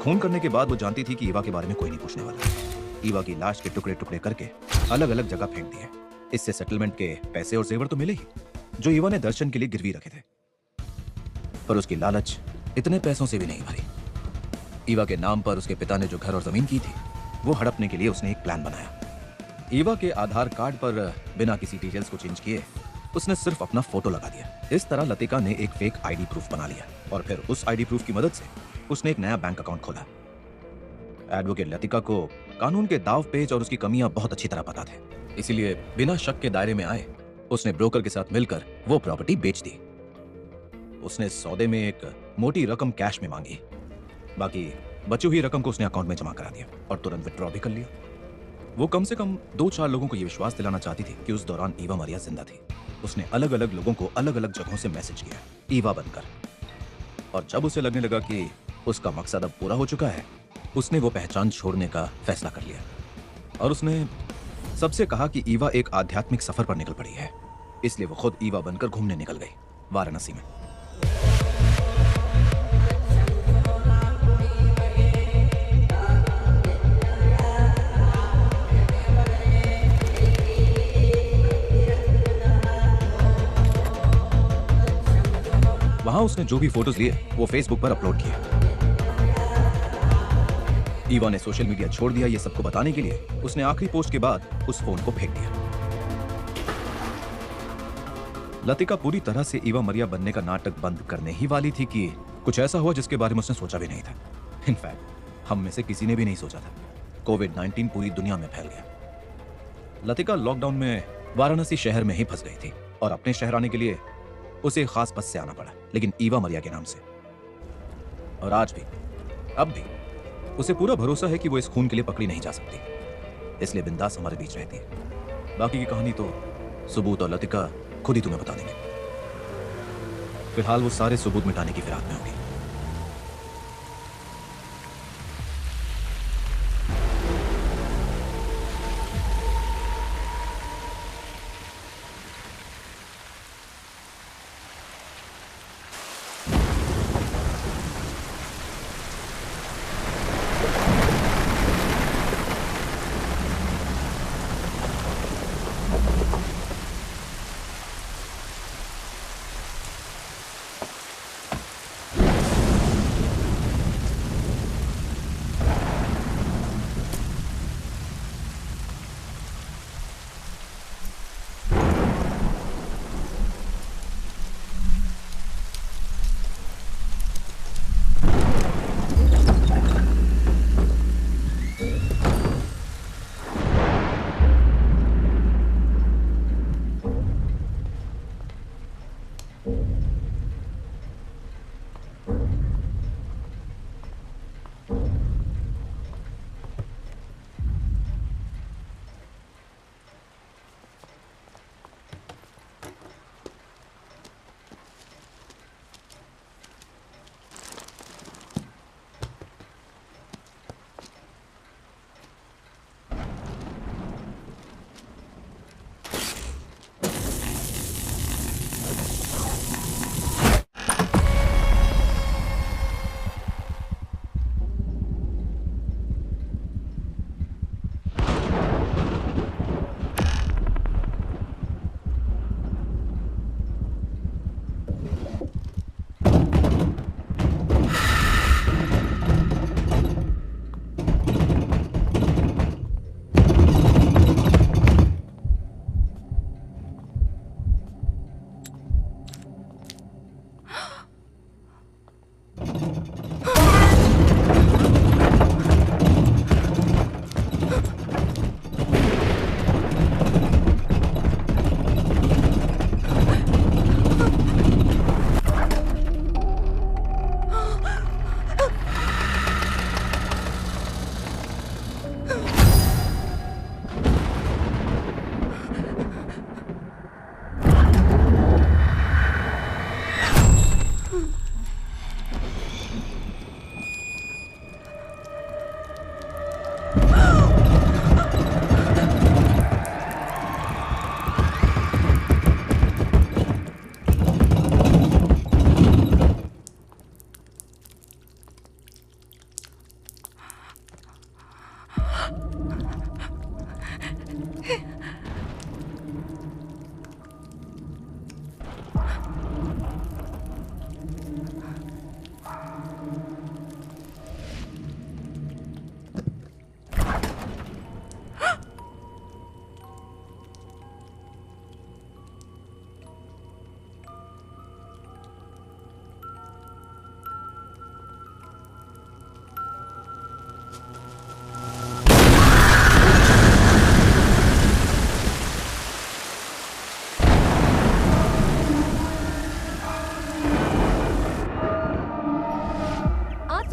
खून करने के बाद वो जानती थी कि ईवा के बारे में कोई नहीं पूछने वाला। ईवा की लाश के टुकड़े टुकड़े करके अलग अलग जगह फेंक दिए। इससे सेटलमेंट के पैसे और जेवर तो मिले ही, जो ईवा ने दर्शन के लिए गिरवी रखे थे। पर उसकी लालच इतने पैसों से भी नहीं भरी। ईवा के नाम पर उसके पिता ने जो घर और जमीन की थी, वो हड़पने के लिए उसने एक प्लान बनाया। ईवा के आधार कार्ड पर बिना किसी डिटेल्स को चेंज किए उसने सिर्फ अपना फोटो लगा दिया। इस तरह लतिका ने एक फेक आईडी प्रूफ बना लिया और फिर उस आईडी प्रूफ की मदद से उसने एक नया बैंक अकाउंट खोला। एडवोकेट लतिका को कानून के दाव पेच और उसकी कमियां बहुत अच्छी तरह पता थे। इसीलिए बिना शक के दायरे में आए उसने ब्रोकर के साथ मिलकर वो प्रॉपर्टी बेच दी। उसने सौदे में एक मोटी रकम कैश में मांगी, बाकी बची हुई रकम को उसने अकाउंट में जमा करा दिया और तुरंत विथड्रॉ भी कर लिया। वो कम से कम 2-4 लोगों को यह विश्वास दिलाना चाहती थी कि उस दौरान ईवा मरिया जिंदा थी। उसने अलग अलग लोगों को अलग अलग जगहों से मैसेज किया ईवा बनकर, और जब उसे लगने लगा कि उसका मकसद अब पूरा हो चुका है, उसने वो पहचान छोड़ने का फैसला कर लिया और उसने सबसे कहा कि ईवा एक आध्यात्मिक सफर पर निकल पड़ी है, इसलिए वो खुद ईवा बनकर घूमने निकल गई वाराणसी में। वहां उसने जो भी फोटोज लिए वो फेसबुक पर अपलोड किए। ईवा ने सोशल मीडिया छोड़ दिया ये सबको बताने के लिए उसने आखिरी पोस्ट के बाद उस फोन को फेंक दिया। लतिका पूरी तरह से ईवा मरिया बनने का नाटक बंद करने ही वाली थी कि कुछ ऐसा हुआ जिसके बारे में उसने सोचा भी नहीं था। इनफैक्ट हम में से किसी ने भी नहीं सोचा था कोविड-19 पूरी दुनिया में फैल गया। लतिका लॉकडाउन में वाराणसी शहर में ही फंस गई थी और अपने शहर आने के लिए उसे एक खास बस से आना पड़ा, लेकिन ईवा मरिया के नाम से। और आज भी, अब भी उसे पूरा भरोसा है कि वो इस खून के लिए पकड़ी नहीं जा सकती, इसलिए बिंदास हमारे बीच रहती है। बाकी की कहानी तो सबूत और लतिका खुद ही तुम्हें बता देंगे। फिलहाल वो सारे सबूत मिटाने की फिराक में होगी।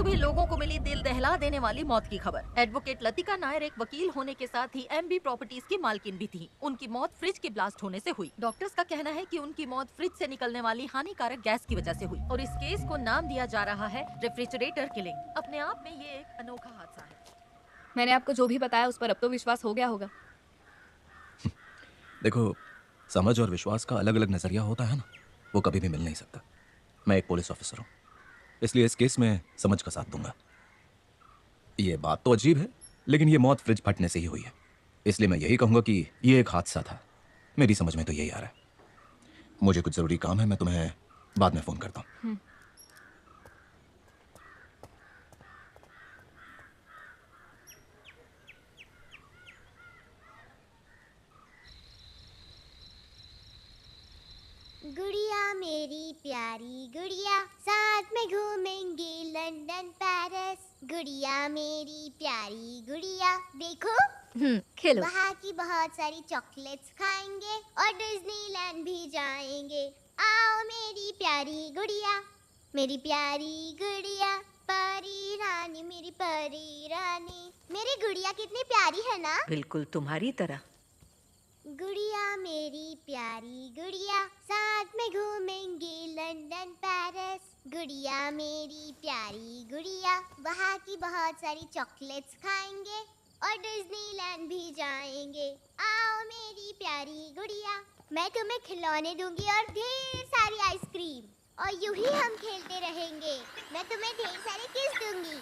सुबह लोगों को मिली दिल दहला देने वाली मौत की खबर। एडवोकेट लतिका नायर एक वकील होने के साथ ही एमबी प्रॉपर्टीज की मालकिन भी थी। उनकी मौत फ्रिज के ब्लास्ट होने से हुई। डॉक्टर्स का कहना है कि उनकी मौत फ्रिज से निकलने वाली हानिकारक गैस की वजह से हुई और इस केस को नाम दिया जा रहा है रेफ्रिजरेटर किलिंग। अपने आप में ये एक अनोखा हादसा है। मैंने आपको जो भी बताया उस पर अब तो विश्वास हो गया होगा। देखो, समझ और विश्वास का अलग अलग नजरिया होता है ना, वो कभी भी मिल नहीं सकता। मैं एक पुलिस ऑफिसर हूं, इसलिए इस केस में समझ का साथ दूंगा। ये बात तो अजीब है, लेकिन ये मौत फ्रिज फटने से ही हुई है, इसलिए मैं यही कहूंगा कि ये एक हादसा था। मेरी समझ में तो यही आ रहा है। मुझे कुछ जरूरी काम है, मैं तुम्हें बाद में फोन करता हूं। गुड़िया मेरी प्यारी गुड़िया, साथ में घूमेंगे लंदन पेरिस। गुड़िया मेरी प्यारी गुड़िया, देखो खेलो। वहाँ की बहुत सारी चॉकलेट्स खाएंगे और डिज्नीलैंड भी जाएंगे। आओ मेरी प्यारी गुड़िया, मेरी प्यारी गुड़िया, परी रानी मेरी परी रानी। मेरी गुड़िया कितनी प्यारी है ना? बिल्कुल तुम्हारी तरह। गुड़िया मेरी प्यारी गुड़िया, साथ में घूमेंगे लंदन पेरिस। गुड़िया मेरी प्यारी गुड़िया, वहाँ की बहुत सारी चॉकलेट्स खाएंगे और डिज्नीलैंड भी जाएंगे। आओ मेरी प्यारी गुड़िया, मैं तुम्हें खिलौने दूंगी और ढेर सारी आइसक्रीम, और यूं ही हम खेलते रहेंगे। मैं तुम्हें ढेर सारी किस दूंगी।